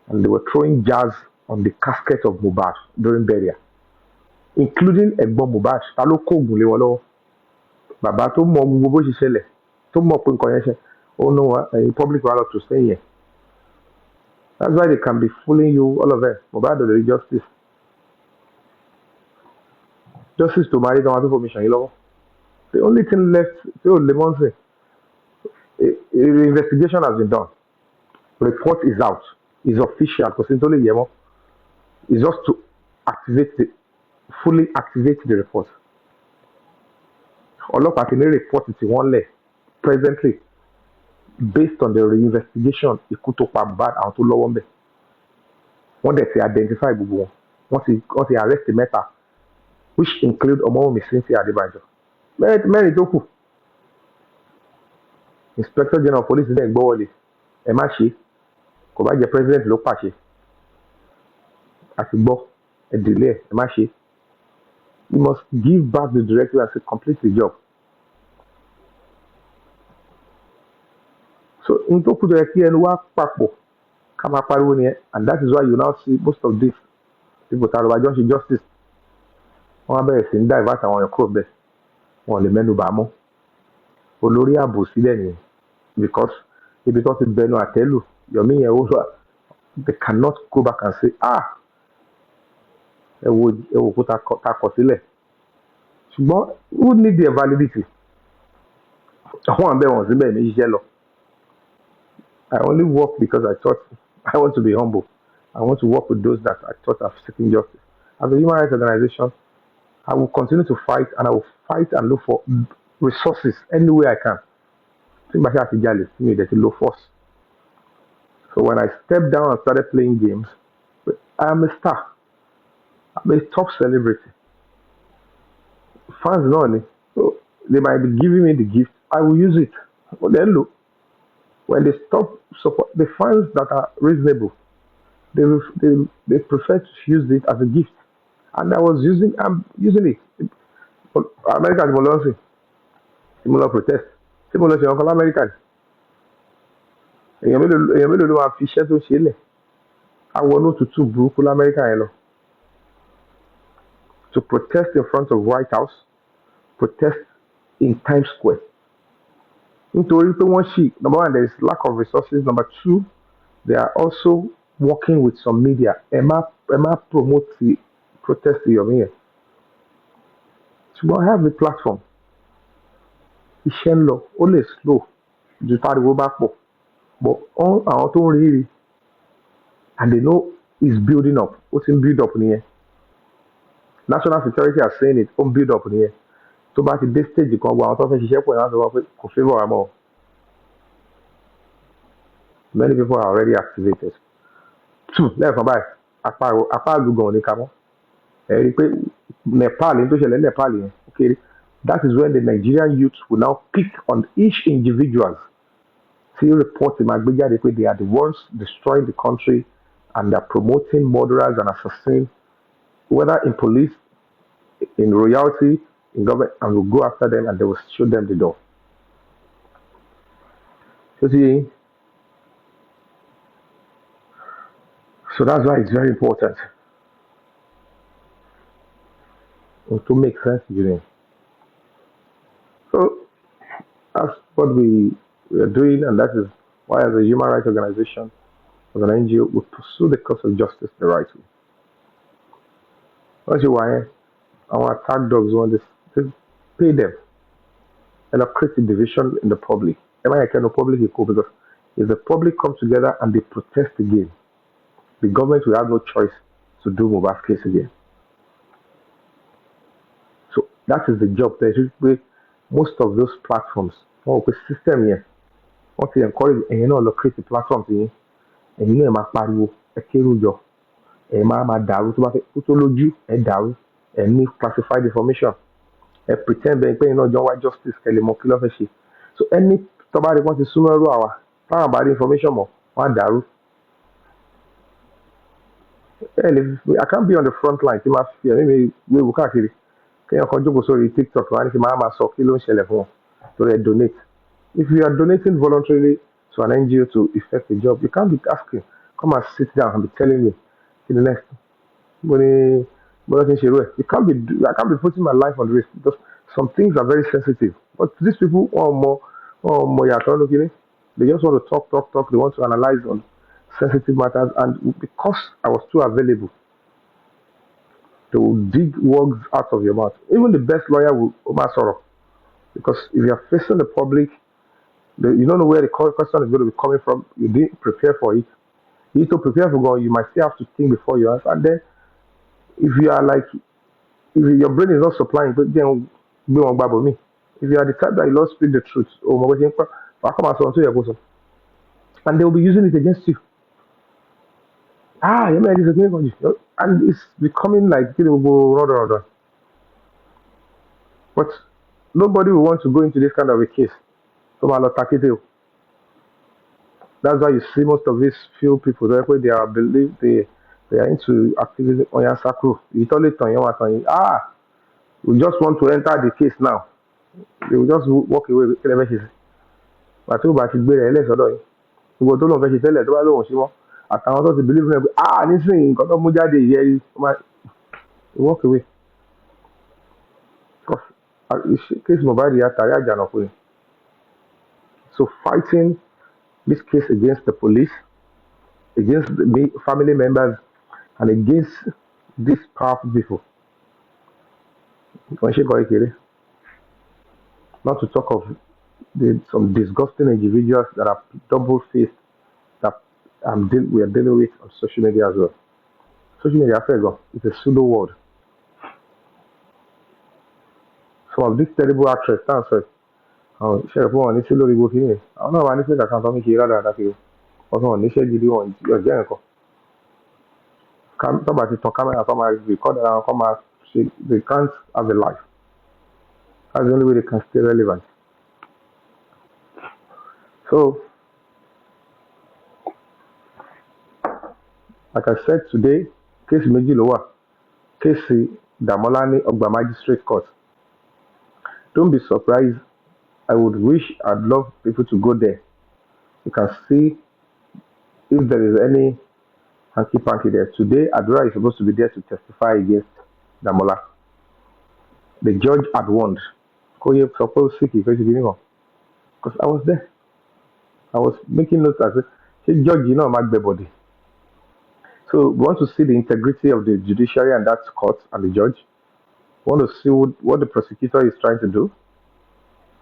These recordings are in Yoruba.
and they were throwing jazz on the casket of Mohbad during burial, including ẹ̀gbọ́n Mohbad ta ló kó oògùn lé wọn lọ́wọ́ bàbá tó mọ gbogbo bó ṣe ṣẹlẹ̀ tó mọ̀ pé nǹkan yẹn ṣe ó ná wa public wa lọ tó sẹ́yìn ẹ̀. That's why they can be fooling you all of them. Mohbad ò lè rí justice tó máa rí táwọn tó fòmí ṣàn yín lọ́wọ́. The only thing left tí ò lè mọ́ sí investigation has been done, report is out, is official kò sí tó lè yẹ mọ́. It's just to fully activate the report. Ọlọ́pàá ti ní report tí wọ́n lẹ̀ presently based on the reinvestigation ikú tó pa Mohbad àwọn tó lọ́wọ́ ń bẹ̀. Wọ́n dẹ̀ ti identify gbogbo wọn. Wọ́n ti arrest mẹ́ta which include Ọmọ́wùmí Cynthia Adébánjọ. Mẹ́rin tó kù. Inspector General of Police dẹ̀ gbọ́ wọlé ẹ má ṣe kò bá jẹ́ president ló pàṣẹ àti gbọ́ ẹ delay ẹ má ṣe. You must give back the directive and say complete the job. So in tó kù tó yẹ kí ẹnu wá papọ̀ ká máa pariwo nìyẹn, and that is why you now see most of this people tààrọ̀ wájọ́ ṣe justice wọ́n á bẹ̀rẹ̀ sí ń divert àwọn èèyàn kúrò bẹ́ẹ̀ wọn ò lè mẹ́nu bà á mọ́. Olórí ààbò sílẹ̀ nìyẹn because ibi tó ti bẹnu àtẹ́lù Yomi yẹn ó wà they cannot go back and say ẹ wo kó ta kọ sílẹ̀ ṣùgbọ́n who need their validity àwọn àbẹ̀ wọ̀n síbẹ̀ mi ṣiṣẹ́ lọ. I only work because I thought I want to be humble. I want to work with those that I thought are seeking justice. As a human rights organization, I will continue to fight, and I will fight and look for resources any way I can. So when I stepped down and started playing games, I am a star. I'm a top celebrity. Fans know me. So they might be giving me the gift. I will use it. But then look, when they stop support, the fans that are reasonable, they prefer to use it as a gift. And I'm using it. America is Molonsi. Similar protest. Similar to Uncle American. Èèyàn mélòó ló máa fi iṣẹ́ tó ṣe lẹ̀ àwọn olótùtù burúkú lamẹ́ríkà yẹn lọ to protest in front of White House, protest in Times Square. Nítorí pé wọ́n ṣì number one there is lack of resources, number two they are also working with some media ẹ má promote the protest Yomi yẹn ṣùgbọ́n I have the platform iṣẹ́ ń lọ ó lè slow ju táriwo bá pọ̀. But all àwọn tó ń rí and they know it's building up ó ti ń build up nìyẹn national security are saying it ó ń build up nìyẹn tó bá ti dé stage kan gbọ́ àwọn tó fẹ́ ṣiṣẹ́ pọ̀ yẹn wọ́n sọ wọ́n pé kò favour wa mọ́. Many people are already activated. Lẹ́ẹ̀kan báyìí apá àlùgàn ò ní ká mọ́ ẹ rí i pé Nepal ní tó ṣẹlẹ̀ Nepal yẹn ó kéré. That is when the Nigerian youth will now pick on each individuals. See reports in my pé they are the ones destroying the country and they are promoting murderers and assassins, whether in police, in royalty, in government, and will go after them and they will show them the door. So see, so that's why it's very important to make sense, you know. So that's what we are doing, and that is why, as a human rights organization, as an NGO, we pursue the cause of justice the right way. That's why our attack dogs want this. Pay them and create a division in the public. The public is cool because if the public comes together and they protest again, the government will have no choice to do Mohbad's case again. So that is the job. Most of those platforms, the system here, want to encourage and create the platforms here. And you know, my pariwo, a kerujo, a mama daru, to make utology, a daru, and classified information, a pretend being paying no John justice, Kelly So any somebody wants to sooner hour, about information more, one daru. I can't be on the front line. Maybe we will actually. Can you contribute to TikTok? To donate. If you are donating voluntarily to an NGO to effect a job, you can't be asking come and sit down and be telling me to the next. Money, you can't be. I can't be putting my life on risk because some things are very sensitive. But these people or more, yeah, they just want to talk, talk, talk. They want to analyze on sensitive matters, and because I was too available to dig words out of your mouth, even the best lawyer will sorrow because if you are facing the public, you don't know where the question is going to be coming from. You didn't prepare for it. You need to prepare for God. You might still have to think before you answer. And then if you are like if your brain is not supplying, but then be on Bible me. If you are the type that you don't speak the truth, oh my God, come and so your bosom, and they will be using it against you. You mean this against you, and it's becoming like go rather. But nobody will want to go into this kind of a case. So my Lord, that's why you see most of these few people that way they are believe they are into activism on your sacro. You told it on your we just want to enter the case now. They will just walk away with whatever pàtó bá ti gbé rẹ̀ lẹ́sọ̀dọ̀ yìí gbogbo tó lóun fẹ́ ṣe tẹ́lẹ̀ tó bá lóun ṣe wọ́n àtàwọn tó ti believe náà pé nísìnyí nǹkan tó mú jáde yẹ rí walk away case Mohbad àtàrí àjànàkú ni so fighting this case against the police against the family members and against these powerful people nǹkan ṣe kọ́ ìkéré not to talk of some disgusting individuals that are double faced that we are dealing with on social media as well. Social media fẹ́ it's a pseudo world. Some of these terrible actresses náà sọ àwọn iṣẹ́ fún wọn ní sí lórí gbogbo kìíní àwọn náà wà ní fẹ́ẹ̀kà kan tó ń ṣe rádaràdà kiri ọ̀sán wọn níṣẹ́ gidi wọn ọ̀jẹ́ nǹkan tọ́ba ti tan kámẹ́rà tó máa record ara wọn kọ́ máa ṣe they can't have a life that's the only way they can stay relevant. So like I said today kéèsì méjì ló wà kéèsì Dàmọ́lá ní ọgbà magistrate court don't be surprised I would wish I'd love people to go there you can see if there is any hanky panky there. Today, Adura is supposed to be there to testify against Damola. The judge had warned. Because I was there. I was making notes as a judge, my body. So we want to see the integrity of the judiciary and that court and the judge. We want to see what the prosecutor is trying to do.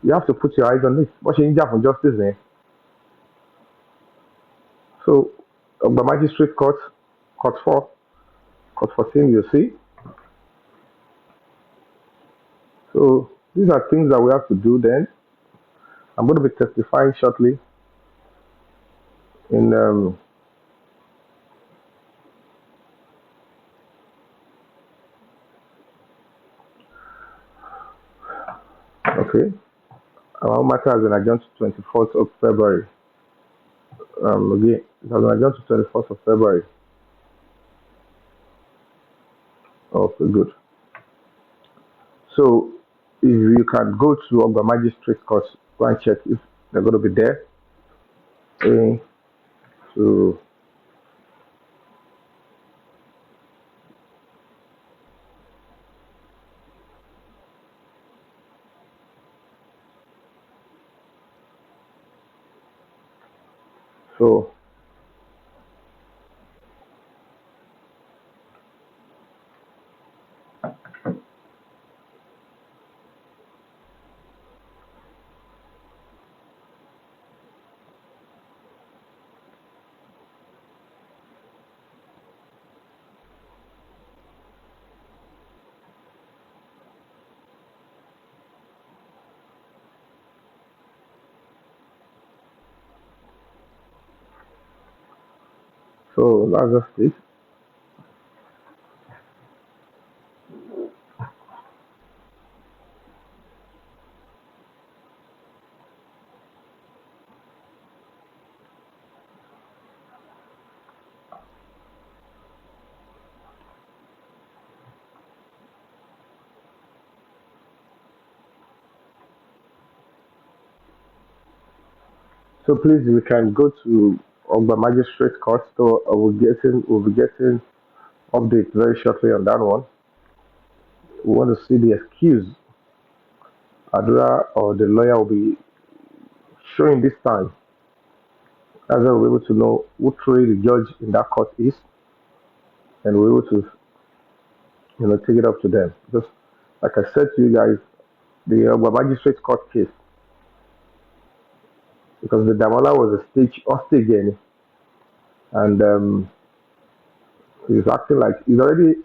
You have to put your eyes on this. What's in for justice there? So the magistrate court, court 4, court 14, you see. So these are things that we have to do then. I'm going to be testifying shortly in okay. Our matter has been adjourned to 24th of February. Again, it has been adjourned to 24th of February. Okay, good. So if you can go to Ogba Magistrate Court, go and check if they're going to be there. So so so that's just it. So please, you can go to Ogba Magistrate Court, so we'll be getting update very shortly on that one. We want to see the excuse Adura or the lawyer will be showing this time. That's why we're able to know who truly the judge in that court is, and we're able to, take it up to them. Because, like I said to you guys, the magistrate court case, because the Damola was a stage hostage again, and he's acting like he's already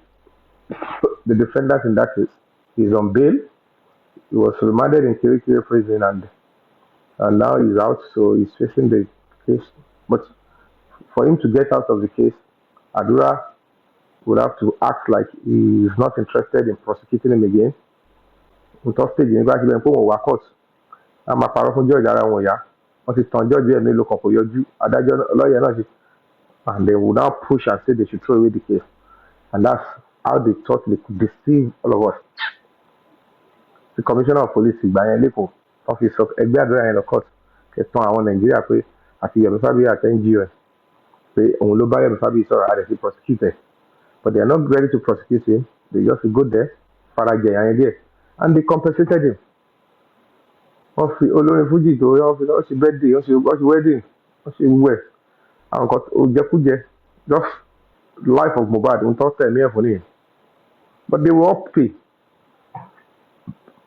the defendant in that case. He's on bail. He was remanded in Kirikiri prison, and now he's out, so he's facing the case. But for him to get out of the case, Adura would have to act like he's not interested in prosecuting him again. Nǹkan stage nígbà tí bẹ́ẹ̀ pé wọ́n wá court a máa parọ́ fún judge ara wọn yá wọ́n ti tàn judge ẹ̀ mélòó kan kò yọjú adájọ́ lọ́ọ̀yà náà ṣe and they would now push and say they should throw away the case and that's how they thought they could deceive all of us. The commissioner of police ìgbà yẹn lẹ́kọ̀ọ́ wọ́n fi sọ ẹgbẹ́ àdúrà yẹn lọ court kẹtàn àwọn Nàìjíríà pé àti Yomi Fabiyi àti NGO pé òun ló bá Yomi Fabiyi sọ̀rọ̀ àdẹ̀ sí prosecute but they are not ready to prosecute him they just go there farajẹ yẹn díẹ̀ and they compensated him. Wọ́n fi olórin fújì tó wọ́n ṣe birthday wọ́n ṣe wedding wọ́n ṣe wẹ̀ àwọn nǹkan òjẹkújẹ just life of Mohbad ń tọ́ tẹ̀mí ẹ̀ fún nìyẹn but they will all pay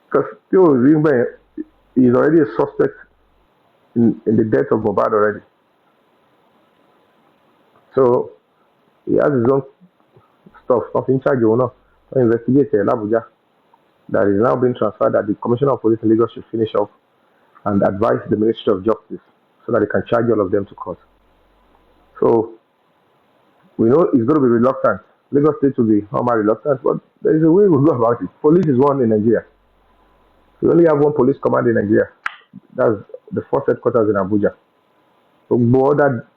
because tí o rí bẹ́ẹ̀ he is already a suspect in the death of Mohbad already so he has his own stuff nothing charge òun náà wọ́n investigate ẹ̀ l'Abuja that is now being transferred that the Commissioner of Police in Lagos should finish up and advise the Ministry of Justice so that they can charge all of them to court. So we know it's going to be reluctant. Lagos State will be normal reluctant, but there is a way we go about it. Police is one in Nigeria. We only have one police command in Nigeria. That's the first headquarters in Abuja. So other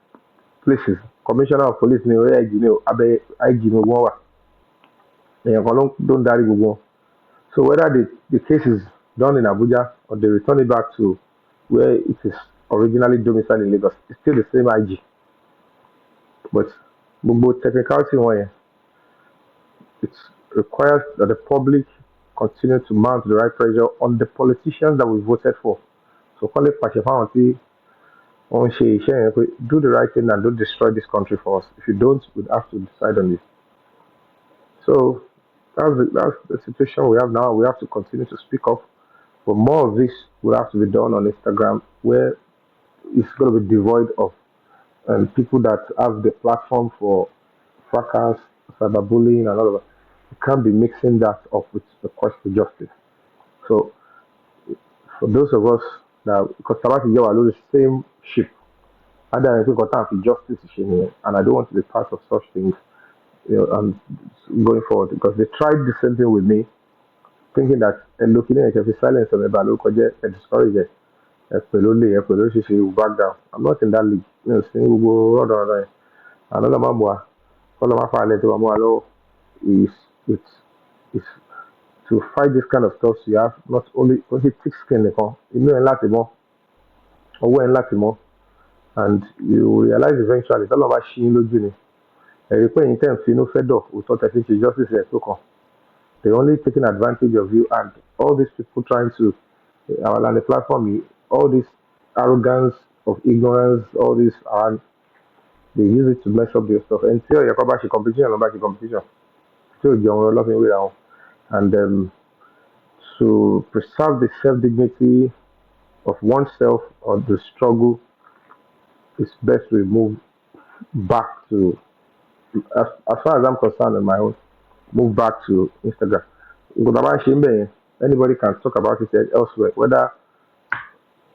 places, Commissioner of Police ni IG ni abe IG ni wọ́n wà. Èèyàn kan don't darí gbogbo. So whether the case is done in Abuja or they return it back to where it is originally domiciled in Lagos, it's still the same IG. But both technicality one, it requires that the public continue to mount the right pressure on the politicians that we voted for. So call it Pachefawonti, do the right thing and don't destroy this country for us. If you don't, we'd have to decide on this. So that's the situation we have now. We have to continue to speak up. But more of this will have to be done on Instagram, where it's going to be devoid of people that have the platform for fracas, cyberbullying, and all of that. You can't be mixing that up with the quest for justice. So, for those of us that, because Sabati Jawa are the same ship, I don't think we got justice, and I don't want to be part of such things. Going forward because they tried the same thing with me, thinking that looking at the silence of the project and discourage it. She will back down. I'm not in that league. Saying we go other another mamma, all of my father is to fight this kind of stuff. So you have not only thick skin, you know, a lot more, or a lot more, and you realize eventually it's all about Shin Ẹ̀rí pé yín tẹ̀ ń finú fẹ́ dọ̀ òótọ́ tẹ̀ fi ṣe justice ẹ̀ tó kàn. They only taking advantage of you and all these people trying to our on the platform, all this arrogance of ignorance, all this and they use it to mess up their stuff. And still, you're about competition, about competition. Still, you're loving way down, and to preserve the self dignity of oneself or the struggle, it's best to move back to. As far as I'm concerned, on my own, move back to Instagram. Anybody can talk about it elsewhere, whether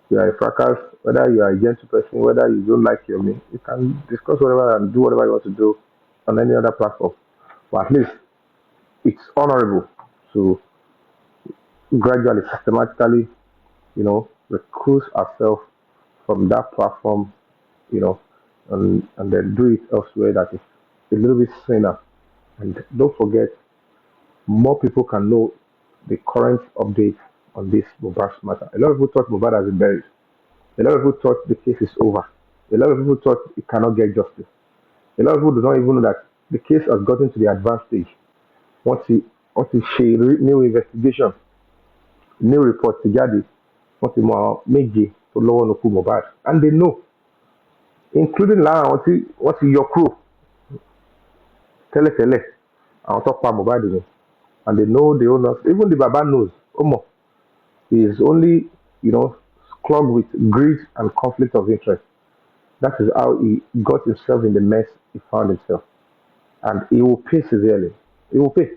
you are a fracas, whether you are a gentle person, whether you don't like Yomi, you can discuss whatever and do whatever you want to do on any other platform. But at least it's honorable to gradually, systematically, recuse ourselves from that platform, and then do it elsewhere that is a little bit saner. And don't forget, more people can know the current update on this Mohbad matter. A lot of people thought Mohbad has been buried. A lot of people thought the case is over. A lot of people thought it cannot get justice. A lot of people do not even know that the case has gotten to the advanced stage. Wọ́n ti ṣe new investigation, new report ti jáde, wọ́n ti mọ àwọn méje tó lọ́wọ́ nínú ikú Mohbad, and they know, including lára àwọn tí wọ́n ti yọ kúrò tẹ́lẹ̀tẹ́lẹ̀, àwọn tó pa Mohbad ni, and they know the owners. Even the baba knows. Omo, he is only, clogged with greed and conflict of interest. That is how he got himself in the mess he found himself, and he will pay severely. He will pay.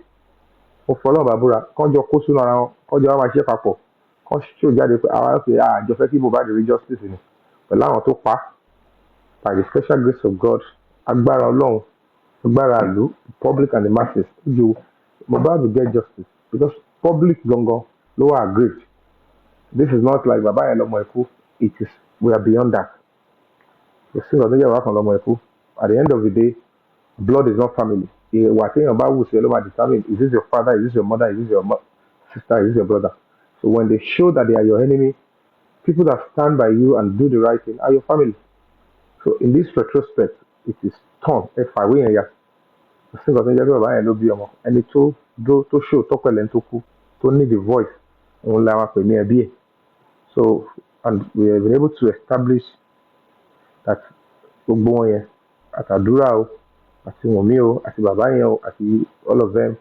Mo fọlọ́ bàbúrà kánjọ kó sínú ara wọn, kánjọ wá máa ṣe papọ̀, kán ṣó jáde pé àwa ṣe àjọ fẹ́ kí Mohbad rí justice ni. Pẹ̀lú àwọn tó pa, by the special grace of God, agbára Ọlọ́run, agbára ìlú, the public and the masses, Mohbad will get justice because public gangan ló wà aggrieved. This is not like bàbá yẹn lọ́mọ ikú. It is, we are beyond that. The sin of the year kan lọ́mọ ikú. At the end of the day, blood is not family. Ìwà téèyàn bá wù sí ẹ ló máa determine, is this your father, is this your mother, is this your sister, is this your brother? So when they show that they are your enemy, people that stand by you and do the right thing are your family. So in this retrospect, it is torn. Ẹ fàwé yẹn ya. The sin of the year bàbá yẹn ló bí ọmọ. Ẹni tó show tọ́pẹ̀lẹ̀ tó kú, tó need the voice, òun la máa pè ní ẹbí ẹ̀. So, and we have been able to establish that gbogbo wọn yẹn, àtàdúrà o, àti Wùnmí o, àti bàbá yẹn o, àti all of them,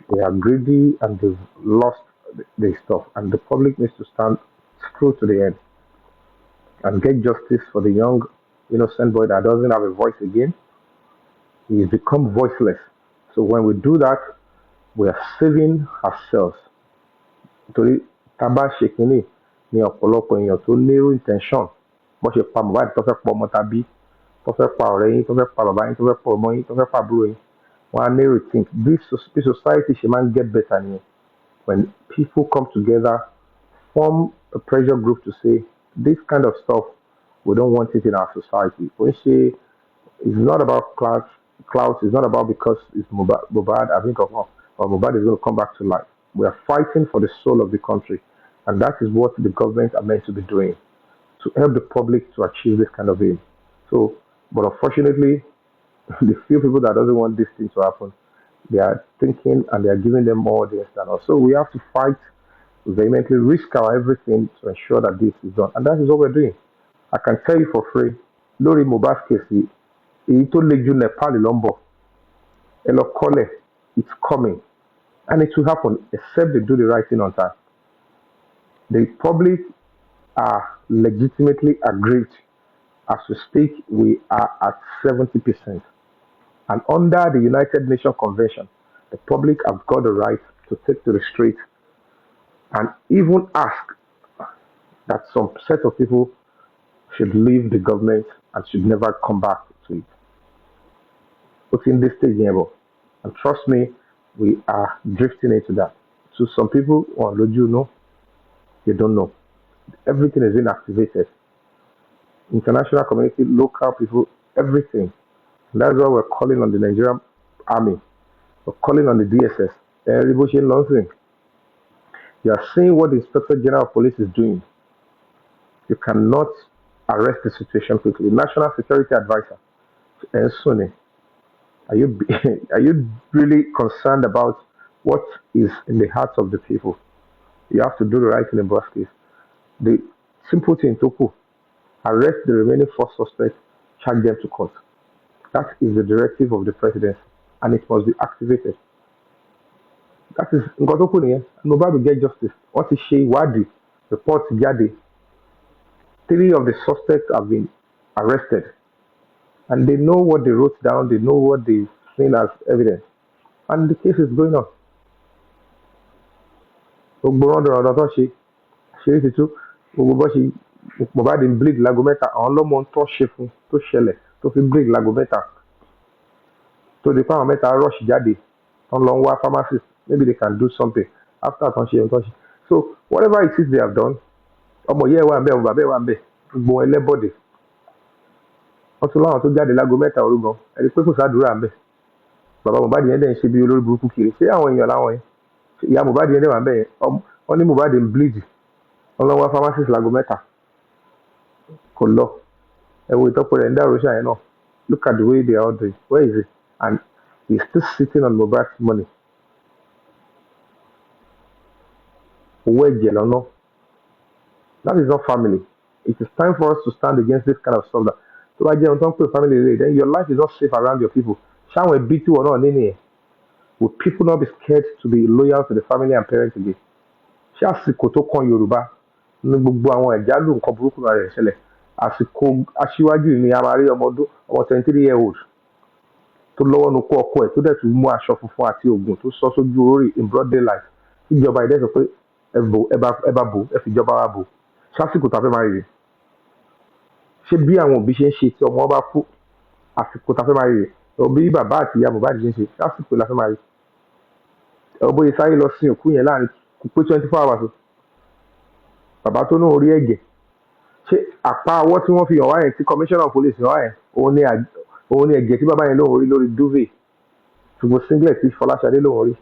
they are greedy and they've lost their stuff. And the public needs to stand true to the end and get justice for the young, innocent boy that doesn't have a voice again. He's become voiceless. So when we do that, we are saving ourselves. Torí tá bá ṣe kínní ní ọ̀pọ̀lọpọ̀ èèyàn tó nírú intention bó ṣe pa Mohbad tó fẹ́ pa ọmọ tàbí tó fẹ́ pa ọ̀rẹ́ yín tó fẹ́ pa bàbá yín tó fẹ́ pa ọmọ yín tó fẹ́ pa àbúrò yín, wọ́n á ní rethink. This society ṣe máa ń get better nìyẹn when people come together, form a pressure group to say this kind of stuff, we don't want it in our society. We say it's not about clout, it's not about because it's Mohbad, I think of, or Mohbad is going to come back to life. We are fighting for the soul of the country, and that is what the government are meant to be doing, to help the public to achieve this kind of aim. So, but unfortunately, the few people that doesn't want this thing to happen, they are thinking and they are giving them more audience than us. So we have to fight vehemently, risk our everything to ensure that this is done, and that is what we're doing. I can tell you for free, lórí Mohbad case, èyí tó le jù Nepal ló ń bọ̀, ẹ lọ kọ́lẹ̀, it's coming, and it will happen except they do the right thing on time. The public are legitimately aggrieved. As we speak, we are at 70%. And under the United Nations Convention, the public have got the right to take to the street and even ask that some set of people should leave the government and should never come back to it. But in this stage, and trust me, we are drifting into that. So some people, they don't know. Everything is being activated. International community, local people, everything. And that's why we're calling on the Nigerian army. We're calling on the DSS. You are seeing what the Inspector General of Police is doing. You cannot arrest the situation quickly. National Security Advisor, Sunni, are you are you really concerned about what is in the hearts of the people? You have to do the right thing in both cases. The simple thing, Toku, arrest the remaining 4 suspects, charge them to court. That is the directive of the presidency, and it must be activated. That is Ngotoko nìyẹn. Nobody will get justice. Wọ́n ti ṣe ìwádìí, report jáde. 3 of the suspects have been arrested, and they know what they wrote down. They know what they seen as evidence, and the case is going on. Gbogbo ọ̀dọ̀ tó ṣe ṣeré ti tú, gbogbo bó ṣe Mohbad ń bleed láago mẹ́ta, àwọn ọlọ́mọ tó ṣe fún tó ṣẹlẹ̀ tó fi bleed láago mẹ́ta. So the power mẹ́ta rush jáde, on long wá pharmacist, maybe they can do something after tó ṣe tó ṣe. So whatever it is they have done, ọmọ yẹ́ wà ń bẹ̀, ọmọ bàbá ẹ̀ wà ń bẹ̀, gbogbo ẹlẹ́bọ̀dẹ̀. Wọ́n tún láwọn tó jáde láago mẹ́ta òru gan, ẹni pé kò sádùúrà ń bẹ̀. Bàbá Mohbad yẹn dẹ̀ ń ṣe bí olórí burúkú kiri. Ṣé àwọn èèyàn láwọn yẹn? Ìyá Mohbad yẹn dẹ̀ wà ń bẹ̀ yẹn. Wọ́n ní Mohbad ń bleed. Wọ́n lọ wá pharmacist láago mẹ́ta. Kò lọ. And we talk about that Russia, look at the way they are all doing. Where is it? And he's still sitting on Mubarak's money. Where no? That is not family. It is time for us to stand against this kind of stuff. That so I don't talk to family, then your life is not safe around your people. Shall we beat you or not? Will people not be scared to be loyal to the family and parents again? Ṣé àsìkò tó kan Yorùbá ní gbogbo àwọn ìjálù nǹkan burúkú náà rẹ̀ ṣẹlẹ̀? Àsìkò aṣíwájú ni a máa rí ọmọ 23-year-old tó lọ́wọ́ nu kó ọkọ ẹ̀ tó dẹ̀ tún mú aṣọ funfun àti oògùn tó sọ sójú orí in broad daylight. Ìjọba ìdẹ́ sọ pé ẹ bá bò ẹ fìjọba wa bò. Ṣé àsìkò tá a fẹ́ máa rí rè? Ṣé bí àwọn òbí ṣe ń ṣe tí ọmọ bá kú àsìkò tá a fẹ́ máa rí rè? Òbí bàbá àti ìyá Mohbad ṣe ń ṣe ṣé àsìkò la fẹ́ máa rí? Bóyá sáré lọ sin òkú yẹn láàrin kò pé 24 hours o. Bàbá tó náà orí ẹ̀jẹ̀ ṣé àpá ọwọ́ tí wọ́n fi hàn wá yẹn tí commissioner of police hàn wá yẹn òun ni ẹ̀jẹ̀ tí bàbá yẹn lóun rí lórí duvet ṣùgbọ́n singlet tí Fọláṣadé lóun rí.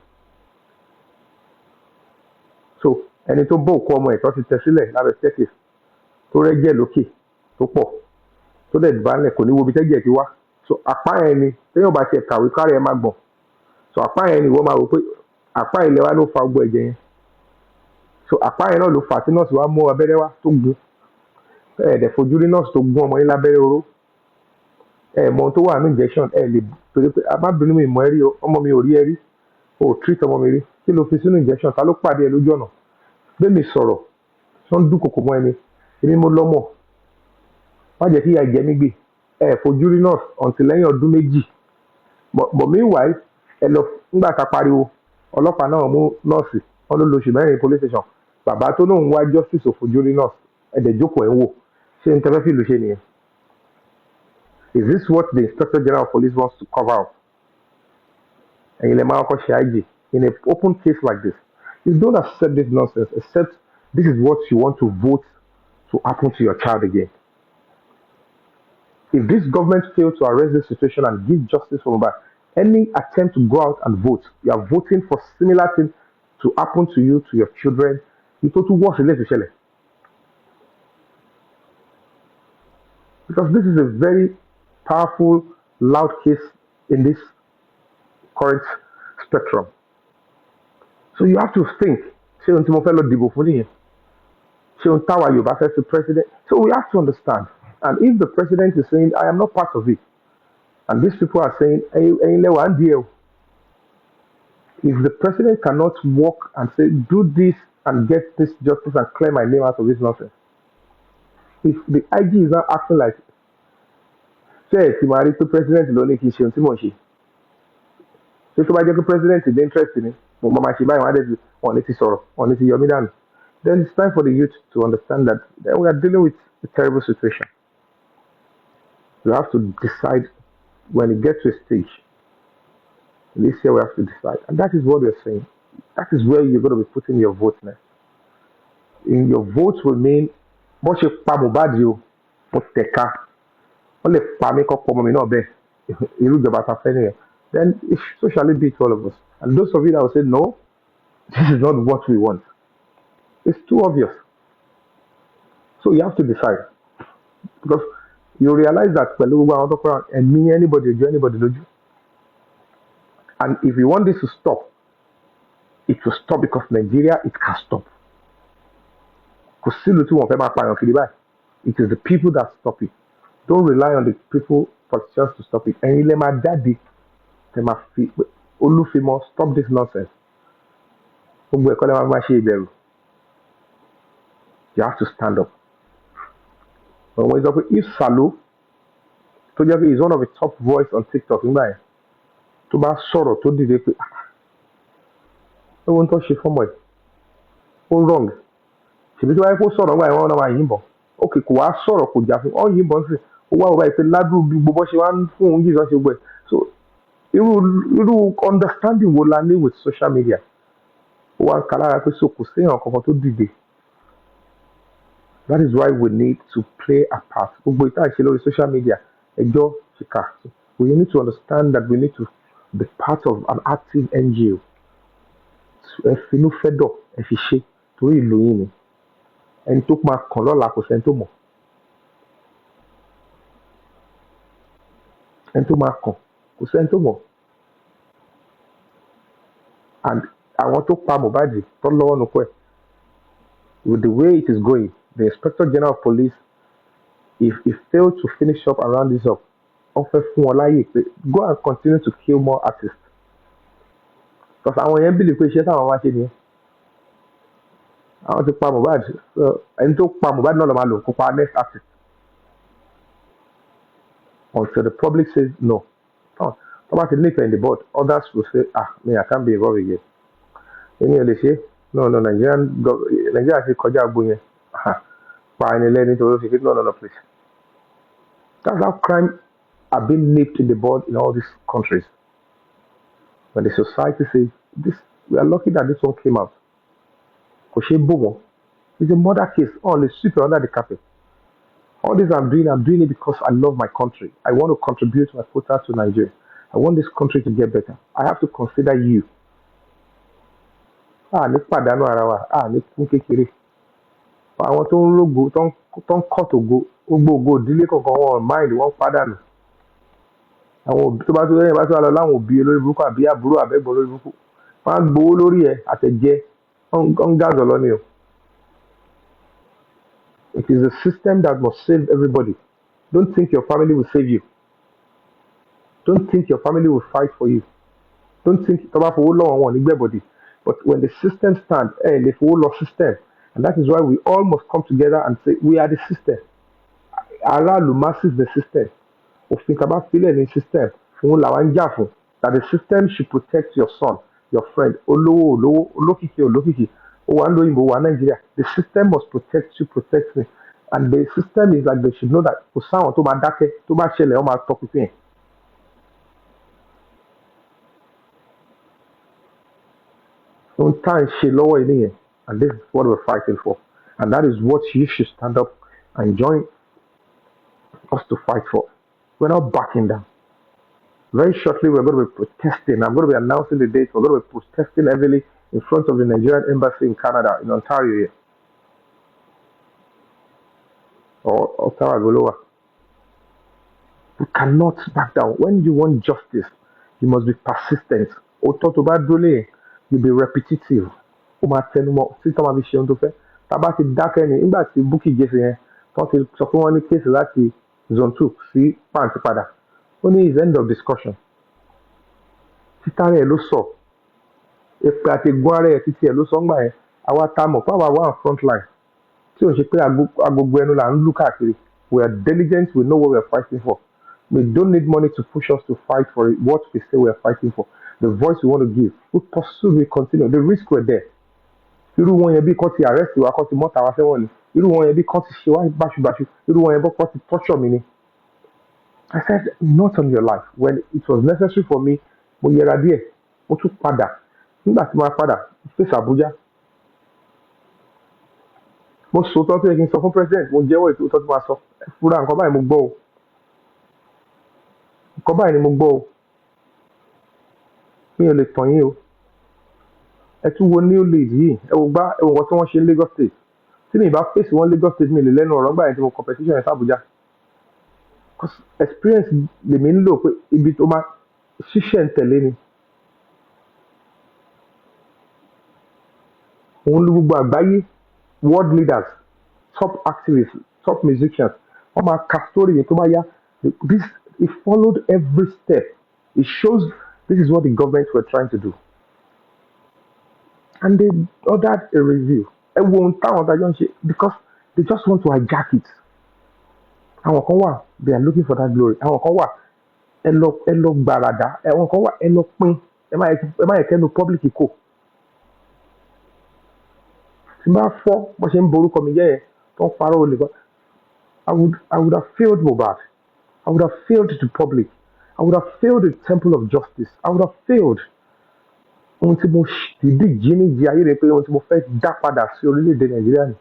So ẹni tó bó òkú ọmọ ẹ̀ tó ti tẹ sílẹ̀ lábẹ́ staircase tó rẹ́jẹ̀ lókè tó pọ̀ tó dẹ̀ dìbànlẹ̀ kò ní wo ibi tẹ́jẹ̀ ti wá. So àpá yẹn ni téèyàn bá tiẹ̀ kàwé kárí ẹ̀ máa gbọ̀n. So àpá yẹn ni ìwọ máa rò pé àpá ilẹ̀ wa ló fa gbogbo ẹ̀jẹ̀ yẹn. So àpá yẹn náà ló fà tí nọ́ọ̀sì wa mú abẹ́rẹ́ wá tó gun ẹ̀ẹ́dẹ̀ fojú rí nọ́ọ̀sì tó gún ọmọ yín lábẹ́rẹ́ oró mọ ohun tó wà ní injection lè torí pé abábìnrin mi mọ̀ ẹ́ rí o ọmọ mi ò rí ẹ rí o treat ọmọ mi rí kí ló fi sínú injection ta ló pàdé ẹ lójú ọ̀nà gbé mi sọ̀rọ̀ ṣé ń dúnkòkò mọ́ ẹni èmi mo lọ́mọ má jẹ́ kí ìyá ìjẹ́ mi gbé fojú rí nọ́ọ̀sì until lẹ́yìn ọdún méjì but meanwhile ẹ lọ nígbà tá a pariwo ọlọ́pàá náà mú nọ́ọ̀sì wọn ló lo oṣù mẹ́rin police station bàbá tó lóun wá justice òfojú rí nọ́ọ̀sì ẹ̀dẹ̀ jókòó ẹ̀ ń wò ṣé n tẹ́fẹ́ fìlú ṣe nìyẹn. Is this what the Inspector General of Police wants to cover up? ẹ̀yin lè máa kọ́ ṣe IG in an open case like this. You don't accept this nonsense except this is what you want to vote to happen to your child again. If this government fails to arrest this situation and give justice for Mohbad, any attempt to go out and vote, you are voting for similar things to happen to you, to your children. You go to watch the because this is a very powerful, loud case in this current spectrum. So you have to think, ṣé ohun tí mo fẹ́ lọ dìbò fún nìyẹn? Ṣé ohun táwa Yorùbá fẹ́ sí president? So we have to understand. And if the president is saying, I am not part of it, and these people are saying, ẹ̀yin lẹ́wà ń di ẹ̀ o. If the president cannot walk and say, do this and get this justice and clear my name out of this nonsense, if the IG is not acting like ṣé ẹ̀ ti máa rí pé president ló ní kí n ṣe ohun tí mò ń ṣe ṣé tó bá jẹ́ pé president ní interest ni mo máa ṣe báyìí wọn á dẹ̀ wọn ní ti sọ̀rọ̀ wọn ní ti yọ mí dànù. Then it's time for the youth to understand that we are dealing with a terrible situation. You have to decide when it gets to a stage. This year we have to decide, and that is what we're saying. That is where you're going to be putting your vote next. In your votes will mean bó ṣe pa Mohbad o mo tẹ̀ka wọ́n lè pa mí kọ́ pọ̀ ọmọ mi náà bẹ́ẹ̀ irú ìjọba ta fẹ́ nìyẹn. Then so shall it be to all of us. And those of you that will say no, this is not what we want. It's too obvious. So you have to decide because you realize that pẹ̀lú gbogbo àwọn tó kọ́ ẹ̀mí anybody ojú anybody lójú. And if you want this to stop, it will stop because Nigeria, it can stop. Kò sílùú tí wọ́n fẹ́ máa pààyàn kiri báyìí. It is the people that stop it. Don't rely on the people, politicians to stop it. Ẹ̀yin lè máa jáde, ẹ máa fi Olúfimọ́ stop this nonsense. Gbogbo ẹ̀kọ́ lè máa ṣe ìbẹ̀rù. You have to stand up. For example, if Salo, tó jẹ́ pé he is one of the top voice on TikTok nígbà yẹn, tó bá sọ̀rọ̀ tó dìde pé ohun tó ṣe fọ́mọ ẹ̀ ó wrong. Ṣèbí tó wáyé kó sọ̀rọ̀ nígbà yẹn wọ́n náà máa yìnbọn. Ókè kò wá sọ̀rọ̀ kò jà fún ọ́ yìnbọn sí ó wá wọ́n báyìí pé ládùúgbò bí gbogbo ṣe wá ń fún òun yìí ṣe gbẹ. So irú understanding wo la ní with social media? Ó wá ń ka lára pé so kò séèyàn kankan tó dìde. That is why we need to play a part. Gbogbo ìta ìṣe lórí social media ẹjọ́ ṣìkà. We need to understand that we need to be part of an active NGO. Ẹ finú fẹ́dọ̀ ẹ fi ṣe torí ìlú yín ni. Ẹni tó máa kàn lọ́la kò sẹ́ni tó mọ̀. ẹni tó máa kàn kò sẹ́ni tó mọ̀. And àwọn tó pa Mohbad tó lọ́wọ́ nù pẹ́ with the way it is going, the inspector general of police, if he failed to finish up around this up, wọ́n fẹ́ fún wọn láyè pé go and continue to kill more artists. Because àwọn yẹn bìlì pé iṣẹ́ táwọn wá ṣe nìyẹn. Àwọn ti pa Mohbad, ẹni tó pa Mohbad náà ló máa lò kó pa next artist until the public says no. Tó bá ti nífẹ̀ẹ́ in the board, others will say me I can't be involved again. Èmi ò lè ṣe no Nigeria ti kọjá agbo yẹn pa ẹni lẹ́ni tó ṣe no please. That's how crime are being nipped in the bud in all these countries. When the society says this, we are lucky that this one came out. Kò ṣe bò wọ́n. It's a murder case. Let's sweep it under the carpet. All this I'm doing it because I love my country. I want to contribute my quota to Nigeria. I want this country to get better. I have to consider you. Ní pàdánù ara wa, ní kún kékeré. Àwọn tó ń rògbò tó ń kọ́ tògo, gbogbo ìdílé kankan wọn mind wọn pàdánù. Àwọn òbí tó bá tó lẹ́yìn bá tó wà lọ láwọn òbí olórí burúkú àbí àbúrò àbẹ́gbọ̀n olórí burúkú. Wọ́n á gbowó lórí ẹ̀ àtẹ̀jẹ́, wọ́n ń gàzọ̀ lọ ni o. It is a system that must save everybody. Don't think your family will save you. Don't think your family will fight for you. Don't think tó bá fowó lọ́wọ́ wọn nígbẹ̀bọ̀dì. But when the system stands, lè fowó lọ system. And that is why we all must come together and say, we are the system. Aráàlú masses the system. Òfin tá bá filẹ̀ ní system fún làwọn ń jà fún. That the system should protect your son, your friend, olówó, olókìkí, ó wà ń lóyìnbó wà Nàìjíríà. The system must protect you, protect me. And the system is like they should know that kò sáwọn tó máa dákẹ́ tó bá ṣẹlẹ̀ wọ́n máa tọpinpin ẹ̀. Ohun tá à ń ṣe lọ́wọ́ yìí nìyẹn, and this is what we're fighting for. And that is what you should stand up and join us to fight for. We're not backing down. Very shortly, we're going to be protesting. I'm going to be announcing the date. We're going to be protesting heavily in front of the Nigerian embassy in Canada, in Ontario here. Or Ottawa, Golowa. We cannot back down. When you want justice, you must be persistent. You'll be repetitive. Ó máa tẹnu mọ́ sí tọ́ máa fi ṣe ohun tó fẹ́. Tá a bá ti dákẹ́ ni nígbà tí Bukky Jesse yẹn tó ti sọ pé wọ́n ní kéèsì láti zone 2 sí pàǹtí padà. Ó ní is end of discussion. Títà rẹ̀ ló sọ. Èpè àti ègún ara ẹ̀ títí ẹ̀ ló sọ ńgbà yẹn. Àwa tá a mọ̀ pàápàá wà front line. Tí ò ń ṣe pé agogo ẹnu là ń lù káàkiri. We are diligent, we know what we are fighting for. We don't need money to push us to fight for it, what we say we are fighting for. The voice we want to give. We pursue, we continue. The risk were there. Irú wọn yẹn bí kò ti arrest wa kò ti mọ́ta wa sẹ́wọ̀n ni. Irú wọn yẹn bí kò ti ṣe wá báṣubàṣu. Irú wọn yẹn bí kò ti torture mi ni. I said, not on your life. When it was necessary for me, mo yẹra díẹ̀, mo tún padà. Nígbà tí mo padà, face Abuja. Mo sòótọ́ tó yẹ kí n sọ fún president, mo jẹ́wọ́ ètò tó máa sọ. Fúra nǹkan báyìí mo gbọ́ o. Nǹkan báyìí ni mo gbọ́ o. Mi ò lè tàn yín o. Ẹ tún wo new lead yìí, ẹ wò nǹkan tí wọ́n ṣe ní Lagos State. Tí mi bá fèsì wọn Lagos State mi lè lẹ́nu ọ̀rọ̀ ńgbà yẹn tí mo competition yẹn sí Abuja. Because experience lèmi ń lò pé ibi tó máa ṣiṣẹ́ ń tẹ̀lé ni. Òun ló gbogbo àgbáyé, world leaders, top activists, top musicians, wọ́n máa ka story yẹn tó bá yá. This, it followed every step. It shows this is what the government were trying to do. And they ordered a review. Ẹ wo ohun táwọn ọ̀dájọ́ ń ṣe because they just want to hijack it. Àwọn kan wà, they are looking for that glory. Àwọn kan wà, ẹ lọ gbàràdà. Àwọn kan wà, ẹ lọ pín. Ẹ má yẹ kẹ́nu public kò. Tí n bá fọ́ bó ṣe ń borúkọ mi jẹ́ yẹn tó ń parọ́ olè bá. I would have failed Mohbad. I would have failed the public. I would have failed the temple of justice. I would have failed. Ohun tí mo dìde jí ní jí ayé rẹ̀ pé ohun tí mo fẹ́ dá padà sí orílẹ̀-èdè Nàìjíríà ni.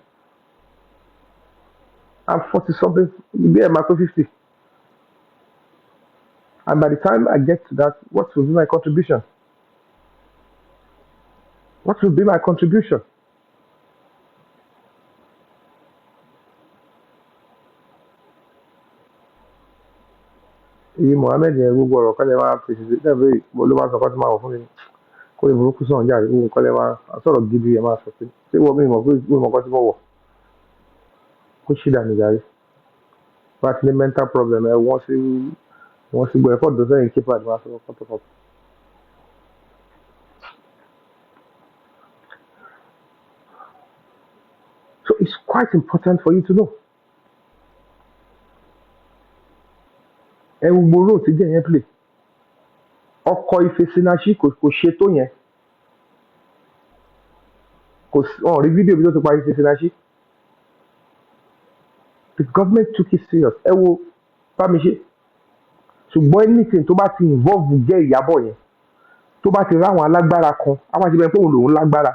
I'm 40 something, bí ẹ̀ máa tó 50. And by the time I get to that, what will be my contribution? What will be my contribution? ìyí Mohammed yẹn gbogbo ọ̀rọ̀ kọ́lẹ̀ máa fèsì sí ẹ̀fẹ̀ ló máa sọ kọ́ tí máa wọ̀ fún mi kó lè burúkú sọ̀rọ̀ jáde gbogbo kọ́lẹ̀ máa sọ̀rọ̀ gidi ẹ̀ máa sọ pé ṣé wọ́n mi mọ̀ pé mo kọ́ tí mo wọ̀ kó ṣì dànù jáde bá ti ní mental problem ẹ̀ wọ́n sì gbọ́ ẹ̀fọ́ dọ́sẹ̀ yìí kípa àti máa sọ kọ́tọ̀kọ́tọ̀. So it's quite important for you to know. Ẹ wo gbogbo role tí jẹ́ yẹn play ọkọ̀ ìfẹsìnàṣí kò ṣe tó yẹn wọn rí fídíò bí tó ti parí ìfẹsìnàṣí. The government took it serious. Ẹ wo bá mi ṣe ṣùgbọ́n anything tó bá ti involve jẹ́ Ìyábọ̀ yẹn tó bá ti ráwọn alágbára kan á máa ṣe bẹ́ẹ̀ pé òun lòun lágbára.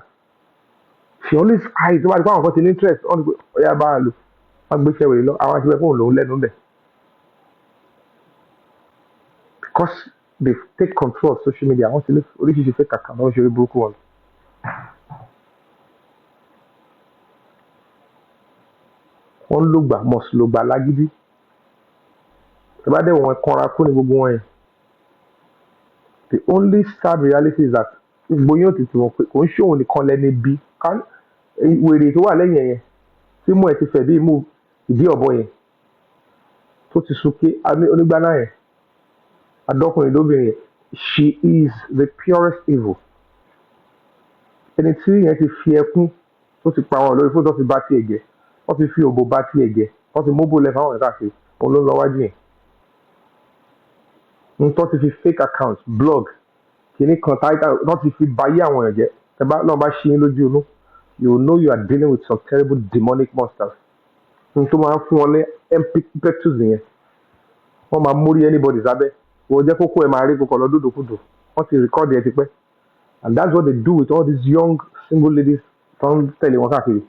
She always eyes tó bá ti kó àwọn kan ti ní interest ọ̀n pé ọ̀yà bá a lò wọ́n gbé ṣẹ́wèé lọ àwọn àti bẹ́ẹ̀ pé òun lòun lẹ́nu bẹ̀. Because they take control of social media wọ́n ti lé oríṣiríṣi fake account wọ́n ṣe orí burúkú wọn. Wọ́n ló gbà must ló gbà lágídí ẹ bá dẹ̀ wọ́n kanra kú ní gbogbo wọn yẹn. The only sad reality is that gbogbo yóò ti tìwọ̀n pé kò ń ṣòwò nìkan lẹ́ni bí wèrè tó wà lẹ́yìn yẹn tí mú ẹ ti fẹ̀ bí mú ìdí ọ̀bọ yẹn tó ti sunké onígbàná yẹn adọ́kùnrin lóbìnrin yẹn she is the purest evil. Ẹni tí yẹn ti fi ẹkún tó ti pa wọn lórí fún tó fi bá tiẹ̀ jẹ́ wọ́n ti fi òbò bá tiẹ̀ jẹ́ wọ́n ti móbò lẹ́fà àwọn ẹ̀ka ṣe òun ló ń lọ wájú yẹn. Nǹkan ti fi fake account blog kìíní kan táyítà wọ́n ti fi bayé àwọn èèyàn jẹ́ ẹ bá náà bá ṣí yín lójú inú you know you are dealing with some terrible demonic monsters. N tó máa ń fún wọn ní impetus nìyẹn wọ́n máa mórí anybody sábẹ́ wọ́n jẹ́ kókó ẹ̀ máa rí kókó lọ́dọ̀dọ̀kúdò wọ́n ti record ẹ̀ tipẹ́ and that's what they do with all these young single ladies tó ń tẹ̀lé wọn káàkiri.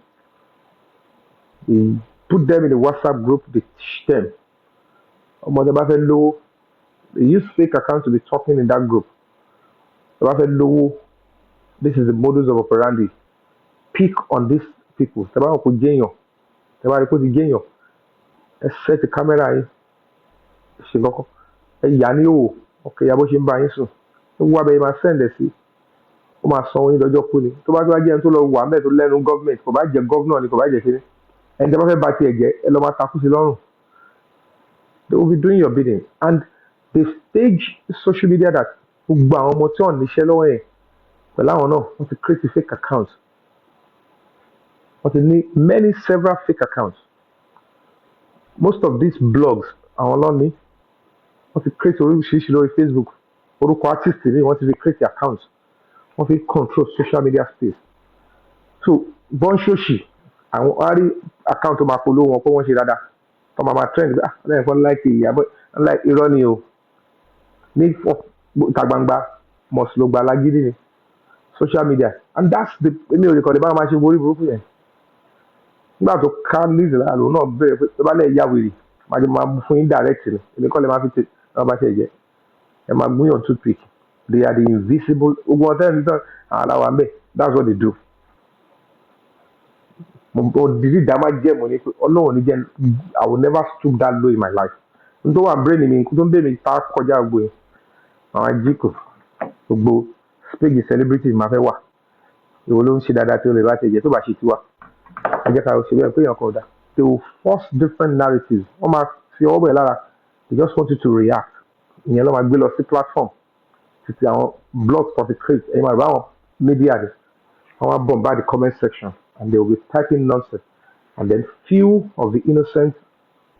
They put them in the WhatsApp group they teach them ọmọdé bá fẹ́ lówó they use fake accounts to be talking in that group. Ẹ bá fẹ́ lówó this is the modus of operandi pick on these people tẹ bá wọn kò jẹyàn tẹ bá rí kó ti jẹyàn ẹ set camera yín ṣe kọ́kọ́ ẹ yà ní òwò ọkẹ ìyá bó ṣe ń bá yín sùn ó wá bẹ́ẹ̀ máa send ẹ̀ sí ó máa san oyin lọ́jọ́ kú ni tó bá tó bá jẹ́ ẹni tó lọ wà mẹ́ẹ̀ tó lẹ́nu gọ́ọ̀mẹ̀ntì kò bá jẹ́ gọ́ọ̀nà ni kò bá jẹ́ kíní ẹni tẹ bá fẹ́ bá tiẹ̀ jẹ́ ẹ lọ́ máa takú sí lọ́rùn. They will be doing your bidding and they stage social media that gbogbo àwọn ọmọ tí wọ́n níṣẹ́ lọ́wọ́ yẹn pẹ̀lú àwọn náà wọ́n ti create fake accounts wọ́n ti ní many several fake accounts. Most of these blogs àwọn lọ́ní wọ́n ti create oríṣiríṣi lórí Facebook orúkọ artist ní wọ́n ti fi create accounts wọ́n fi control social media space. So bọ́ńṣọ́ọ̀ṣì àwọn wá rí account tó máa polówó wọn pé wọ́n ṣe dáadáa tó máa trend bí lẹ́yìn fún láìpẹ́ ìyàbọ̀ irọ́ ni o ní ìta gbangba mọ̀sùlù gba lágídí ni social media and that's the èmi ò lè kọ́ ní báwọn máa ṣe borí burúkú yẹn. Nígbà tó ká liz láàlú náà bẹ̀rẹ̀ pé tó bá lẹ̀ ya wèrè máa jẹ máa mú fún yín direct ni èmi kọ́ lè máa fi tè náà bá ṣe jẹ́ ẹ máa gbúyàn toothpick they are the invisible ogun ọ̀tẹ́ ní tán àwọn aláwa ń bẹ̀ that's what they do. Mo dìrí ìdá máa jẹ́ mo ní pé ọlọ́run ní jẹ́ I will never stoop that low in my life. N tó wà brain mi tó ń bẹ̀ mí ta kọjá gbogbo yẹn àwọn ajíkò gbogbo spégi celebrity máa fẹ́ wà ìwọ ló ń ṣe dáadáa tí ó lè bá ṣe jẹ́ tó bá ṣe tiwa ajẹ́ ká ṣe bẹ́ẹ̀ pé èèyàn kan ọ̀dà they will force different narratives wọ́n máa fi ọwọ́ bẹ̀ lára they just want you to react ìyẹn ló máa gbé lọ sí platform títí àwọn blogs for the create ẹ̀yin máa bá àwọn media rẹ̀ wọ́n máa bombard the comment section and they will be typing nonsense and then few of the innocent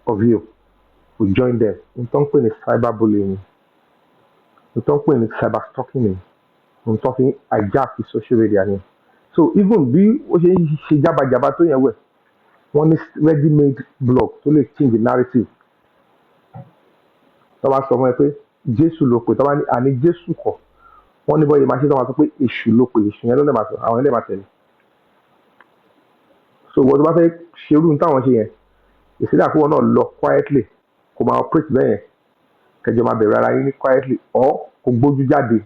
of you will join them n tó ń pè ní cyberbullying n tó ń pè ní cyberstalking n tó fi hijack the social media ni so even bí ó ṣe ń ṣe jábàjábá tó yẹn wẹ̀ wọ́n ní ready made blog tó lè change the narrative tó bá sọ fún ẹ pé Jésù ló pè tó bá ní àní Jésù kọ́ wọ́n ní bọ́yìí máa ṣe tó máa sọ pé èṣù ló pè èṣù yẹn ló lè máa sọ àwọn ẹlẹ́ẹ̀ máa tẹ̀lé so wọ́n tó bá fẹ́ ṣerú ní táwọn ṣe yẹn ìsílẹ̀ àkówọ́ náà lọ quietly kò máa operate bẹ́ẹ̀ yẹn kẹjọ máa bẹ̀rẹ̀ ara yín ní quietly or kò gbójú jáde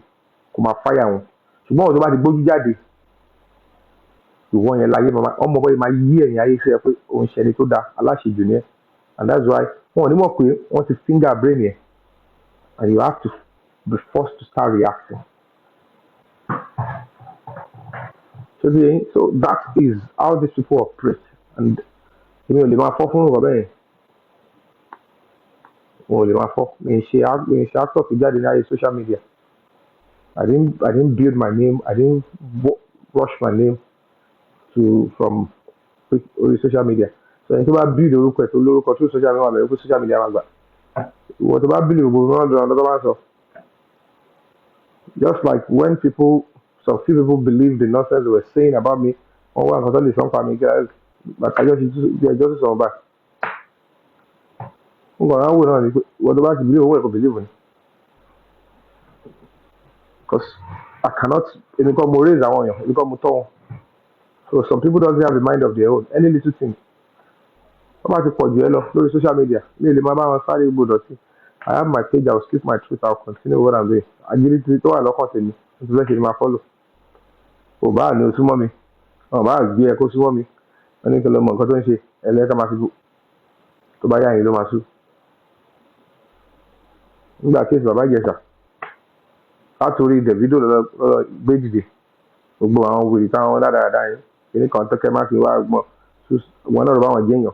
kò máa fáyà wọn ṣùgbọ́n ọ̀dọ́ bá ti gbójú jáde ìwọ yẹn láyé ọmọ bọ́yìí máa yí ẹ̀yìn ayé sí ẹ pé òun ṣẹni tó da aláṣejù ni ẹ and that's why wọn ò ní mọ̀ pé wọ́n ti finger brain yẹn and you have to be forced to start reacting. So that is how these people operate. And èmi ò lè máa fọ́ fún ọ̀rọ̀ bẹ́ẹ̀, wọn ò lè máa fọ́. Mi ń ṣe actor tó jáde ní ayé social media. I didn't build my name. I didn't rush my name from social media. So ẹni tó bá build orúkọ ẹ̀ tó lórúkọ tó social media wà bẹ̀rẹ̀ pé social media máa gbà. Ìwọ tó bá build gbogbo náà lọ́dọ̀ máa sọ. Just like when some few people believed the nonsense they were saying about me, wọ́n wá nǹkan tó lè sọ nípa mi guys, but I just sọ̀rọ̀ báyìí. Nǹkan àwọn wò náà ni pé ìwọ tó bá ti believe owó ẹ̀ kò believe ni. Because I cannot, èmi kọ́ mo raise àwọn èèyàn, èmi kọ́ mo tọ́ wọn. So some people doesn't have a mind of their own. Any little thing. Wọ́n bá ti pọ̀ jù ẹ lọ lórí social media. Mi ò lè máa bá wọn sáré gbọdọ̀ sí. I have my page, I will speak my truth, I will continue what I'm doing. Agility tó wà lọ́kàn tèmi, mo ti fẹ́ ṣe ni máa follow. Kò bá ní o súnmọ́ mi, ọ̀ bá gbé ẹ kó súnmọ́ mi. Wọ́n ní kí lọ mọ nǹkan tó ń ṣe, ẹlẹ́ka máa fi bò. Tó bá yá yín ló máa sú. Nígbà kéèsì bàbá Ìjẹ̀ṣà, látòrí Davido lọ́lọ́ gbé dìde. Gbogbo àwọn wèrè táwọn dáadáa yẹn. Kìnní kan tọ́kẹ́ má fi wá gbọ́n. Wọn náà ló bá wọn jẹ́yàn.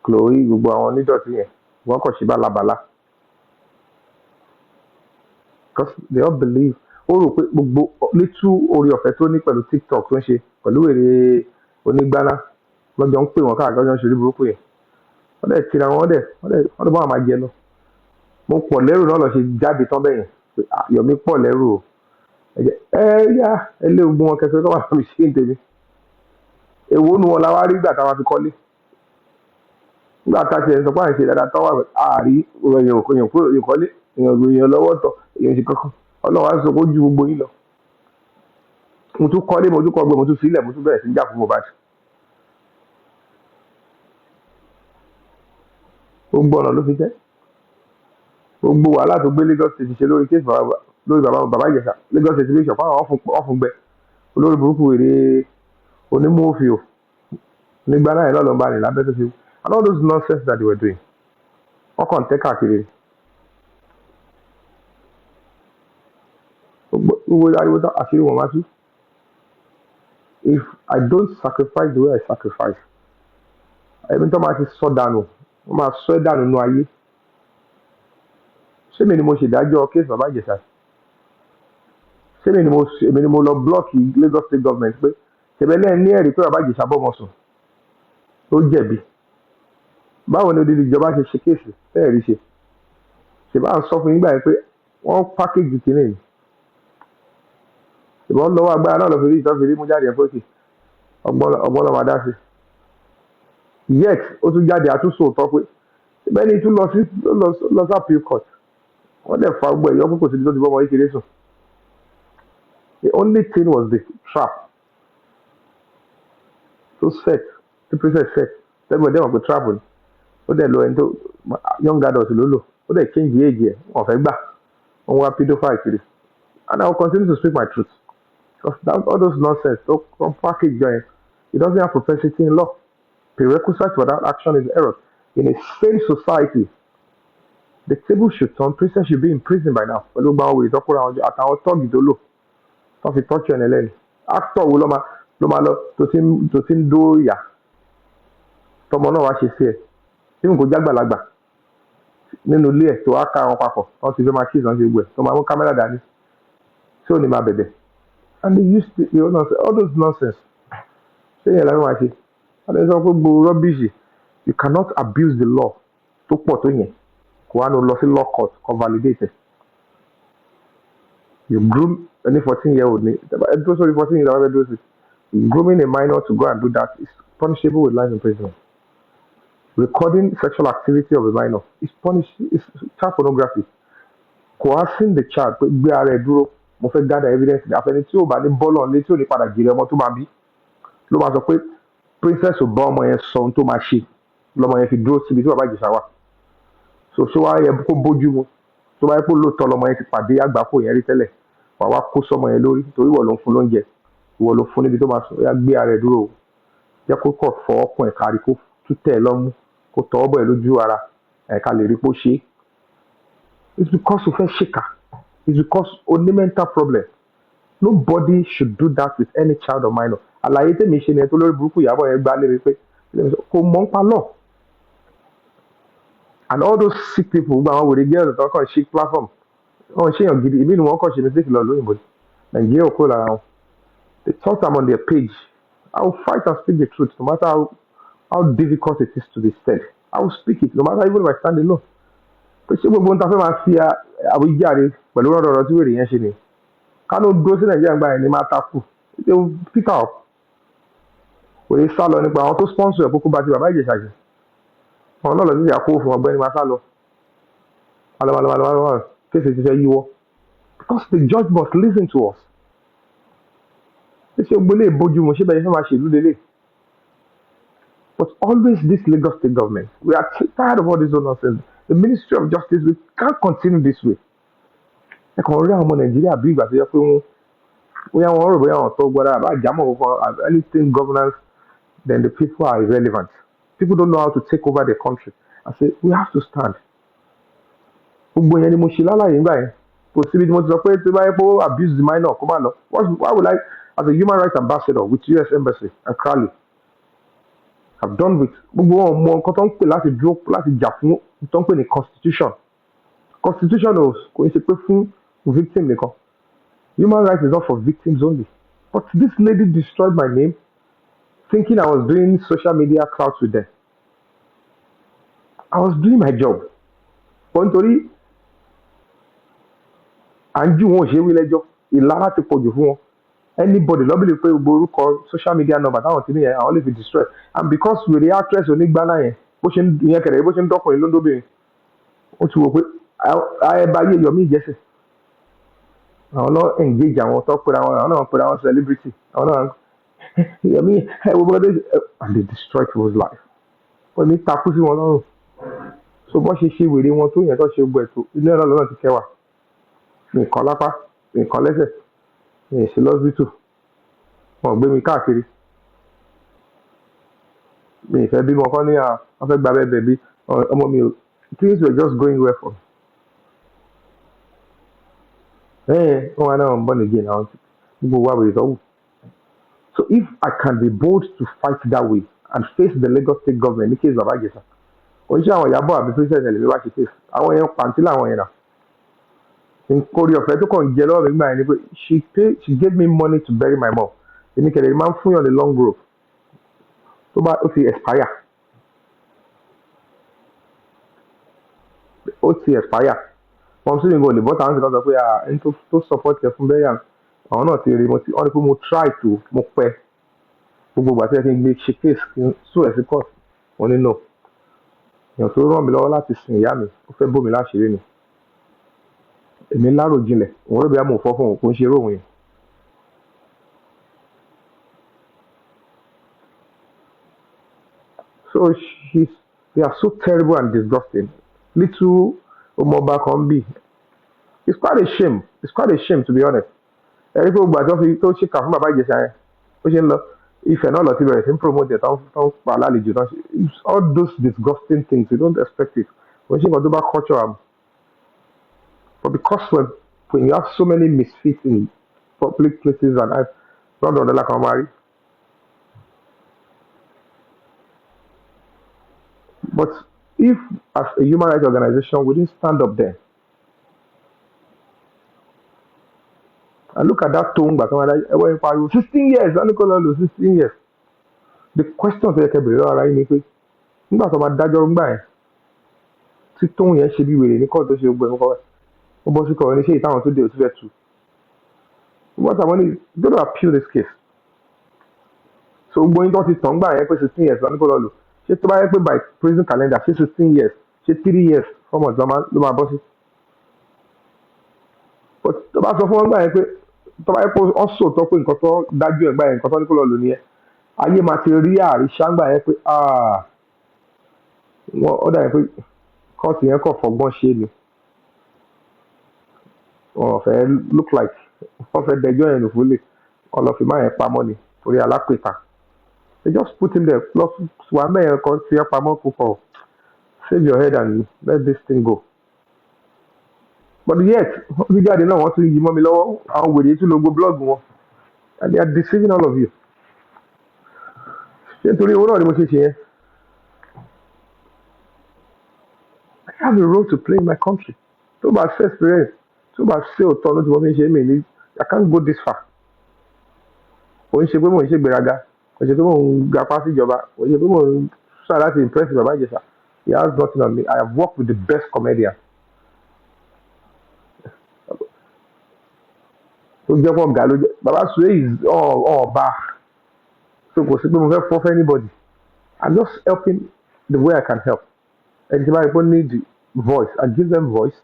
Chloe gbogbo àwọn onídọ̀tí yẹn, wọ́n kàn sí bálabàla. Because they all believe, ó rò pé gbogbo little orí ọ̀fẹ́ tó ní pẹ̀lú TikTok tó ń ṣe pẹ̀lú èrè onígbáná lọ́jọ́ ń pè wọ́n káàkiri ọjọ́ ń ṣe orí burúkú yẹn. Wọ́n dẹ̀ tira wọn wọ́n dẹ̀ bá wọn máa jẹ lọ. Mo pọ̀ lẹ́rù náà lọ ṣe jáde tán bẹ́yẹn. Yomi pọ̀ lẹ́rù o. Yá ẹlẹ́ ogun wọn kẹsàn-án tó wà lórí ṣé ń tèmi. Èwo nu wọn la wá rí gbà táwa fi kọ́lé. Nígbà tá a ṣe sọ pé à ń ṣe dáadáa tán wà àárí èèyàn kọ́lé, èèyàn lọ́wọ́ tọ̀, èèyàn ṣe kankan. Ọlọ́run á sọ pé ó ju gbogbo yín lọ. Mo tún kọ́lé, mo tún kọ́ gbé, mo tún filẹ̀, mo tún bẹ̀rẹ̀ sí jà fún Mohbad. Gbogbo ọ̀nà ló fi jẹ́. Gbogbo wàhálà tó gbé Lagos State ṣe lórí kéèsì lórí bàbá Ìjẹ̀ṣà, Lagos State bí ìṣọ̀pá àwọn ọ̀fun gbẹ. Olórí burúkú èrè onímú òfìò nígbà náà lọ́ọ́ ló ń bá rìn lábẹ́ tó fi. And all those nonsense that they were doing. Wọ́n kàn tẹ́ káàkiri. Gbogbo ariwo tán àṣírí wọn máa tú. If I don't sacrifice the way I sacrifice, ẹ̀mí tó máa ti sọ dànù, wọ́n máa sọ ẹ́ dànù nínú ayé. Ṣé mi ni mo ṣèdájọ́ kéèsì bàbá Ìjẹ̀ṣà? Ṣé mi ni mo lọ blọ́ọ̀kì Lagos State government pé ṣèbẹ́lẹ́ ní ẹ̀rí pé bàbá Ìjẹ̀ṣà bọ́mọ sùn tó jẹ̀bi? Báwo ni odidi ìjọba ṣe ṣe kéèsì tẹ́ẹ̀ rí ṣe? Ṣèbá ń sọ fún yín gbà yẹn pé wọ́n pákéjì kìíní yìí. Ìbọn lọ́wọ́ agbára náà lọ fi rí ìtọ́ fi rí mú jáde ẹ̀fọ́ sí ọgbọ́n lọ́mọ adá sí. Yet ó tún jáde àtúnṣe òótọ́ pé bẹ́ẹ̀ni tún lọ sí appeal court. Wọ́n dẹ̀ fa gbọ́ ẹ̀yọ́ kókò síbi tó ti bọ́ ọmọ kékeré sùn. The only thing was the trap tó set, the princess set. Tẹ́gbọ̀n dẹ́wọ̀n pé trap ni. Ó dẹ̀ lọ ẹni tó young adult ló lò. Ó dẹ̀ change age ẹ̀ wọ́n fẹ́ gbà. Wọ́n wá pedophile kiri. And I will continue to speak my truth. Because all those nonsense, don't package join. It doesn't have propensity in law. Prerequisite for that action is error. In a sane society, the table should turn. Princess should be in prison by now. Pẹ̀lú gbàgbọ́ wòye tó kóra wọn àtàwọn tọ́ọ̀gì tó lò. Wọ́n fi tọ́jú ẹni lẹ́nu. Actor wo ló máa lọ tó ti ń dó ìyà. Tọmọ náà wá ṣe sí ẹ̀. Tí nǹkan jágbàlagbà nínú ilé ẹ̀ tó wá ká wọn papọ̀. Wọ́n ti fẹ́ máa kí ìsànṣe gbẹ̀. Tó máa mú kámẹ́rà dání. Tí ò ní máa bẹ̀bẹ̀. And they used all those nonsense. Ṣé yẹn làwọn máa ṣe? And there's also rubbish. You cannot abuse the law. Tó pọ̀ tó yẹn. Kò wá ní lọ sí law court kò validate it. You groom any 14-year-old. Sorry, 14-year-old. Grooming a minor to go and do that is punishable with life imprisonment. Recording sexual activity of a minor is child pornography. Coercing the child pé gbé ara ẹ̀ dúró. Mo fẹ́ gather evidence àfẹni tí ò bá ní bọ́ọ̀lù ọ̀nlé tí ò ní padà jèrè ọmọ tó máa bí ló máa sọ pé princess ò bá ọmọ yẹn sọ ohun tó máa ṣe lọmọ yẹn fi dúró síbi tí bàbá Ìjẹ̀ṣà wà. So ṣé wàá yẹ kó bójú mu tó bá yẹ kó lóòótọ́ lọmọ yẹn ti pàdé àgbákò yẹn rí tẹ́lẹ̀ wàá wá kó sọmọ yẹn lórí torí ìwọ ló ń fún lóúnjẹ ìwọ ló fún níbi tó máa sọ ya gbé ara ẹ̀ dúró jẹ́ kó kọ̀ fọ́ ọkùn ẹ̀ kárí kó tútẹ̀ ẹ̀ lọ́mú kó tọ́ ọ́ bọ̀ ẹ̀ lójú ara ẹ̀ka lè rí pó ṣe é. It's because o fẹ́ ṣèkà. It's because o ní mental problem. Nobody should do that with any child or minor. Àlàyé tèmi ṣe nìyẹn tó lórí burúkú ìyàbọ̀ yẹn gbá lé mi pé kò mọ̀ ń pa law. And all those sick people gbogbo àwọn wèrè girls tó kàn ṣe platform wọn ṣèyàn gidi ìbí ni wọn kàn ṣe mistake lọ lóyìnbó Nàìjíríà ò kó lára wọn. They thought I'm on their page. I will fight and speak the truth no matter how difficult it is to be said. I will speak it no matter even if I stand alone. Pé ṣé gbogbo ohun tá a fẹ́ máa fi àwíjàre pẹ̀lú ọ̀rọ̀ tí wèrè yẹn ṣe ni? Kánú dúró sí Nàìjíríà gba ẹ̀ ní máa takù. Ṣé o pick up? Wèrè sá lọ nípa àwọn tó sponsor ẹ̀ kókó bá ti bàbá Ìjẹ̀ṣà jẹ. Àwọn náà lọ sí ìyá kó fún ọgbẹ́ni máa sá lọ. Malọ́malọ́malọ́malọ́ kéṣe ti fẹ́ yíwọ́. Because the judge must listen to us. Ṣé gbogbo lè bójú mu ṣé bẹ́ẹ̀ fẹ́ máa ṣèlú lélẹ̀? But always this Lagos state government, we are tired of all this nonsense. The Ministry of Justice, we can't continue this way. Ẹ kàn rí àwọn ọmọ Nàìjíríà bí ìgbà tó yẹ pé bóyá wọn rò bóyá wọn tó gbọ́dọ̀ àbá àjámọ̀ kankan anything governance, then the people are irrelevant. People don't know how to take over the country. I say we have to stand. Gbogbo yẹn ni mo ṣe lálàyé ńgbà yẹn. Kò síbi tí mo ti sọ pé tí báyìí pé abuse the minor kó má lọ. Why would I, as a human rights ambassador with US Embassy and Crowley, have done with gbogbo wọn mọ nǹkan tó ń pè láti dúró láti jà fún tó ń pè ní constitution. Constitution kò ń ṣe pé fún victim nìkan. Human rights is not for victims only. But this lady destroyed my name thinking I was doing social media crowds with them. I was doing my job. But nítorí à ń jù wọn ò ṣe wí lẹ́jọ́ ìlara ti pọ̀jù fún wọn. Anybody lọ́bìlì pé gbogbo orúkọ social media number táwọn ti ní yẹn àwọn lè fi destroy. And because we the actress onígbàlá yẹn bó ṣe ń yẹn kẹ̀rẹ̀ bó ṣe ń dọ́kùnrin ló ń dóbìnrin ó ti wò pé àyẹ̀bá yé Yomi ìjẹsẹ̀. Àwọn náà engage àwọn tó pera wọn àwọn náà pera wọn celebrity àwọn náà Yomi ẹ wo bọ́dé and they destroy people's life. Wọ́n ní takú sí wọn lọ́rùn. So bọ́n ṣe ṣe wèrè wọn tó yẹn tó ṣe gbọ́ ẹ̀tọ́ ilé ẹ̀rọ lọ́nà ti kẹwàá. Nǹkan lápá nǹkan lẹ́sẹ̀ ní ìṣe lọ́sibítù wọn gbé mi káàkiri mi ìfẹ́ bímọ kọ́ ní wọ́n fẹ́ gba bẹ́ẹ̀ bí ọmọ mi ò things were just going well for me. Wọ́n wá náà ń born again àwọn gbogbo wa wèrè tọ́wù. So if I can be bold to fight that way and face the Lagos state government ní case bàbá Ìjẹ̀ṣà oníṣẹ́ àwọn ìyàbọ̀ àbí princess ẹ̀lẹ́mí wá ṣe face àwọn èèyàn pàǹtí làwọn yẹn náà. Nkori ọ̀fẹ́ tó kàn jẹ lọ́wọ́ mi gbà yẹn ni pé she gave me money to bury my mom. Èmi kẹ̀lẹ́ máa ń fún yàn ní long rope tó bá ó ti expire. Wọ́n sì ń gbọ́ olùbọ́ta àwọn ìṣẹ̀lẹ̀ sọ pé ẹni tó support ẹ fún bẹ́yà àwọn náà ti rí wọ́n ní pé mo try to mo pẹ́ gbogbo ìgbà tí ẹ fi gbé ṣe case kí n sue ẹ̀ sí court wọ́n ní no. Èèyàn tó ràn mí lọ́wọ́ láti sin ìyá mi ó fẹ́ bò mí láṣìírí ni. Èmi lárò jinlẹ̀ òun rẹ̀ bí amò fọ́ fún òun kò ń ṣe eré òun yẹn. So they are so terrible and disgusting. Little Omoba kan bí. It's quite a shame to be honest. Ẹ̀rí pé gbogbo àjọ fi tó ṣèkà fún bàbá Ìjẹ̀ṣà yẹn ó ṣe ń lọ Ifẹ̀ náà lọ ti bẹ̀rẹ̀ sí ń promote ẹ̀ tó ń pa alálejò náà. All those disgusting things you don't expect it. Wọ́n ṣe nǹkan tó bá culture am. But because when you have so many misfits in public places and I've not done like Amari. But if as a human rights organization we didn't stand up there and look at that tone back 16 years, 16 years. The question to the bẹ̀rẹ̀ ara yín ni pé nígbà tó máa dájọ́ ńgbà yẹn tí tóun yẹn ṣe bí wèrè ní kóòtù ṣe gbọ́ ẹ̀kọ́ ó bọ́ sí kọ̀ọ̀ ní ṣé ìtàwọn tó dé òtún fẹ́ tu. What I want is go to appeal this case. So gbogbo yín tó ti tàn gbà yẹn pé 16 years lọ́nìkọ́ ṣé tó bá yẹ pé by prison calendar ṣé 16 years ṣé 3 years fọmọ ìjọba ló máa bọ́ sí. But tó bá sọ fún wọn gbà yẹn pé tó bá yẹ pé ọ sòótọ́ pé nǹkan tó dájú ẹ̀ gbà yẹn nǹkan tó ní kó lọ lò nìyẹn ayé máa ti rí àríṣà gbà yẹn pé wọn ó dà yẹn pé kóòtù yẹn kàn fọgbọ́n ṣe ni wọn fẹ́ look like wọ́n fẹ́ dẹjọ́ yẹn nù fúlẹ̀ ọlọ́fin máa yẹn pamọ́ ni torí alápèta. They just put him there. Plus, save your head and let this thing go. but yet wọ́n ti jáde náà wọ́n tún yí mọ́ mi lọ́wọ́ àwọn wèrè tún lo gbogbo blog wọn and they are deceiving all of you. ṣé nítorí owó náà ni mo ṣe ṣe yẹn? I have a role to play in my country. tó bá ṣe experience tó bá ṣe òótọ́ ló ti wọ́n fi ń ṣe mí ní I can't go this far. kò ń ṣe pé mò ń ṣe gbéraga kò ń ṣe pé mò ń gapá síjọba kò ń ṣe pé mò ń sọ láti impress bàbá Ìjẹ̀ṣà. He has nothing on me. I have worked with the best comedian. tó jẹ́ pọ̀ ọ̀gá ló jẹ́ bàbá Suwe is ọba so kò sí pé mo fẹ́ fọ́ fẹ́ anybody. I'm just helping the way I can help. And if people need the voice, I give them voice.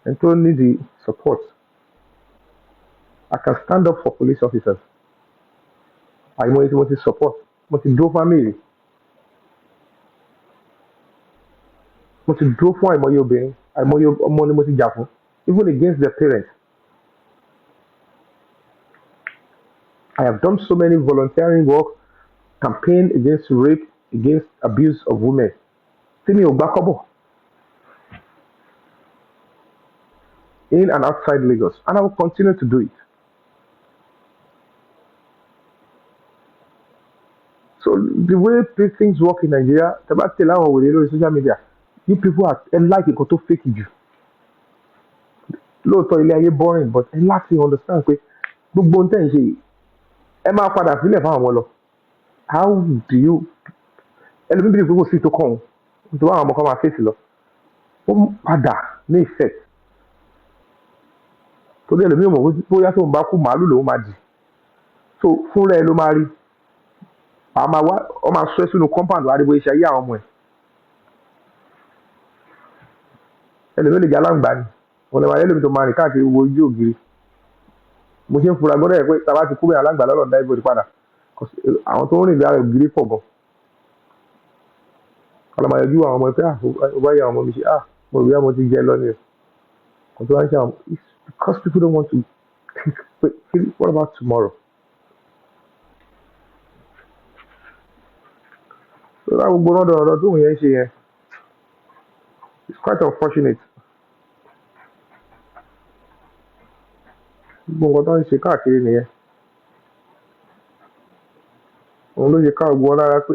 And people need the support. I can stand up for police officers. I want to support. Mo ti dúró family. Mo ti dúró fún àìmọye obìnrin. Àìmọye ọmọ ni mo ti jà fún. Even against their parents. I have done so many volunteering work, campaign against rape, against abuse of women. See me Ogbakabo. In and outside Lagos. And I will continue to do it. So the way things work in Nigeria, about tell our social media, you people are like it to fake you. Lóòótọ́ ilé ayé boring but ẹ láti understand pé gbogbo ohun tẹ́ ń ṣe yìí ẹ máa padà sílẹ̀ fáwọn ọmọ lọ. How do you ẹlòmíì bí kò sí tó kàn ọ́n tó àwọn ọmọ kan máa fèsì lọ. Ó ń padà ní effect. Torí ẹlòmíì mọ̀ bóyá tó ń bá kú màálù lòún máa dì. So fúnra ẹ ló máa rí. Ọ máa sọ ẹ́ sínú compound wá rí bó ṣe ayé àwọn ọmọ ẹ̀. Ẹlòmíì lè jẹ́ aláǹgbá ni. Wọ́n lè máa ẹlòmíì tó máa rìn káàkiri wo ojú ògiri. Mo ṣe ń fura gbọ́dọ̀ yẹ pé tàbá ti kú bẹ́ẹ̀ aláǹgbá lọ́lọ́ dá ibodè padà. Àwọn tó ń rìn bí ara ògiri pọ̀ gan. Ọlọ́mọ ayọ̀jú àwọn ọmọ ẹ pé ó bá yẹ àwọn ọmọ mi ṣe mo rí àwọn ti jẹ lọ ni o. Kò tó wá ń ṣe àwọn it's because people don't want to think what about tomorrow? So that gbogbo ọ̀dọ̀ tó ń yẹn ṣe yẹn it's quite unfortunate. Gbogbo nǹkan tó ń ṣe káàkiri nìyẹn. Òun ló ṣe ká gbogbo lára pé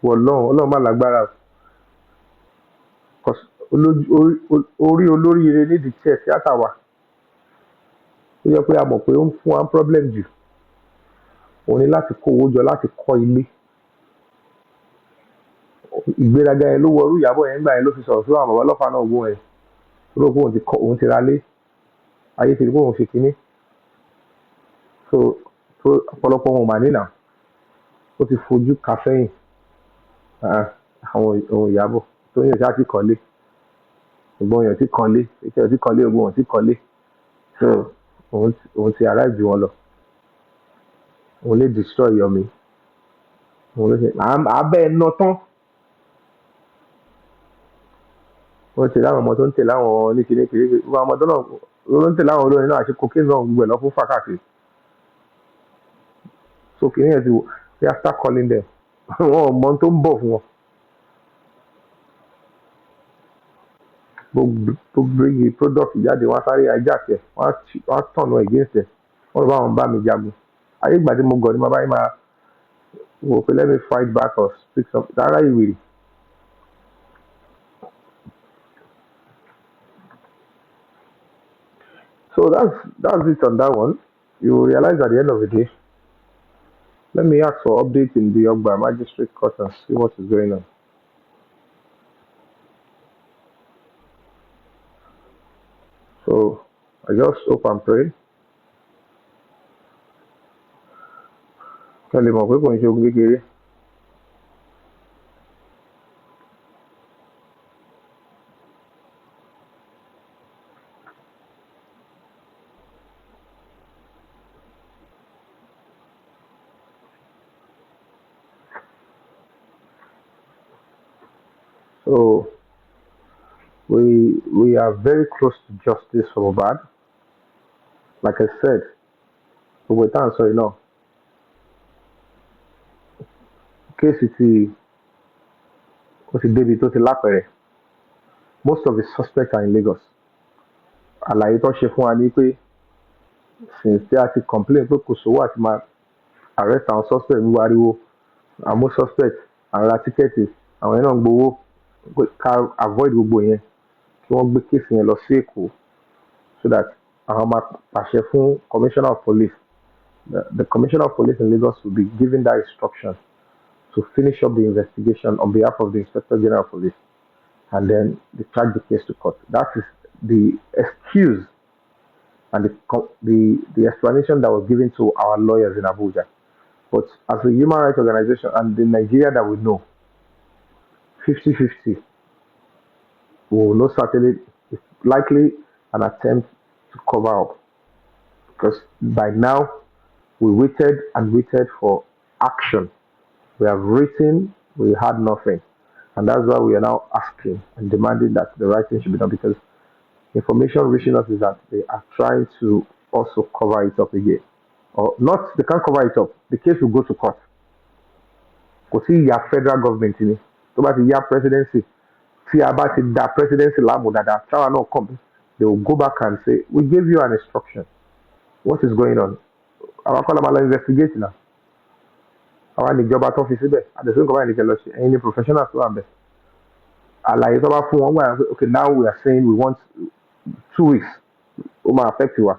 Ọlọ́run má lágbára orí olóríire nídìí tí ẹ̀ tíátà wà. Ó yẹ pé a mọ̀ pé ó ń fún wa problem jù. Òun ni láti kó owó jọ láti kọ́ ilé. Ìgbéraga yẹn ló wọrú Ìyábọ̀ yẹn gbà yẹn ló fi sọ̀rọ̀ sí àwọn bàbá ọlọ́pàá náà gbóhùn ẹ̀. Ó rò pé òun ti ra lé. Ayé ti rí pé òun ṣe kinní. So ọ̀pọ̀lọpọ̀ wọn ò mà nínà. Ó ti fojú ka sẹ́yìn. Àwọn ohun Ìyábọ̀ tó yàn ṣáà ti kọ́lé. Ògbọ́n yàn ti kọ́lé. Ètò ti kọ́lé ògbọ́n yàn ti kọ́lé. So òun ti arrive jù wọn lọ. Òun lè destroy Yomi. Òun ló ṣe abẹ́ ẹ̀ ná tán. Wọ́n tẹ̀lé àwọn ọmọ tó ń tẹ̀lé àwọn oníkìní kiri wọ́n àwọn ọmọdé náà ló ń tẹ̀lé àwọn olórin náà àti cocaine náà gbogbo ẹ̀ lọ fún fàkàkiri. So kìíní yẹn ti wò they are start calling them wọn ò mọ tó ń bọ̀ fún wọn. Gbogbo bírígì product jáde wọ́n sáré hijack ẹ̀ wọ́n á tọ̀nù against ẹ̀ wọ́n lọ bá wọn bá mi jagun. Ayé ìgbà tí mo gọ̀ ni mo bá yín máa wò pé let me fight back or speak something rárá ìwèrè. So that's it on that one. You will realize at the end of the day. Let me ask for update in the Ogba Magistrate Court and see what is going on. So I just hope and pray. Kẹ́lẹ́ mọ̀ pé kò ń ṣe ogun kékeré. So we are very close to justice for Mohbad. Like I said, gbogbo ìtàn sọ yìí náà. Kéèsì ó ti débi tó ti lápẹ̀rẹ̀. Most of the suspects are in Lagos. àlàyé tó ṣe fún wa ní pé since tí a ti complain pé kò sówó àti máa arrest àwọn suspect wíwá ariwo àmú suspect àwọn ra tíkẹ́ẹ̀tì àwọn yẹn náà ń gbowó pé ká avoid gbogbo yẹn kí wọ́n gbé kéèsì yẹn lọ sí Èkó so that àwọn máa pàṣẹ fún commissioner of police. The commissioner of police in Lagos will be given that instruction to finish up the investigation on behalf of the inspector general of police, and then they charge the case to court. That is the excuse and the explanation that was given to our lawyers in Abuja. But as a human rights organization and the Nigeria that we know, 50-50, we will know certainly it's likely an attempt to cover up. Because by now, we waited and waited for action. We have written, we had nothing. And that's why we are now asking and demanding that the right thing should be done, because information reaching us is that they are trying to also cover it up again. Or not, they can't cover it up. The case will go to court. Kò sí ìyá federal government ni tó bá ti yá presidency tí a bá ti da presidency láàmú dáadáa táwa náà come they will go back and say we gave you an instruction, what is going on? Àwọn akọ́lá máa lọ investigate náà àwọn níjọba tó fi síbẹ̀ àdẹ̀sí nǹkan báyìí nìkan lọ sí ẹ̀yin ní professional tó wà bẹ̀ àlàyé tó bá fún wọn gbà pé okay now we are saying we want 2 weeks ó máa affect wa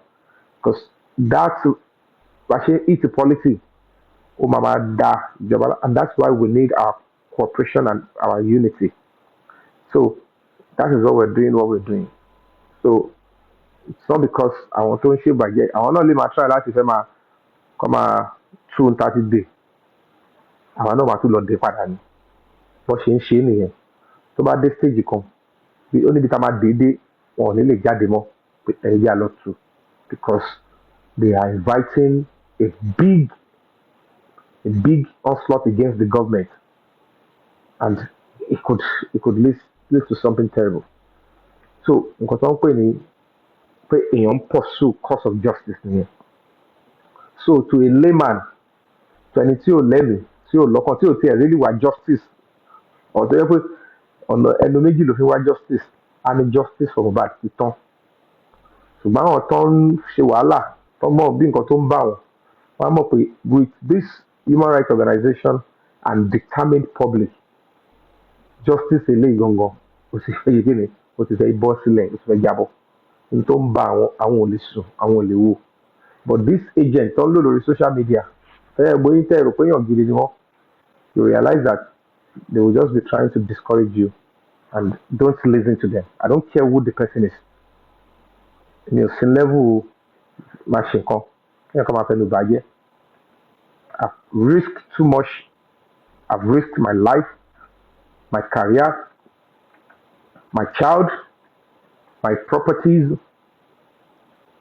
because that bá ṣe eat policy ó máa da ìjọba and that's why we need our cooperation and our unity. So that is what we're doing. So it's not because àwọn tó ń ṣe bàjẹ́ àwọn náà lè máa try láti fẹ́ máa kọ́ máa 230 day àwọn náà máa tún lọ dé padà ní bó ṣe ń ṣe nìyẹn tó bá dé stage kan bí ó níbi tá a máa dédé wọn ò ní lè jáde mọ́ pé ẹ̀yẹ́ àlọ́ tù because they are inviting a big onslaught against the government, and it could lead to something terrible. So nǹkan tó ń pè ní pé èèyàn ń pursue cause of justice nìyẹn. So to a layman to ẹni tí ò lẹ́mìí tí ò lọ́kàn tí ò tiẹ̀ really wá justice ọ̀tọ̀ yẹ pé ọ̀nà ẹnu méjì ló fi wá justice a ní justice for Mohbad ti tán ṣùgbọ́n àwọn tó ń ṣe wàhálà tó mọ̀ bí nǹkan tó ń bá wọn wọ́n á mọ̀ pé with this human rights organization and determined public justice eléyìí gangan ó sì fẹ́ yege ni ó ti fẹ́ bọ́ sílẹ̀ ó ti fẹ́ jábọ̀ ní tó ń bá àwọn ò lè sùn àwọn ò lè wò but this agent tó ń lò lórí social media fẹ́ẹ́ gbóyún tẹ́ ẹ̀rọ pé èèyàn gidi ni wọ́n you realize that they will just be trying to discourage you and don't listen to them. I don't care who the person is. Mi ò sí level máa ṣe nǹkan kí nǹkan máa fẹnu bàjẹ́. I've risked too much. I've risked my life, my career, my child, my properties,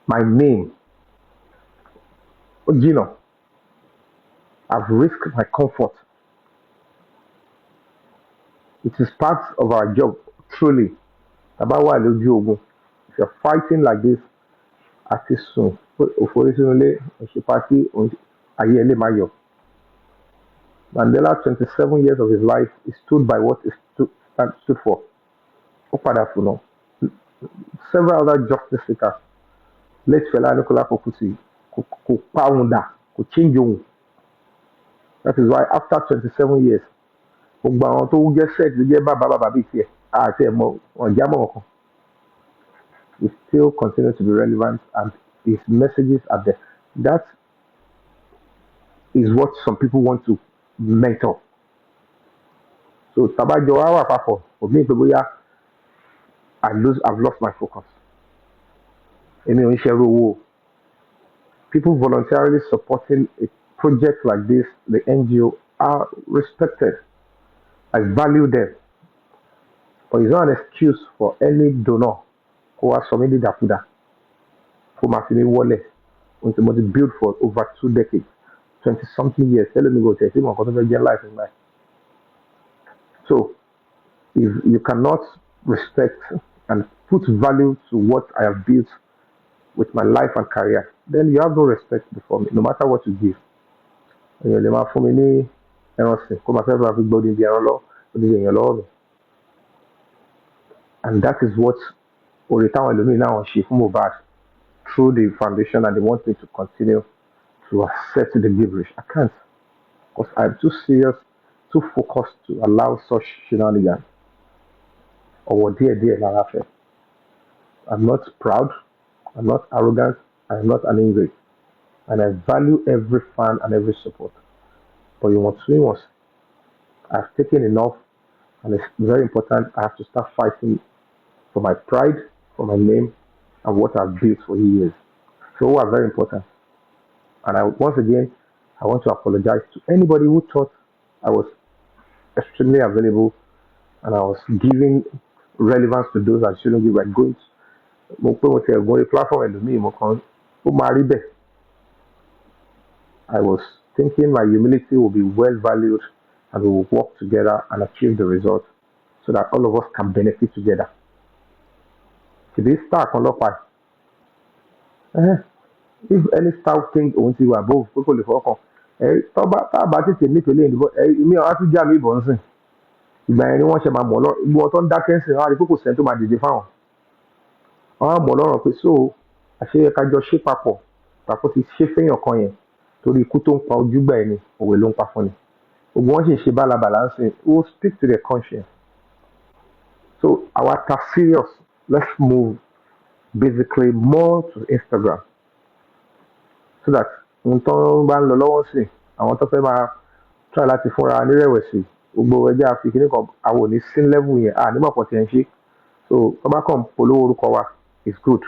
my name. You know, I've risked my comfort. It is part of our job, truly. About why lójú ogun. If you're fighting like this, àti sùn, òforísínúlé, òṣèpàtì, ayé ẹlẹ́ máa yọ. Mandela, 27 years of his life, he stood by what he stood for. Ó padà fún un. Several other justice seekers, late Fela Anikulapo Kuti, kò pa òun dà, kò change òun. That is why after 27 years, gbogbo àwọn tó jẹ́ sex ló jẹ́ bàbá bíi tiẹ̀ àti ẹ̀mọ́ ọ̀jámọ̀ kan. He still continues to be relevant and his messages are there. That is what some people want to mentor. So tabajo wa papọ̀ for me pé bóyá I've lost my focus. Èmi ò ń ṣe owó. People voluntarily supporting a project like this, the NGO, are respected. I value them. But it's not an excuse for any donor who has submitted Dafuda for Mafini Wale, which was built for over 2 decades, 20 something years. Tell me go take him on life in life. So if you cannot respect and put value to what I have built with my life and career, then you have no respect before me, no matter what you give. And that is what oore táwọn ẹlòmíì náà ṣe fún Mohbad through the foundation and they want me to continue to accept the gibberish. I can't because I'm too serious, too focused to allow such shenanigans. Or dear Lara Fair. I'm not proud, I'm not arrogant, I'm not an ingrate. And I value every fan and every support. But you want to was I've taken enough and it's very important. I have to start fighting for my pride, for my name, and what I've built for years. So are very important. And once again, I want to apologize to anybody who thought I was extremely available and I was giving relevance to those I shouldn't give. I'm going to platform and me, I was thinking my humility will be well valued and we will work together and achieve the result so that all of us can benefit together. Today, start on if any staff think ohun ti wà above pé kò lè fọkàn tá a bá tètè nípele ìdìbò mi ò á tún já mi ìbọn sìn ìgbà yẹn ni wọ́n ṣe máa mọ̀ lọ́rọ̀ ìgbọ́ tó ń dákẹ́ sìn wọ́n á rí pé kò sẹ́ni tó máa dìde fáwọn wọ́n á mọ̀ lọ́rọ̀ pé so àṣeyẹ kájọ ṣe papọ̀ tàpọ̀ ti ṣe fẹ́yàn kan yẹn torí ikú tó ń pa ojúgbà ẹni òwe ló ń pa fún ni gbogbo wọn sì ń ṣe bálabàlà ń sìn we will speak to their conscience so our task serious let's move basically more to Instagram so that ohun tó bá ń lọ lọ́wọ́ sí àwọn tó fẹ́ máa try láti fúnra nírẹ̀wẹ̀sì gbogbo ẹjẹ́ àfi kíní kan àwọn ò ní sí level yẹn à nígbà pọ̀ tí ẹ̀ ń ṣe so tó bá kàn polówó orúkọ wa is good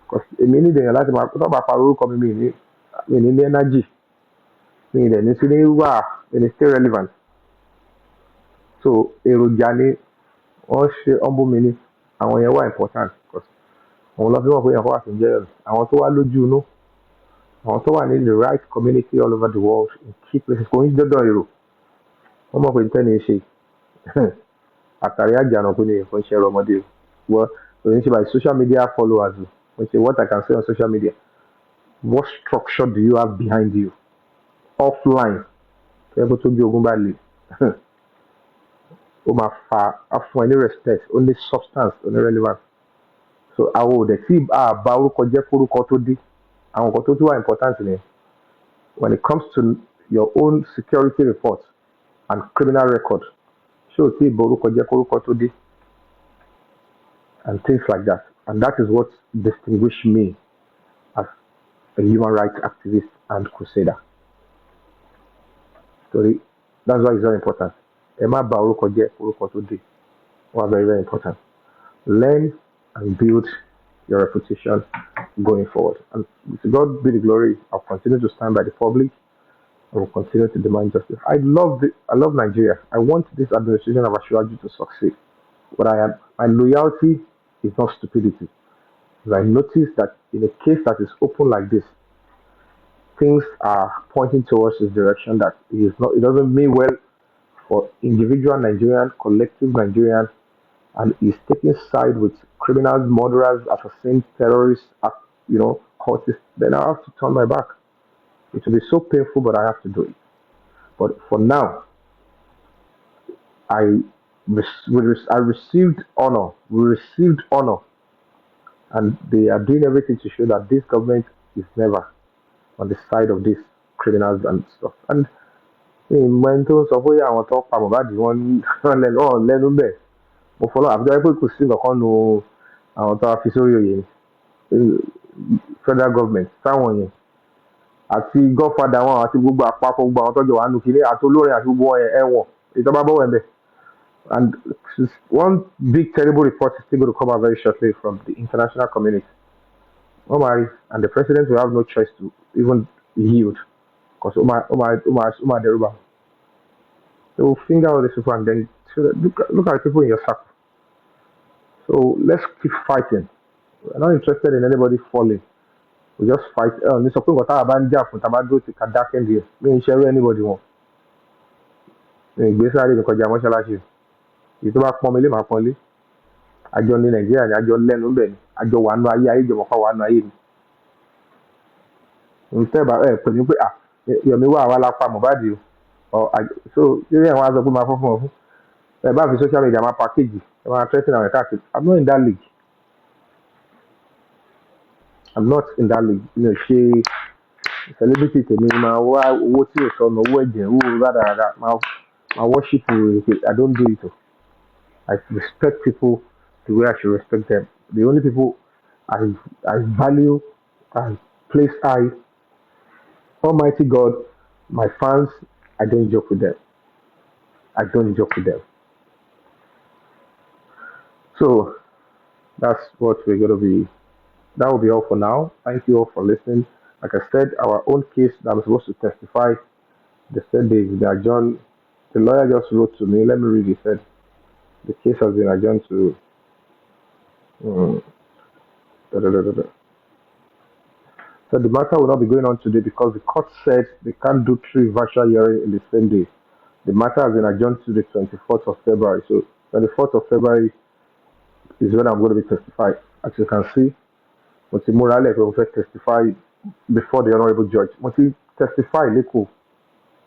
because èmi ní ìdèyàn láti máa tó bá pa orúkọ mi mi ní energy mi ìdẹ̀ ní sí ní wà ní stay relevant so èròjà ni wọ́n ṣe humble mi ní àwọn yẹn wà important because àwọn lọ́ fi wọ́n pé yẹn kọ́ wà tó ń jẹ́ àwọn tó wá lójú inú àwọn tó wà ní the right community all over the world in key places kò ń dọ́dọ̀ èrò wọ́n mọ̀ pé n tẹ́ni ṣe àtàrí àjànà kò ní nǹkan ṣe ọmọdé wọ́n òyìn ṣe by social media followers wọ́n ṣe what I can say on social media what structure do you have behind you offline ẹgbẹ́ tó bí ogun bá le ó máa fa afún ẹni respect ó ní substance ó ní relevance so àwọn òdẹ tí àbá orúkọ jẹ́ kórúkọ tó dé àwọn nǹkan tó tún wà important ni when it comes to your own security report and criminal record ṣé o tí ìbò orúkọ jẹ́ kórúkọ tó dé and things like that and that is what distinguish me as a human rights activist and crusader so that's why it's very important ẹ má bà orúkọ jẹ́ orúkọ tó dé wọ́n are very very important learn and build your reputation going forward. And to God be the glory. I'll continue to stand by the public. I will continue to demand justice. I love Nigeria. I want this administration of Ashwaju to succeed. But my loyalty is not stupidity. Because I notice that in a case that is open like this, things are pointing towards this direction that it doesn't mean well for individual Nigerians, collective Nigerians, and is taking side with criminals, murderers, assassins, terrorists, cultists, then I have to turn my back. It will be so painful, but I have to do it. But for now, I received honor. We received honor, and they are doing everything to show that this government is never on the side of these criminals and stuff. And when those of you want to talk about one lẹ́nu bẹ́ẹ̀ mo fọlọ́ àbújá pé kò sí nǹkan nu àwọn tó wá fi sórí oyè federal government táwọn yẹn àti godfather wọn àti gbogbo àpapọ̀ gbogbo àwọn tọ́jú wà nù kílé àti olórin àti gbogbo ẹ̀wọ̀n ìjọba bọ́wọ̀ ẹ̀ bẹ̀ and one big terrible report is still going to come out very shortly from the international community and the president will have no choice to even yield because Umar Deruba. So finger all these people and then look at the people in your circle. So let's keep fighting. We're not interested in anybody falling. We just fight. Ní sọ pé nǹkan tá a bá ń jà fún tá a bá dúró ti ká dákẹ́ díẹ̀ mi ń ṣerú anybody wọn. Mi ìgbésẹ̀ àlè mi kọjá mọ́ṣáláṣí. Èyí tó bá pọ́n mi lé màá pọ́n lé. Àjọ ní Nàìjíríà ni àjọ lẹ́nu bẹ̀ ni àjọ wà nù ayé ìjọba wà nù ayé mi. Ntẹ́ bá pè mí pé Yomi wà wá lápá Mohbad o. So eré àwọn aṣọ pé máa fọ́ fún ọ fún. Ẹ bá fi social media máa package ẹ máa threaten àwọn ẹ̀ka àti I'm not in that league. I'm not in that league. She celebrity to me, my what you on the word, rather my worship. I don't do it. I respect people the way I should respect them. The only people I I value and place high, Almighty God, my fans. I don't joke with them. I don't joke with them. So that's what we're gonna be. That will be all for now. Thank you all for listening. Like I said, our own case that I'm supposed to testify, they said they adjourned. The lawyer just wrote to me. Let me read. He said the case has been adjourned to. Um, da, da, da, da, da. So the matter will not be going on today because the court said they can't do three virtual hearings in the same day. The matter has been adjourned to the 24th of February. So 24th of February is when I'm going to be testifying. As you can see, Moti Morale will testify before the honorable judge. Moti testify, Leko.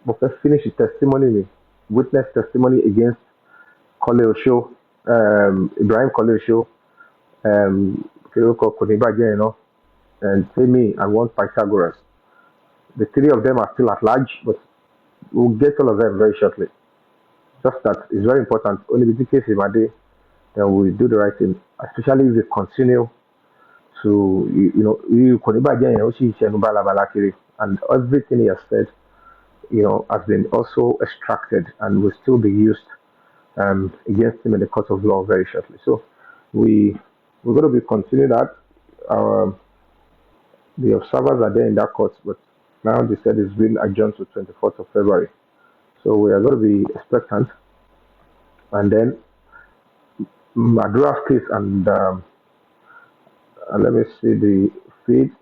But first finish the testimony, witness testimony against Kole Osho, Ibrahim Kole Osho, Kiroko Konibaje, and Temi and one Pythagoras. The three of them are still at large, but we'll get all of them very shortly. Just that it's very important. Only with the case in my day, then we do the right thing, especially if they continue to, Konibaje, and everything he has said, has been also extracted and will still be used against him in the court of law very shortly. So we're going to be continuing that. Our The observers are there in that court, but now they said it's been adjourned to 24th of February. So we are going to be expectant. And then Madura's case and let me see the feed.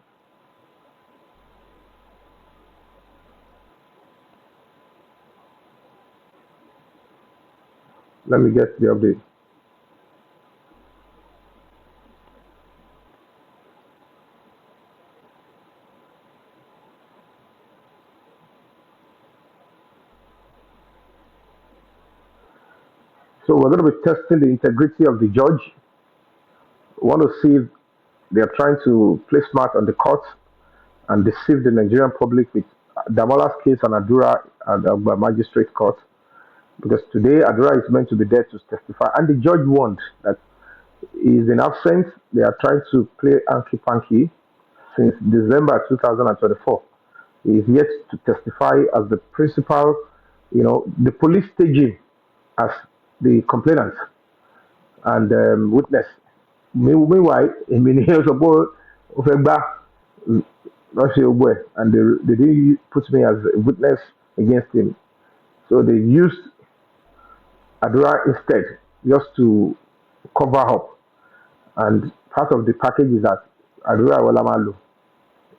Let me get the update. So we're going to be testing the integrity of the judge. We want to see if they are trying to play smart on the court and deceive the Nigerian public with Damola's case and Adura at the magistrate court. Because today Adura is meant to be there to testify, and the judge warned that he is in absence. They are trying to play hanky panky since December 2024. He is yet to testify as the principal, the police staging as the complainant and witness. Meanwhile, in Minneapolis, and they didn't put me as a witness against him. So they used Adura instead just to cover up. And part of the package is that Adura wọlá máa lò.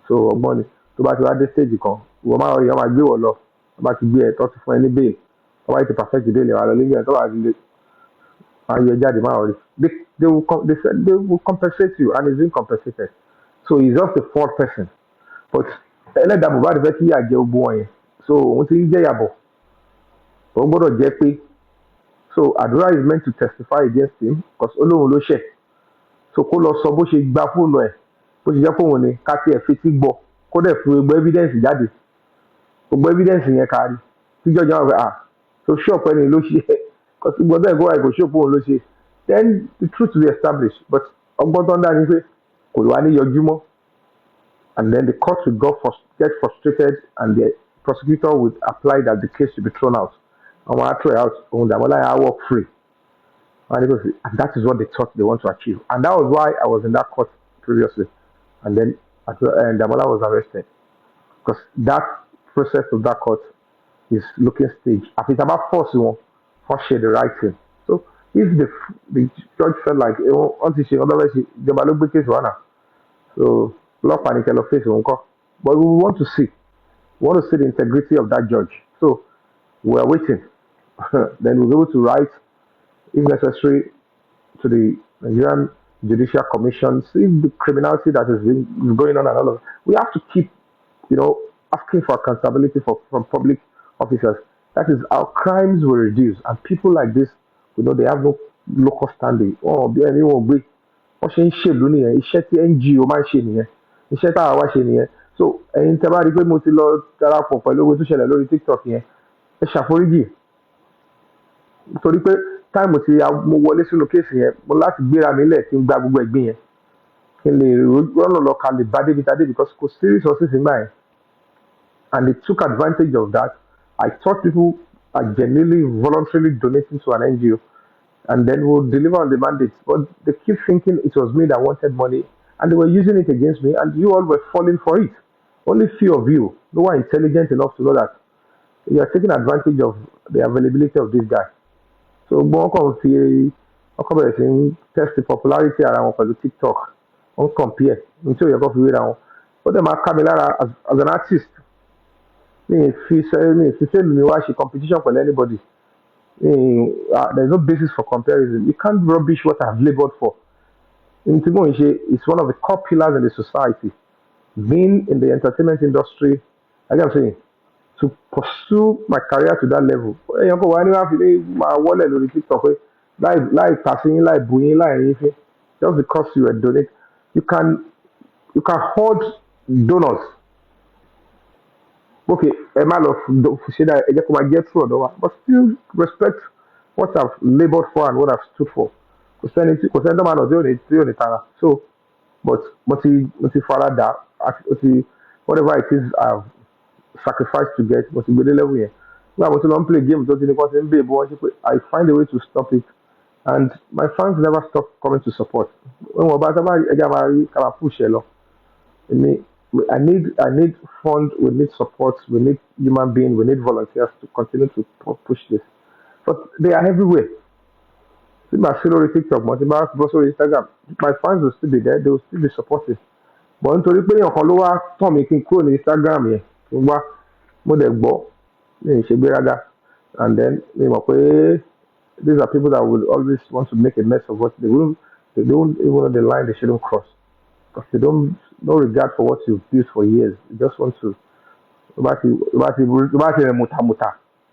So ọgbọ́n ni tó bá ti wá dé stage kan ìwọ máa rí ọmọ gbé wọ lọ tó bá ti gbé ẹ tó ti fún ẹ ní bail tó bá ti perfect bail ẹ wà lọ lẹ́yìn ẹ tó bá ti lè máa yọ jáde máa rí they said they will compensate you and he's being compensated. So he's just the fourth person. But ẹlẹ́dàá Mohbad fẹ́ kí ìyà jẹ gbogbo wọn yẹn. So òun ti ń jẹ́ ìyàbọ̀. Òun gbọ́dọ̀ jẹ́ pé so Adura is meant to testify against him because Olóhun ló ṣẹ̀. So kó lọ sọ bó ṣe gba fóònù ẹ̀ bó ṣe jẹ́ fóònù ni ká tiẹ̀ fetí gbọ́ kó dẹ̀ fi gbogbo evidence jáde gbogbo evidence yẹn kárí tí jọjọ àwọn ọ̀rẹ́ so ṣọ́ọ̀pù ẹni ló ṣe because gbọ́dọ̀ ẹ̀kọ́ àìkò ṣọ́ọ̀pù òun ló ṣe then the truth will be established but ọgbọ́n tó ń dá ni pé kò wá ní yọjú mọ́ and then the court will get frustrated and the prosecutor would apply that the case should be thrown out and when I throw it out òun Dàmọ́lá yẹn á walk free. And that is what they thought they want to achieve. And that was why I was in that court previously. And then Damola was arrested. Because that process of that court is looking stage. I think about force share the right thing. So if the judge felt like until she otherwise the balloon case one. So law panic face but we want to see. We want to see the integrity of that judge. So we are waiting. Then we'll be able to write if necessary, to the Nigerian Judicial Commission, see the criminality that has been going on and all of that. We have to keep, asking for accountability from public officers. That is how crimes will reduce. And people like this, they have no local standing. Oh, bí ẹni wọ́n gbé wọ́n ṣe ń ṣèlú nìyẹn iṣẹ́ tí NGO máa ń ṣe nìyẹn iṣẹ́ táwa wá ṣe nìyẹn. So ẹ̀yin tẹ́ bá rí i pé mo ti lọ darapọ̀ pẹ̀lú owó tó ṣẹlẹ̀ lórí tiktok yẹn, ẹ ṣàforíjì, torí pé táìmù tí mo wọlé sínú kéèsì yẹn mo láti gbéra nílẹ̀ kí n gba gbogbo ẹ̀gbin yẹn kí n lè rọ́nà lọ ka lè bá débi tadé because kò sí resources nígbà yẹn, and they took advantage of that. I thought people are genuinely voluntarily donating to an NGO and then we'll deliver on the mandates. But they keep thinking it was me that wanted money and they were using it against me and you all were falling for it. Only few of you who are intelligent enough to know that you are taking advantage of the availability of this guy. So wọ́n kàn fi ọkọ̀ bẹ̀rẹ̀ sí ń test the popularity ara wọn pẹ̀lú TikTok, wọ́n compare ní tí ò yẹ kó fi wéra wọn. Ó dẹ̀ máa ká mi lára as an artist mi fi fame mi wá ṣe competition pẹ̀lú anybody. There's no basis for comparison. You can't rubbish what I've labored for. Ntí mò ń ṣe is one of the core pillars in the society. Being in the entertainment industry, like I'm saying, to pursue my career to that level. Èèyàn kò wá ní wá fi ní máa wọlé lórí TikTok pé láì tàṣí yín láì bù yín láì yín fi just because you were donate. You can you can hoard donors. Okay, ẹ má lọ ṣe dá ẹ jẹ́ kó máa get through ọ̀dọ̀ wa but still respect what I've laboured for and what I've stood for. Kò sẹ́ni tó máa nà tí ò ní tara. So but mo ti fara dà whatever it is I've sacrificed to get mo ti gbé dé level yẹn. Nígbà mo ti lọ ń play game tó ti ní kó ti ń bèè bó wọ́n ṣe pé I find a way to stop it and my fans never stop coming to support. Wọ́n bá sábà ẹja máa rí ká máa push ẹ lọ. Me, I need fund. We need support. We need human beings. We need volunteers to continue to push this. But they are everywhere. See my story TikTok, my Instagram. My fans will still be there. They will still be supporting. But nítorí pé èèyàn kan ló wá tàn mí kí n kúrò ní Instagram yẹn tó wá mo dẹ̀ gbọ́ mi ì ṣe gbéraga and then mi mọ̀ pé these are people that will always want to make a mess of what they don't even know the line they shouldn't cross because they don't no regard for what you've built for years. You just want to tó bá ti rìn mùtàmùtà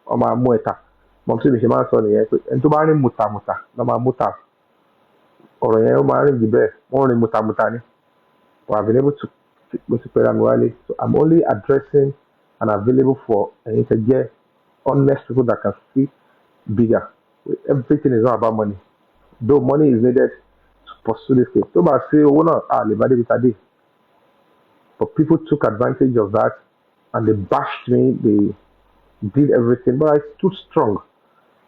ọmọ àmú ẹ̀ta mọ̀ sí mi ṣe máa ń sọ nìyẹn pé ẹni tó bá rìn mùtàmùtà lọ́ máa múta ọ̀rọ̀ yẹn ó máa rìn jù bẹ́ẹ̀ wọ́n rìn mùtàmùtà ni. But I've been able to pay them well. So I'm only addressing and available for an interjet honest people that can see bigger. Everything is not about money. Though money is needed to pursue this case. So I say, oh no, today. But people took advantage of that and they bashed me, they did everything. But I stood strong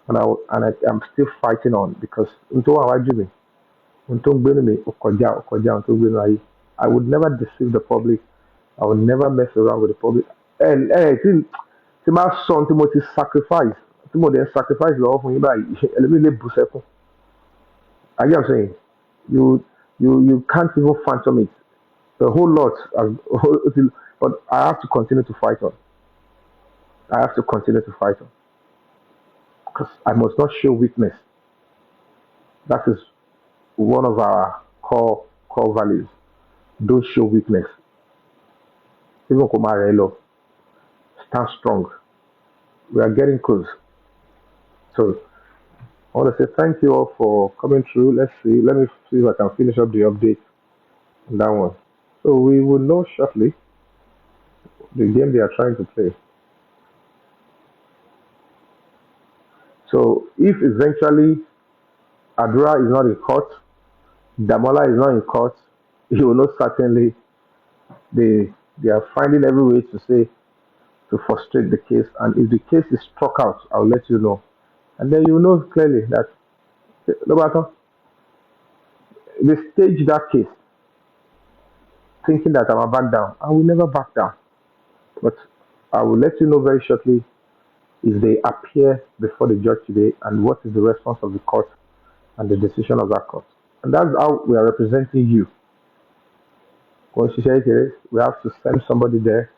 and I'm still fighting on because until I do me, until me, until I would never deceive the public. I would never mess around with the public. And tí máa sọ tí mo ti sacrifice tí mo dẹ̀ sacrifice lọ́wọ́ fún yín báyìí ẹlẹ́mìí lè bù sẹ́kún. I get what I'm saying. You can't even phantom it. The whole lot, but I have to continue to fight on. I have to continue to fight on because I must not show weakness. That is one of our core values. Don't show weakness. Even Komarelo, stand strong. We are getting close. So I want to say thank you all for coming through. Let's see. Let me see if I can finish up the update on that one. So we will know shortly the game they are trying to play. So if eventually Adura is not in court, Damola is not in court, you will know certainly they are finding every way to say to frustrate the case. And if the case is struck out, I'll let you know. And then you know clearly that Lobato, they staged that case thinking that I will back down. I will never back down. But I will let you know very shortly if they appear before the judge today and what is the response of the court and the decision of that court. And that's how we are representing you. Once you say it is, we have to send somebody there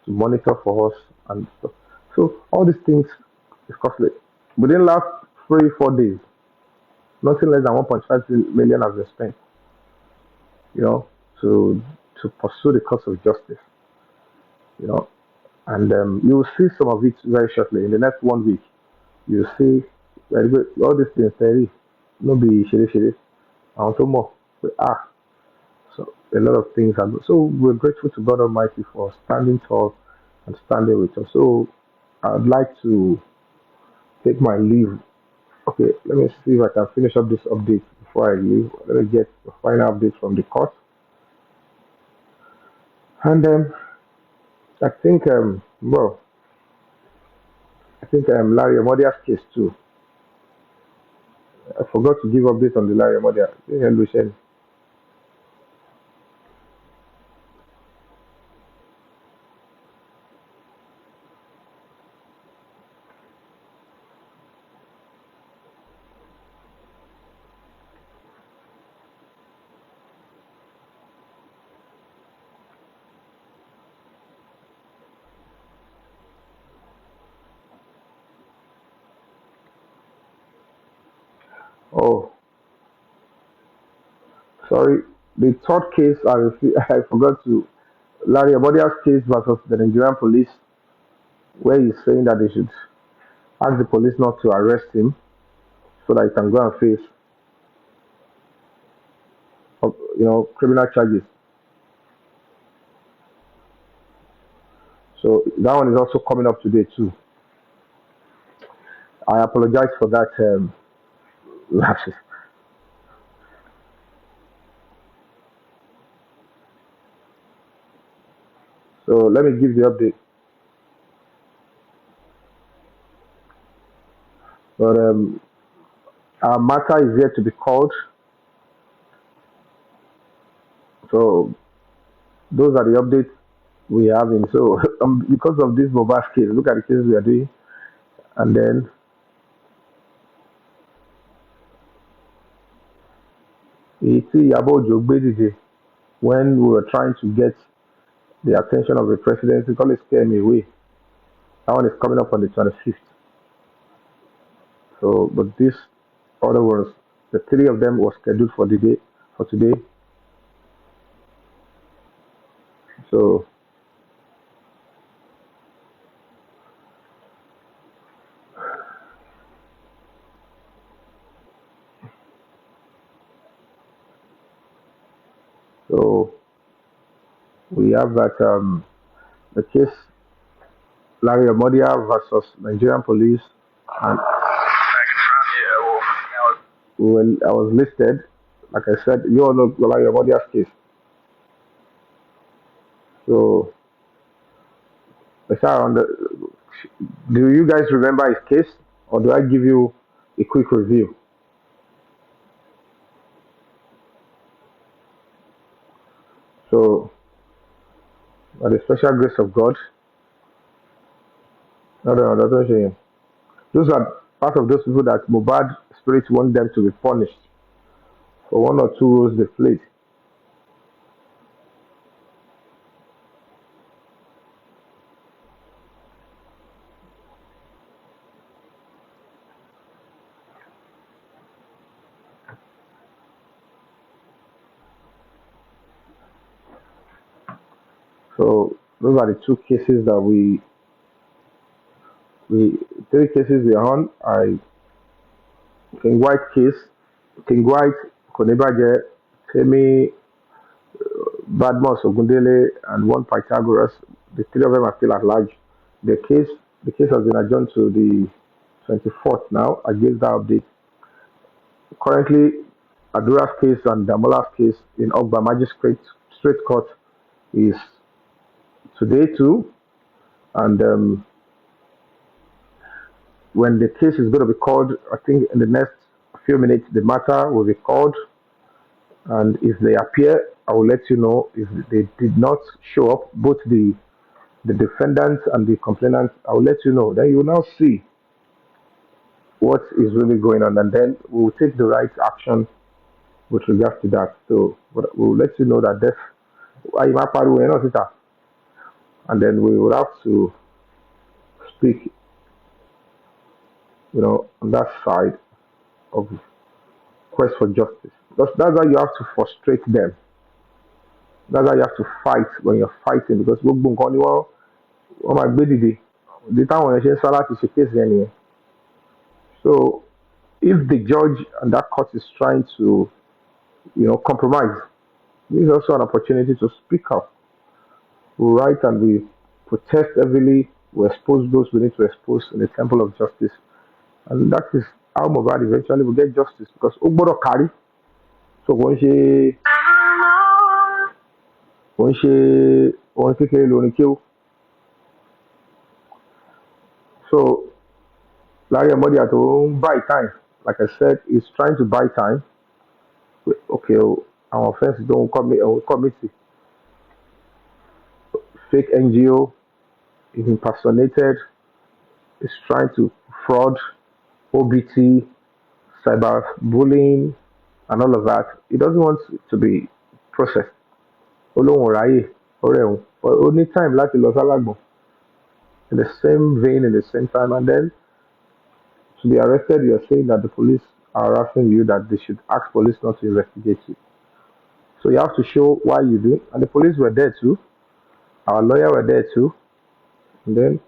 to monitor for us and stuff. So all these things is costly. Within the last 3-4 days, nothing less than 1.5 million has been spent, to pursue the cause of justice, and you will see some of it very shortly. In the next 1 week, you'll see all these things. No be shitty. I want to more. So a lot of things. And so we're grateful to God Almighty for standing tall and standing with us. So I'd like to take my leave. Okay, let me see if I can finish up this update before I leave. Let me get the final update from the court. And I think, I think Larry Amodia's case too. I forgot to give update on the Larry Amodia. Yeah, Lucien. Oh, sorry. The third case, I forgot to Larry Abodia's case versus the Nigerian police, where he's saying that they should ask the police not to arrest him so that he can go and face, criminal charges. So that one is also coming up today too. I apologize for that lapses. So let me give the update. But our matter is yet to be called. So those are the updates we have in. So because of this Bobas case, look at the cases we are doing, and then you see about Jogbedide when we were trying to get the attention of the president, he called it scare me away. That one is coming up on the 25th. So, but this other ones, the three of them was scheduled for the day for today. So, so we have that the case Larry Amodia versus Nigerian police, and when I was listed, like I said, you all know Larry Amodia's case. So, on the, do you guys remember his case, or do I give you a quick review? So, by the special grace of God, no, no, no, don't say. Those are part of those people that Mubad spirit want them to be punished for one or two roles they played. So those are the two cases that we three cases we are on. I King White case, King White, Konibaje, Kemi, Badmos Ogundele, and one Pythagoras. The three of them are still at large. The case has been adjourned to the 24th now. I gave that update. Currently, Adura's case and Damola's case in Ogba Magistrate Straight Court is today too. And when the case is going to be called, I think in the next few minutes, the matter will be called. And if they appear, I will let you know. If they did not show up, both the defendants and the complainants, I will let you know. Then you will now see what is really going on, and then we will take the right action with regards to that. So but we will let you know that this, and then we will have to speak, on that side of quest for justice. Because that's how you have to frustrate them. That's how you have to fight when you're fighting. Because gbogbo nǹkan ni wọ́n máa gbé dìde. The time when you say Salah is a case anyway. So if the judge and that court is trying to, compromise, This is also an opportunity to speak up. We write and we protest heavily. We expose those we need to expose in the temple of justice. And that is how Mohbad eventually will get justice because ó gbọ́dọ̀ kárí. So kò ń ṣe orin kékeré lórin kéwú. So Larry Amodia tó ń buy time, like I said, he's trying to buy time. Okay, our offense don't commit fake NGO, is impersonated, is trying to fraud, OBT, cyberbullying, and all of that. He doesn't want it to be processed. Olóhùn ráyè, ọ̀rẹ́ òun, ó ní time láti lọ sálágbọ̀n in the same vein, in the same time, and then to be arrested, you are saying that the police are harassing you, that they should ask police not to investigate you. So you have to show why you do. And the police were there too. Our lawyer were there too. And then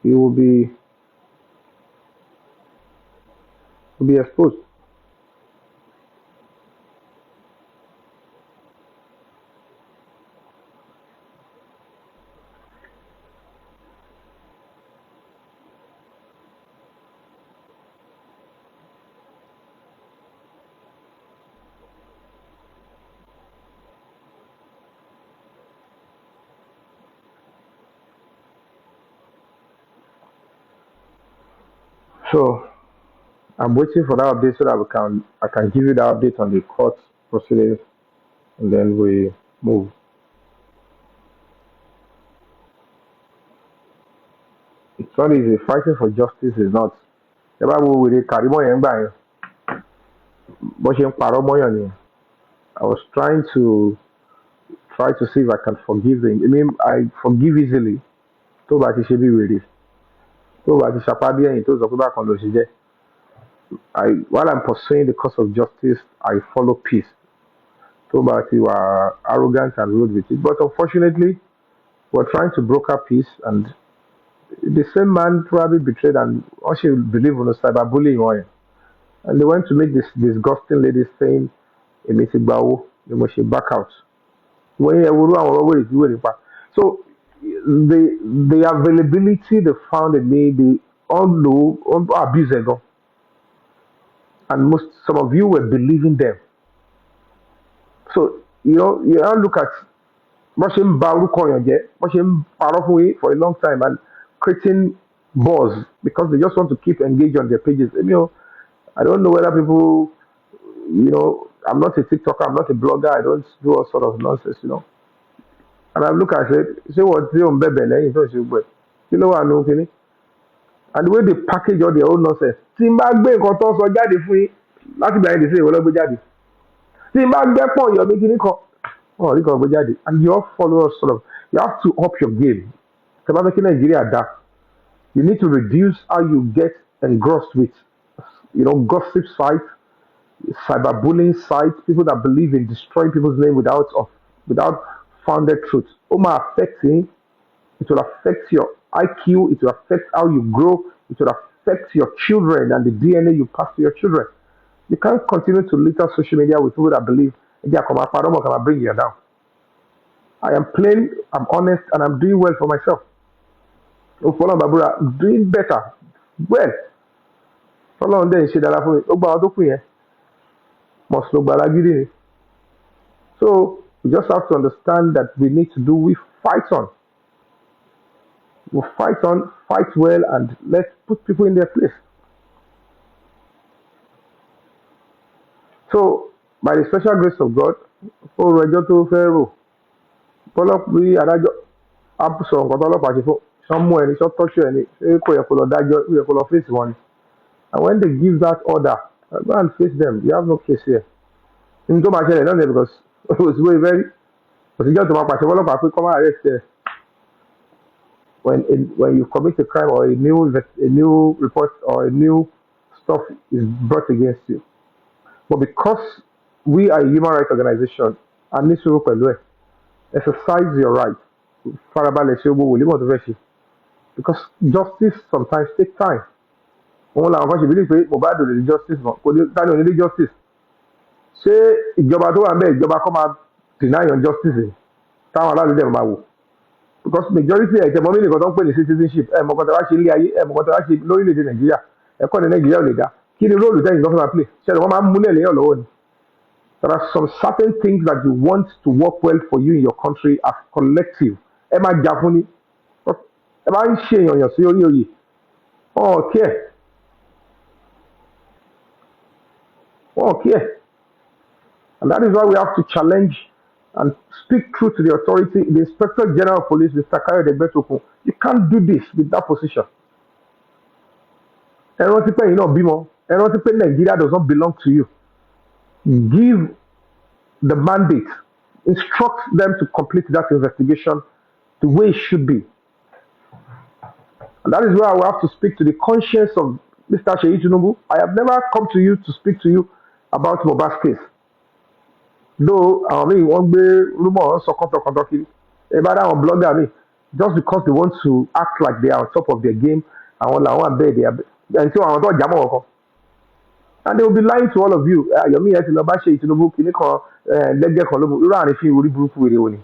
he will be exposed. So I'm waiting for that update so that I can give you the update on the court proceedings, and then we move. It's not easy. Fighting for justice is not. Ẹ bá wo wèrè Kàrímọ́ yẹn gbà yẹn, bó ṣe ń parọ́ mọ́yàn ni. I was try to see if I can forgive them. I mean, I forgive easily. Tó bá ti ṣe bí wèrè, tó bá ti ṣapá bí ẹ̀yìn tó sọ pé bákan ló ṣe jẹ́. While I'm pursuing the cause of justice, I follow peace. So, but you are arrogant and rude with it. But unfortunately, we're trying to broker peace, and the same man probably betrayed and also believe in the cyberbullying oil. And they went to make this disgusting lady saying, Emitigbawo, they must back out. When you will So the availability they found in me, the all know abuse ago. And some of you were believing them. So, you don't look at wọ́n ṣe ń ba orúkọ yàn jẹ́, wọ́n ṣe ń parọ́ fún yín for a long time and creating buzz because they just want to keep engaged on their pages. I don't know whether people, I'm not a TikToker, I'm not a blogger, I don't do all sort of nonsense. And I look at it, ṣé wọ́n ti ò ń bẹ̀bẹ̀ lẹ́yìn tó ń ṣe gbẹ̀? Kí ló wà nù kínní? And the way they package all their own nonsense. Tí n bá gbé nǹkan tó ń sọ jáde fún yín, láti gbà yín lè ṣe ìwé lọ́gbé jáde. Tí n bá gbẹ́ pọ̀ yọ̀ mí kíní kan. Oh, you can go jadi. And your followers you have to up your game. Tẹ́ making Nigeria that you need to reduce how you get engrossed with, gossip sites, cyberbullying sites, people that believe in destroying people's name without founded truth. It will affect your IQ, it will affect how you grow, it will affect your children and the DNA you pass to your children. You can't continue to litter social media with people that believe can bring you down. I am plain, I'm honest, and I'm doing well for myself. Follow Babura, doing better. Well. Follow on there, she that must look balagiri. So we just have to understand that we need to we fight on. We fight on, fight well, and let's put people in their place. So, by the special grace of God, for Rajo to Pharaoh, bí adájọ́ sọ nǹkan tó ọlọ́pàá ṣe fún sọmú ẹni sọ tọ́jú ẹni ṣé kò yẹ kó lọ dájọ́ ó yẹ kó lọ face wọn ni. And when they give that order, go and face them. You have no case here. Ní tó máa ṣẹlẹ̀ náà ni because òsìwé very òsìjọ́ tó máa pàṣẹ fọlọ́pàá pé kọ́ máa arrest ẹ. When you commit a crime or a new report or a new stuff is brought against you. But because we are a human rights organization, and this will exercise your right. Because justice sometimes takes time. Òun làwọn kan ṣe bílí pé Mohbad ò justice mọ́, kò ní tani ò ní justice. Ṣé ìjọba tó wà ń bẹ̀ ìjọba kọ́ máa deny injustice táwọn aráàlú dẹ̀ máa wò because majority ẹ̀ tẹ̀ mọ́ mí nìkan tó ń pè ní citizenship ẹ̀ mọ̀kàn tó wá ṣe ilé ayé ẹ̀ mọ̀kàn tó wá ṣe lórílẹ̀‐èdè nàìjíríà ẹ̀kọ́ ní nàìjíríà ò lè dá kí ni róòlù tẹ́yìn lọ́fẹ́ máa play ṣẹlẹ̀ wọ́n máa ń múlẹ̀ léyàn lọ́wọ́ ni. There are some certain things that you want to work well for you in your country as collective ẹ máa jà fún ni ẹ máa ń ṣe èèyàn sí orí oyè wọn kí ẹ wọn kí ẹ and that is why we have to challenge and speak truth to the authority the inspector general of police Mr. Kayode Egbetokun you can't do this with that position. ẹ rántí pé ẹ̀yin náà bímọ ẹ rántí pé Nigeria does not belong to you give the mandate instruct them to complete that investigation the way it should be. And that is why I will have to speak to the conscience of Mr. Seyi Tinubu. I have never come to you to speak to you about Mohbad's case. Though àwọn míì wọ́n gbé rumor sọ kọ́tọ̀kọ́tọ̀ kiri ẹ bá dá àwọn blogger mi just because they want to act like they are on top of their game àwọn làwọn abẹ́ they are ẹni tí àwọn tó jámọ́ wọn kan. And they will be lying to all of you Yomi yẹn ti lọ bá Seyi Tinubu kìíní kan lẹ́gbẹ̀ẹ́ kan lóbu irú àrífín orí burúkú wèrè wò ni.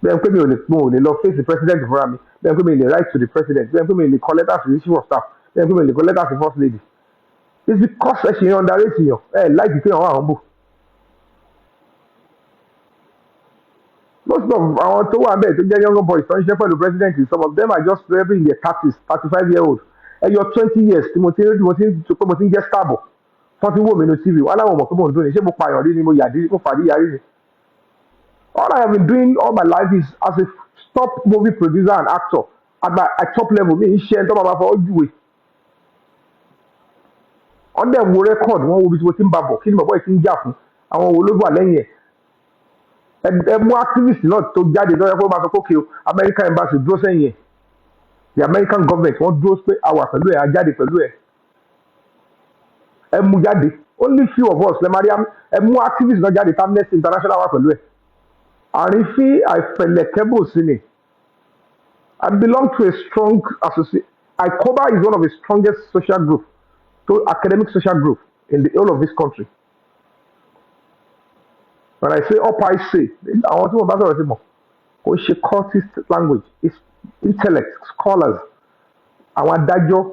bẹ́ẹ̀ pé mi ò lè lọ face the president fúnra mi bẹ́ẹ̀ pé mi lè write to the president bẹ́ẹ̀ pé mi lè kọ letter to the chief of staff bẹ́ẹ̀ pé mi lè kọ letter to first lady. It's because ẹ ṣe yan underrate yàn láìpẹ́ pé àwọn àwọn bò. Most of àwọn tó wà bẹ́ẹ̀ tó jẹ́ younger boys tó ń ṣiṣẹ́ pẹ̀lú president some of them are just probably in their 30s 35-year-old ẹ yọ 20 years tí mo ti ń jẹ́ starbo wọ́n ti wò mí ní TV wọ́n láwọn ọmọ pé mo ń dún ní ṣé mo pààyàn rí ni mo yàdí mo fàdí yarí ni. All I have been doing all my life is as a top movie producer and actor at top level mi ń ṣe ẹni tó máa fọwọ́ júwe. Wọ́n dẹ̀ wo record wọ́n wo ibi tí mo ti ń bá bọ̀ kí ni bàbá yìí ti ń jà fún àwọn wo ló wà lẹ́yìn ẹ̀. Ẹ mú activist náà tó jáde lọ́yẹ́ pé ó máa sọ pé okay o American embassy dúró sẹ́yìn ẹ̀ the American government wọ́n dúró pé a wà pẹ̀lú ẹ̀ a jáde pẹ̀lú ẹ̀. Ẹ mú jáde only few of us lẹ́ máa rí ẹ mú activist náà jáde Amnesty International wà pẹ̀lú ẹ̀. Àrífín àìfẹ̀lẹ̀kẹ́bò sí ni. I belong to a strong association. ICOBA is one of the strongest social groups, so academic social group in the whole of this country. When I say up, I say, I want to about it more. It's cultist language. It's intellect, scholars, our adájọ́,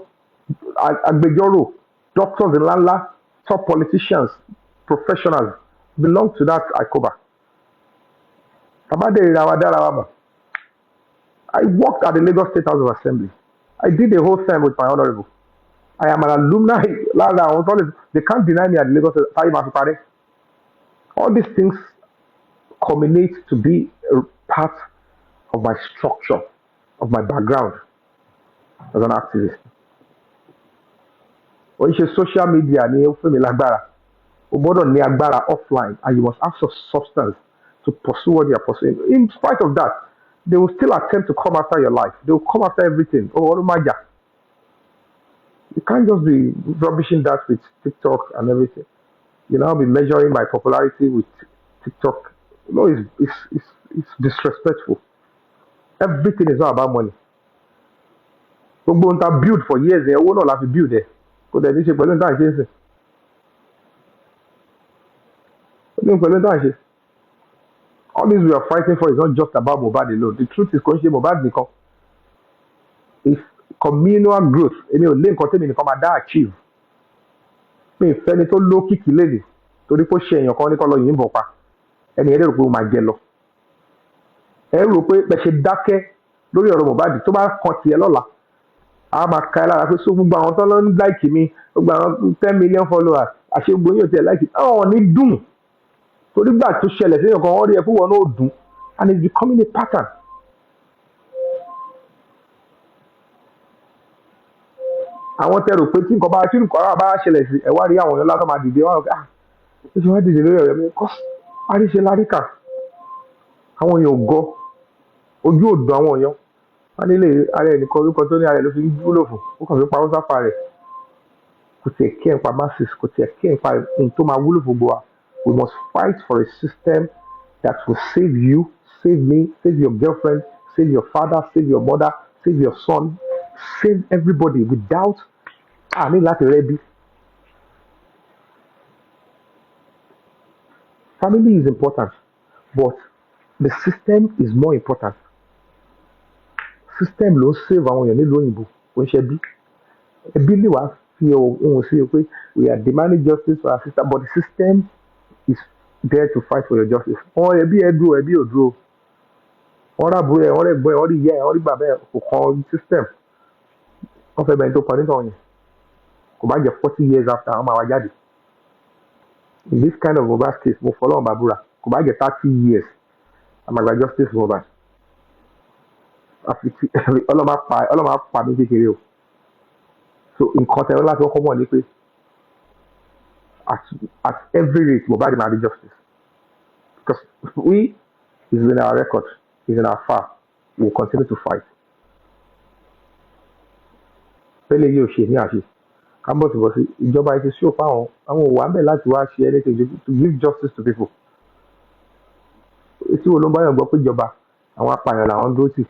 agbẹjọ́rò, doctors in Lala, top politicians, professionals belong to that ICOBA. I worked at the Lagos State House of Assembly. I did the whole thing with my honorable. I am an alumni. They can't deny me at the Lagos State. All these things culminate to be a part of my structure, of my background as an activist. When you say social media, you need agbára offline, and you must have some substance to pursue what you are pursuing. In spite of that, they will still attempt to come after your life. They will come after everything. Oh, my God. You can't just be rubbishing that with TikTok and everything. You know, I'll be measuring my popularity with TikTok. No, it's disrespectful. Everything is not about money. We're going to build for years. They will not have to build there. Because they say, all this we are fighting for is not just about Mohbad alone. The truth is, Mohbad because if communal growth, link achieve. Mi ìfẹ́ ni tó lókìkí léde torí pé ó ṣe èèyàn kan ní kọ́ lọ yìnbọn pa ẹni ẹ̀rẹ́ rò pé ó máa jẹ lọ. Ẹ rò pé bẹ́ẹ̀ ṣe dákẹ́ lórí ọ̀rọ̀ Mohbad tó bá kan tiẹ̀ lọ́la a máa ka ẹ lára pé sọ gbogbo àwọn tó lọ ń láìkì mi gbogbo àwọn 10 million followers àṣẹ gbogbo yóò tiẹ̀ láìkì àwọn ní dùn torí gbà tó ṣẹlẹ̀ sí èèyàn kan wọ́n rí ẹ pé wọn náà dùn and it's becoming a pattern. Àwọn tẹ rò pé tí nǹkan bá ṣẹlẹ̀ sí ẹ wá rí àwọn èèyàn látọ̀ máa dìde wọn ó ṣe wá dìde lórí ọ̀rẹ́ mi kọ́ àríṣe láríkà àwọn èèyàn gọ ojú òdò àwọn èèyàn wọn nílé ara ẹnìkan orúkọ tó ní ara ẹ ló fi ń wúlò fún ó kàn fi pa ó sáfà rẹ kò tiẹ̀ kí ẹ̀ pa masses kò tiẹ̀ kí ẹ̀ pa ohun tó máa wúlò fún gbogbo wa. We must fight for a system that will save you, save me, save your girlfriend, save your father, save your mother, save your son, save everybody without láti rẹ́bí. Family is important, but the system is more important. System ló ń save àwọn èèyàn nílùú òyìnbó kò ń ṣe bí. Ẹbí lè wá fi ohun sí o pé we are demanding justice for our sister, but the system is there to fight for your justice. Àwọn ẹbí ẹ dúró, ẹbí ò dúró. Wọ́n rábùrú ẹ̀, wọ́n rẹ̀ gbọ́ ẹ̀, wọ́n rí ìyá ẹ̀, wọ́n rí bàbá ẹ̀, kò kan system. Wọ́n fẹ́ bẹ̀rẹ̀ tó kọ nítorí yẹn. Kò bá jẹ́ 40 years after àwọn máa wá jáde. In this kind of Mohbad case, mo fọlọ́run bàbúrà, kò bá jẹ́ 30 years, àmọ́ àgbà justice for Mohbad. Àfi tí ọlọ́mà pa mí kékeré o. So nǹkan tẹ̀rọ láti ọkọ̀ mọ̀ ni pé at at every rate Mohbad máa rí justice. Because we is in our record, is in our file, we will continue to fight. Pẹ́lẹ́ yóò ṣe ní àṣẹ. Kámbọ̀sibọ̀sí ìjọba ti ṣó fáwọn àwọn òwò àbẹ̀ láti wá ṣe anything to give justice to people. Etí wo ló ń bá yàn gbọ́ pé ìjọba àwọn apààyàn làwọn dúró tì,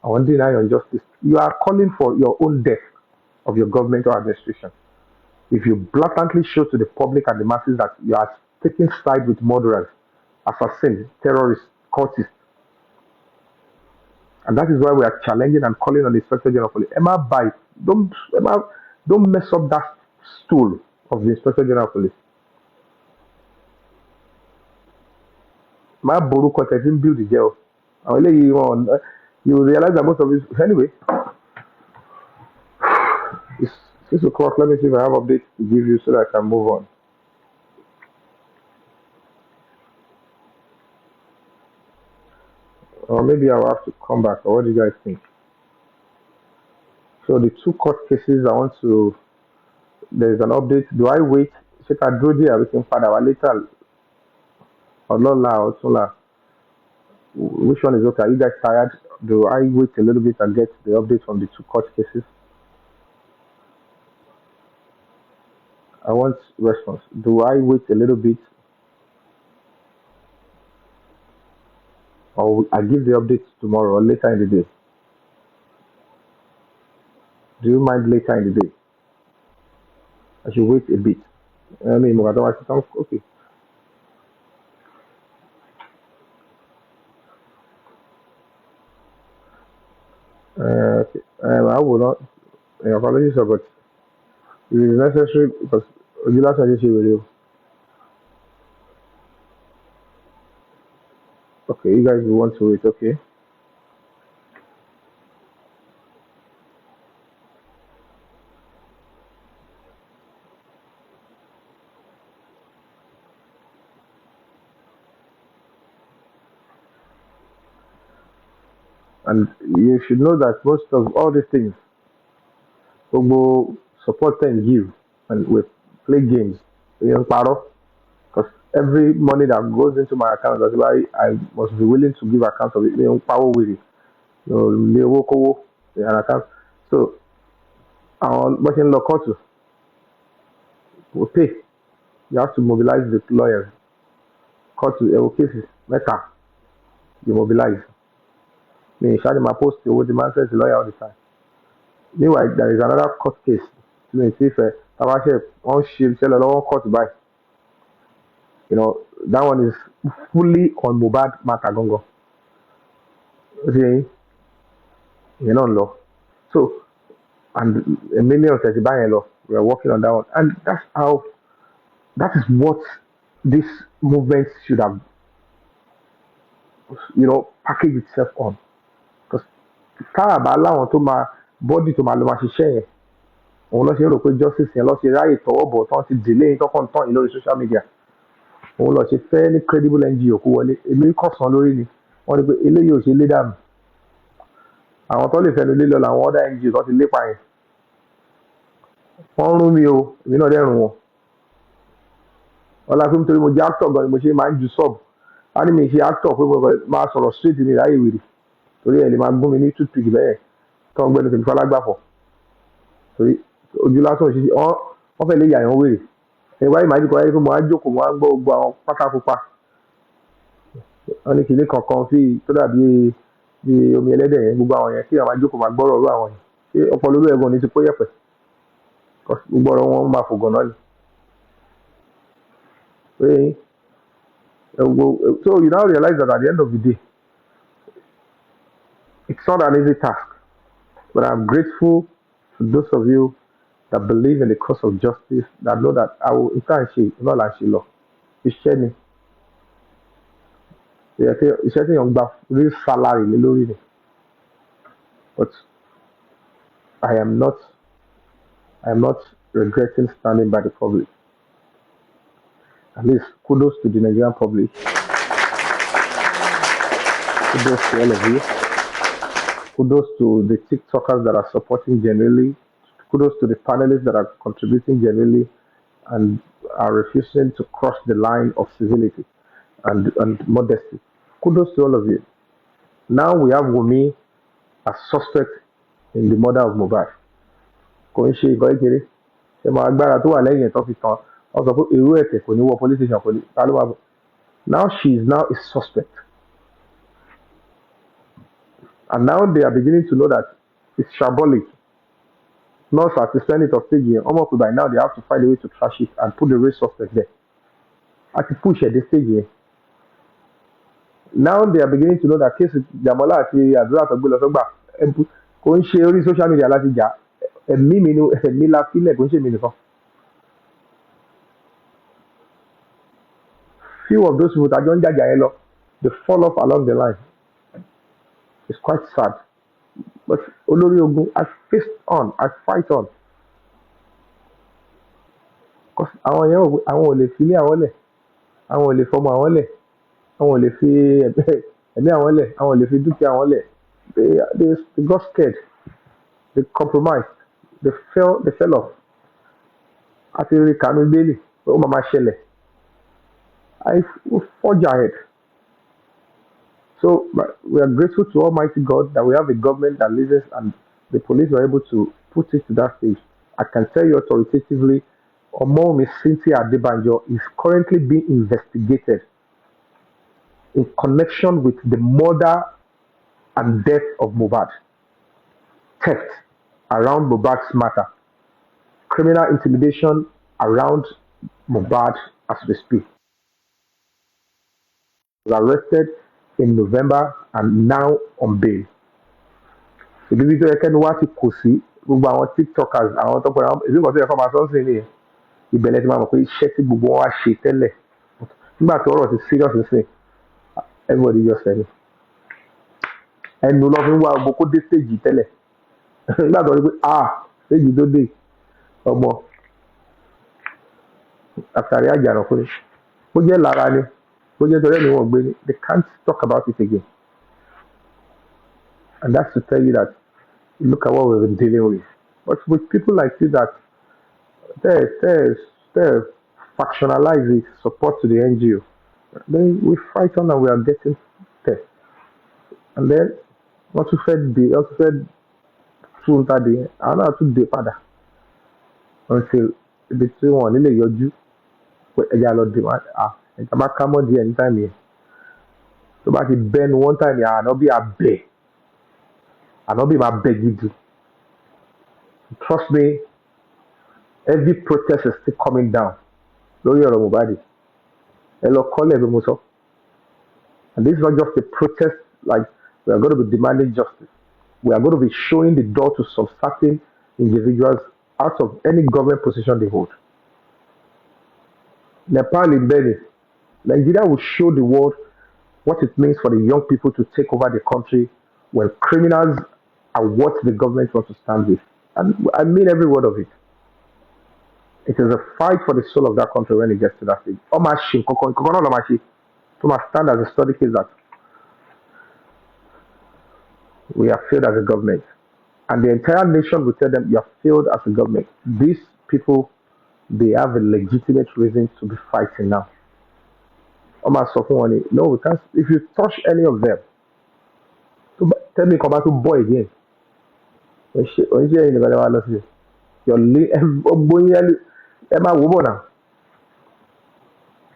àwọn deny your justice. You are calling for your own death of your government or administration. If you blatantly show to the public and the masses that you are taking side with murderers, assassins, terrorists, cultists, and that is why we are challenging and calling on the Inspector General of Police. Emma, bite, don't mess up that stool of the Inspector General of Police. My Boruko didn't build the jail. You realize that most of this anyway. It's 6 o'clock. Let me see if I have updates to give you so that I can move on. Or maybe I'll have to come back. Or what do you guys think? So the 2 court cases I want to. There's an update. Do I wait? Check I draw there. We can find out later. Or Lola or Sola. Which one is okay? Are you guys tired? Do I wait a little bit and get the update from the 2 court cases? I want response. Do I wait a little bit or I give the updates tomorrow or later in the day? Do you mind later in the day? I should wait a bit. I mean, otherwise it sounds okay. Okay. I will not. Apologies, but it is necessary because the last I will you. Okay, you guys will want to wait. Okay. And you should know that most of all these things, Togo support and give, and we play games. Because every money that goes into my account, that's why I must be willing to give account of it. Power with it, an account. So, but in Lokoto, we pay. You have to mobilize the lawyers. Court cases, Mecca, you mobilize. Me, Shadi, my post, the man says the lawyer all the time. Meanwhile, there is another court case. To see if Tabashi one shield sell a long court by. That one is fully on Mohbad Matagongo. See, law. So, and a million says buying law. We are working on that one, and that is what this movement should have, packaged itself on. Because káàbà láwọn tó máa bọ́dì tó máa lọ máa ṣiṣẹ́ yẹn òun lọ ṣe ń rò pé justice yẹn lọ ṣe ráyè tọwọ́ bọ̀ tán ti delay tọkàn tán yìí lórí social media òun lọ ṣe fẹ́ ní credible NGO kó wọlé èmi kọ̀sán lórí ni wọ́n ní pé eléyìí ò ṣe lé dànù àwọn tó lè fẹnu lé lọ làwọn other NGO tó ti lépa yẹn wọ́n rún mi o èmi náà dẹ́rùn wọn ọlá pé nítorí mo jẹ́ actor gan ni mo ṣe máa ń ju sub á ní mi ṣe actor pé mo máa sọ̀rọ̀ straight ní ráyè wèrè torí ẹ̀ lè máa gún mi ní toothpick bẹ́ẹ̀ tó ń gbẹ́nu tèmi falágbàfọ̀ torí ojú lásán òṣìṣẹ́ wọ́n fẹ́ lè yà yàn wèrè ẹ̀ wáyé màá jìkọ̀ wáyé pé mo á jókòó mo á gbọ́ gbogbo àwọn pátákópa wọ́n ní kìnní kankan sí tó dàbí bí omi ẹlẹ́dẹ̀ yẹn gbogbo àwọn yẹn kí àwọn ajókòó máa gbọ́rọ̀ ọ̀rọ̀ àwọn yẹn ṣé ọpọlọ olú ẹ̀gbọ́n ní ti kó yẹ̀pẹ̀ gbogbo ọ̀rọ̀ wọn máa fògàn náà ni pé So you now realize that at the end of the day, it's not an easy task. But I'm grateful to those of you that believe in the cause of justice, that know that I will, not like she law. Iṣẹ́ ni, iṣẹ́ tí yàn ń gba real salary lé lórí ni. But I am not, I am not regretting standing by the public. At least kudos to the Nigerian public. Kudos to all of you. Kudos to the TikTokers that are supporting genuinely. Kudos to the panelists that are contributing genuinely and are refusing to cross the line of civility and modesty. Kudos to all of you. Now we have Wumi as suspect in the murder of Mohbad. Kò ń ṣe ìkọ́ ìkéré. Ṣé mo agbára tó wà lẹ́yìn ẹ̀tọ́ fi tán? Wọ́n sọ pé èrú ẹ̀tẹ̀ kò ní wọ police station kò ní. Ta ló máa bọ̀? Now she is now a suspect. And now they are beginning to know that it's shambolic. Not as the Senate of stage here. Almost by now they have to find a way to trash it and put the real suspect there. At the push at the stage here. Now they are beginning to know that case Jamola àti Àdúrà tó gbé lọ sọ́gbà kò ń ṣe orí social media láti jà ẹ̀mí mi ni ẹ̀mí la sílẹ̀ kò ń ṣe mi nìkan. Few of those people tàjọ ń jàjà yẹn lọ they fall off along the line. It's quite sad. But olórí ogun I face on, I fight on. Because àwọn yẹn àwọn ò lè fi ilé àwọn lẹ̀, àwọn ò lè fọmọ àwọn lẹ̀, àwọn ò lè fi ẹ̀mí àwọn lẹ̀, àwọn ò lè fi dúkìá àwọn lẹ̀. They got scared, they compromised, they fell off. Àti rí Kanu Bailey, ó máa ṣẹlẹ̀. I forge ahead. So we are grateful to Almighty God that we have a government that listens and the police were able to put it to that stage. I can tell you authoritatively, Omomi Cynthia Adebanjo is currently being investigated in connection with the murder and death of Mohbad, theft around Mohbad's matter, criminal intimidation around Mohbad as we speak. He was arrested in November and now on bail. Ìbíbi tó yẹ kẹ́ni wá ti kò sí gbogbo àwọn TikTokers àwọn tó pẹ̀lú ìbí kan tó yẹ kọ́ máa sọ́ọ́sì nìyẹn ìbẹ̀lẹ̀ ti máa mọ̀ pé iṣẹ́ tí gbogbo wọn wá ṣe tẹ́lẹ̀ nígbà tó ọ̀rọ̀ ti serious nísìn everybody just ẹni ẹnu lọ́ fi ń wá gbogbo kó dé stage tẹ́lẹ̀ nígbà tó rí pé stage tó dé ọmọ àtàrí àjàrà kúrẹ́ bó jẹ́ lára ni bó jẹ́ torí ẹni wọ́n gbé ni they can't talk about it again. And that's to tell you that look at what we've been dealing with. But with people like you that they factionalize it, support to the NGO, then we fight on and we are getting there. And then what you said soon that day, I don't know how to do father until between one little yoju with a yellow demand. And I'm come on the anytime here. So back it bend one time, yeah, I'll be a bear. I'll be my beg you do. Trust me, every protest is still coming down. Lórí ọ̀rọ̀ Mohbad. Ẹ lọ kọ́lẹ̀ bí mo sọ. And this is not just a protest, like we are going to be demanding justice. We are going to be showing the door to some certain individuals out of any government position they hold. Nepal in Benin, Nigeria will show the world what it means for the young people to take over the country when criminals are what the government wants to stand with. And I mean every word of it. It is a fight for the soul of that country when it gets to that stage. To my stand as a study case that we have failed as a government. And the entire nation will tell them you have failed as a government. These people, they have a legitimate reason to be fighting now. No, we can't. If you touch any of them, tell me come back to boy again. Your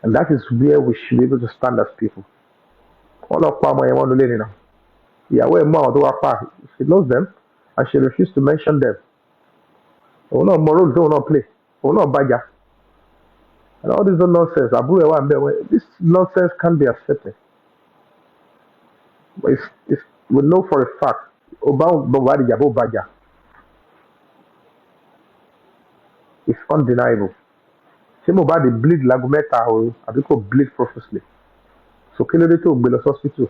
and that is where we should be able to stand as people. All of Palmer I want to learn now. Yeah, where more do she knows them and she refused to mention them. Oh no, morals don't not play. Oh no, badger. And all this nonsense. This nonsense can't be accepted. But we know for a fact about Bobadi Jabo Baja. It's undeniable. Ṣé Mohbad bleed láago mẹ́ta òru àbí kò bleed profusely? So kí ló dé tó gbé lọ hospital?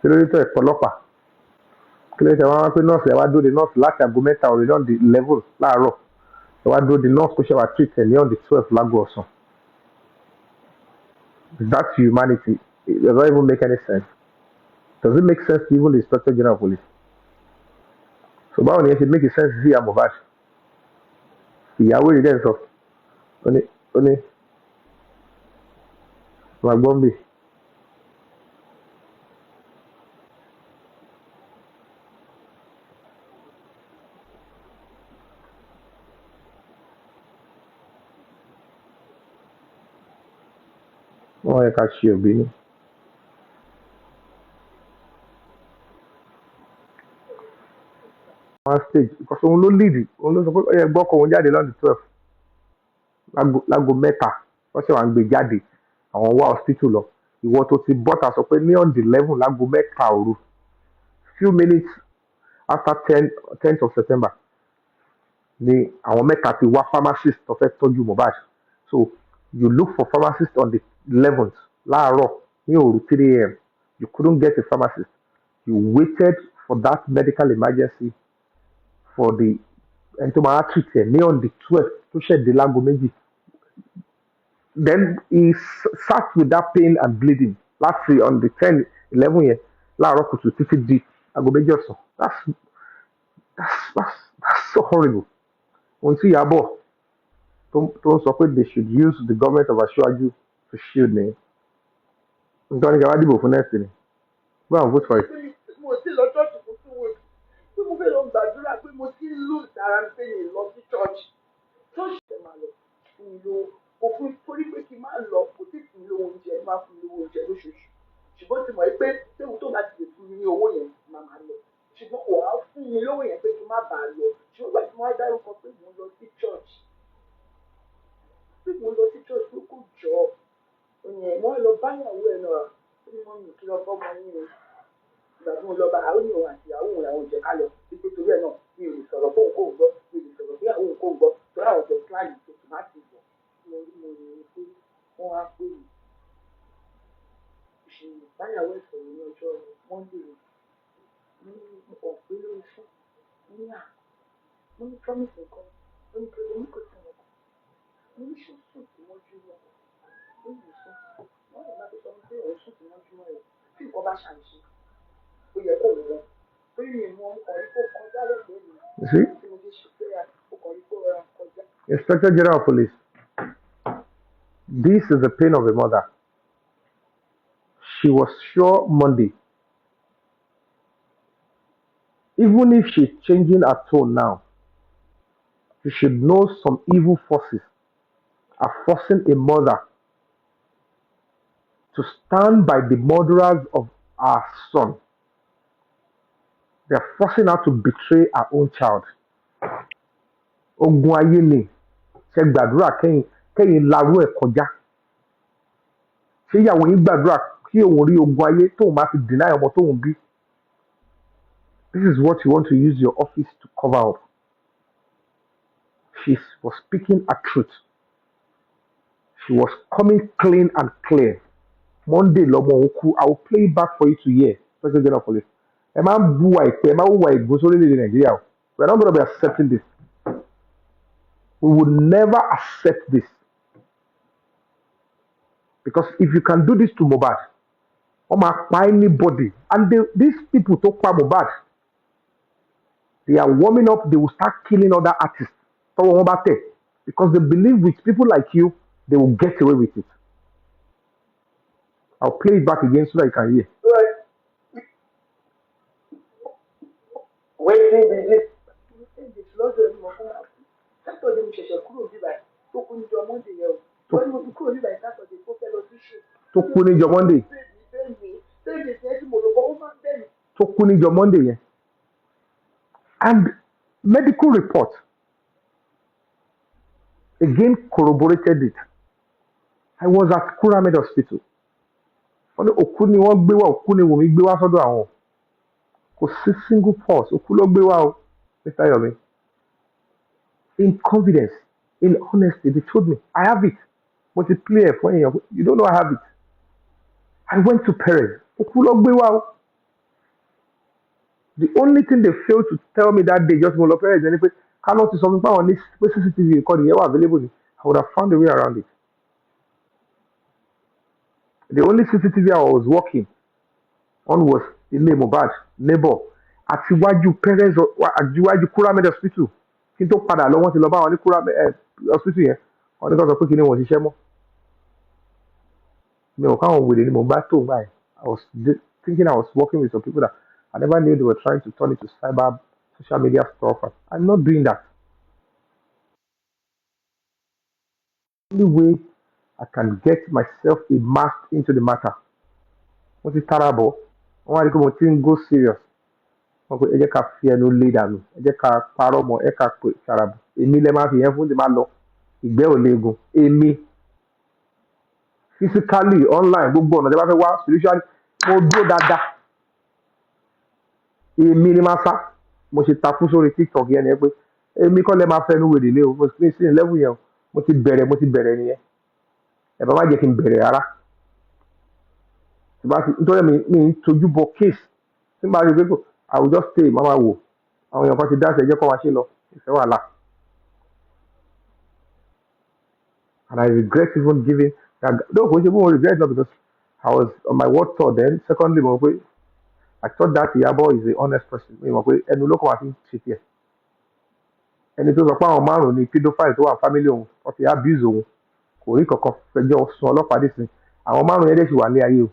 Kí ló dé tó ẹ̀pọ̀ ọlọ́pàá? Kí ló dé tẹ wá pé nọ́ọ̀sì ẹ̀ wá dúró de nọ́ọ̀sì láti aago mẹ́ta òru on the 11 láàárọ̀? Ẹ̀ wá dúró de nọ́ọ̀sì kó ṣe wá treat ẹ̀ ní on the 12 láago ọ̀sán. That's humanity. It does not even make any sense. Does it make sense to even the Inspector General of Police? So báwo ni ẹ ṣe make sense sí ìyá Mohbad? Ìyàwó rẹ̀ dẹ̀ sọ ó ní wàá gbọ́n bì. Wọ́n yẹ ká ṣe òbí ní. One stage because òun ló lead òun ló sọ pé ó yẹ gbọ́kọ̀ òun jáde lọ́dún 12 láago mẹ́ta wọ́n ṣe wà ń gbé jáde àwọn wá hospital lọ. Ìwọ tó ti bọ́ta sọ pé ní on the 11 láago mẹ́ta òru few minutes after 10th of September ni àwọn mẹ́ta ti wá pharmacist tó fẹ́ tọ́jú Mohbad. So you look for pharmacist on the 11th láàárọ̀ ní òru 3 a.m. You couldn't get a pharmacist. You waited for that medical emergency for the ẹni tó máa treat ẹ̀ ní on the 12th tó ṣẹ̀dé láago méjì. Then he sat with that pain and bleeding láti on the 10 11 yẹn láàárọ̀ kùtù títí di aago méjì ọ̀sán. That's so horrible. Ohun tí Ìyábọ̀ tó ń sọ pé they should use the government of Aṣíwájú to shield ni. Nǹkan ní kàwá dìbò fún next ni. Go and vote for it. Mo ti lọ church fún 2 weeks. Bí mo fẹ́ lọ gbàdúrà pé mo ti lose ara mi pé mi lọ sí church. Church ṣe máa lọ fún mi lówó. Kò fún torí pé kí n máa lọ kò tí fún mi lówó oúnjẹ máa fún mi lówó oúnjẹ lóṣooṣù. Ṣùgbọ́n ti mọ̀ pé téwu tó bá ti lè fún mi ní owó yẹn máa máa lọ. Ṣùgbọ́n kò wá fún mi lówó yẹn pé kí n má bàa lọ. Ṣùgbọ́n gbà tí wọ́n á dárúkọ pé mo lọ sí church. Pé mo lọ sí church pé kò jọ. Wọ́n lọ báyàwó ẹ̀ náà. Ó ní wọ́n ní kí lọ bọ́ ọmọ yín o. Ìgbà tí mo lọ bá àwọn ènìyàn àti ìyàwó òun làwọn jẹ ká lọ wípé torí ẹ̀ náà mi ò lè sọ̀rọ̀ fóun kóun gbọ́ mi ò lè sọ̀rọ̀ bí àwọn kóun gbọ́ torí àwọn jọ fúláàlì tó tò má ti bọ̀ mo rí pé wọ́n á pè mí ìṣèlú báyàwó ìsọ̀rọ̀ ní ọjọ́ Monday ní ọ̀gbẹ́ lórí fún ní à mo ní promise nǹkan mo ní pé omi kò sí wọn mo ní ṣùsùn tí wọ́n jú wọn ó yìí sùn wọ́n lè má tó sọ pé òun sùn tí wọ́n jú wọn rẹ̀ tí nǹkan bá ṣàǹṣe. You see? Inspector General of Police, this is the pain of a mother. She was sure Monday, even if she's changing her tone now, she should know some evil forces are forcing a mother to stand by the murderers of her son. They're forcing her to betray her own child. Ogun ayé ni ṣe gbàdúrà kẹ́yìn larú ẹ̀ kọjá. Ṣé ìyàwó yín gbàdúrà kí òun rí ogun ayé tóun máa fi deny ọmọ tóun bí? This is what you want to use your office to cover up. She was speaking a truth. She was coming clean and clear. Monday lọmọ òun kú. I will play it back for you to hear. Special General of Police. Ẹ máa ń bu àìpẹ́, ẹ máa ń wà ìgbó sórílẹ̀-èdè Nàìjíríà o. We are not going to be accepting this. We will never accept this. Because if you can do this to Mohbad, or pa anybody, and these people tó pa Mohbad, they are warming up, they will start killing other artists. Tọ́wọ́ wọn bá tẹ̀. Because they believe with people like you, they will get away with it. I'll play it back again so that you can hear. Waiting be this. This lọ́dọ̀ ẹni mọ̀ fún wa. Sátọ̀dé mo ṣẹ̀ṣẹ̀ kúrò níbà tó kú níjọ Monday yẹn o. Wọ́n ní mo ti kúrò níbà Sátọ̀dé tó fẹ́ lọ sí ṣù. Tó kú níjọ Monday. Bẹ́ẹ̀ni tí mo lọ bọ́ ó máa ń bẹ̀rù. Tó kú níjọ Monday yẹn. And medical report again corroborated it. I was at Kuramed Hospital. wọ́n ní òkú ni wọ́n gbé wá, òkú ni Wùmí gbé wá sọ́dọ̀ àwọn. Kò sí single pulse, òkú ló gbé wá o, Mr. Yomi. In confidence, in honesty, they told me, I have it. Mo ti play ẹ̀ fún èèyàn, you don't know I have it. I went to Perez, òkú ló gbé wá o. The only thing they failed to tell me that day, just mo lọ Perez ẹni pé ká ló ti sọ fún mi pé àwọn ní pé CCTV recording yẹn wà available ni, I would have found a way around it. The only CCTV I was working on was ilé Mohbad neighbor àti iwájú Perez àti iwájú Kuramed hospital kí n tó padà lọ wọ́n ti lọ bá wọn ní Kuramed hospital yẹn wọ́n ní kó sọ pé kí ni wọ́n ṣiṣẹ́ mọ́. Mi ò káwọn wèrè ni mo bá tó báyìí. I was thinking I was working with some people that I never knew they were trying to turn it to cyber social media stuff. I'm not doing that. The only way I can get myself immersed into the matter. Wọ́n ti tara bọ̀ wọ́n wá rí pé mo ti ń go serious. Wọ́n pe ẹ jẹ́ ká fi ẹnu lé dànù ẹ jẹ́ ká parọ́ mọ́ ẹ ká pè ṣàràbù èmi lẹ́ máa fi yẹn fún ti máa lọ ìgbẹ́ ò léegun èmi physically online gbogbo ọ̀nà tí a bá fẹ́ wá spiritually mo dúró dáadáa èmi ni máa sá mo ṣe takú sórí TikTok yẹn nìyẹn pé èmi kọ́ lẹ́ máa fẹnu wèrè lé o mo sì sí level yẹn o mo ti bẹ̀rẹ̀ nìyẹn ẹ̀ bá má jẹ́ kí n bẹ̀rẹ̀ rárá nítorí mi ń tojú bọ case tí n bá rí i pé kò I will just stay máa wò àwọn èèyàn kan ti dá ẹsẹ̀ jẹ́ kó máa ṣe lọ ìfẹ́ wàhálà. And I regret even giving that. No, kò ṣe fún mo regret not because I was on my word tour then. Secondly, mo mọ̀ pé I thought that Iyabo is a honest person. Mi mọ̀ pé ẹnu ló kọ́ wá sí ṣe tiẹ̀. Ẹni tó sọ pé àwọn márùn-ún ni pedophile tó wà family òun wọ́n ti abuse òun kò rí kankan fẹjọ́ sun ọlọ́pàá dé sí. Àwọn márùn-ún yẹn dẹ̀ sì wà ní ayé o.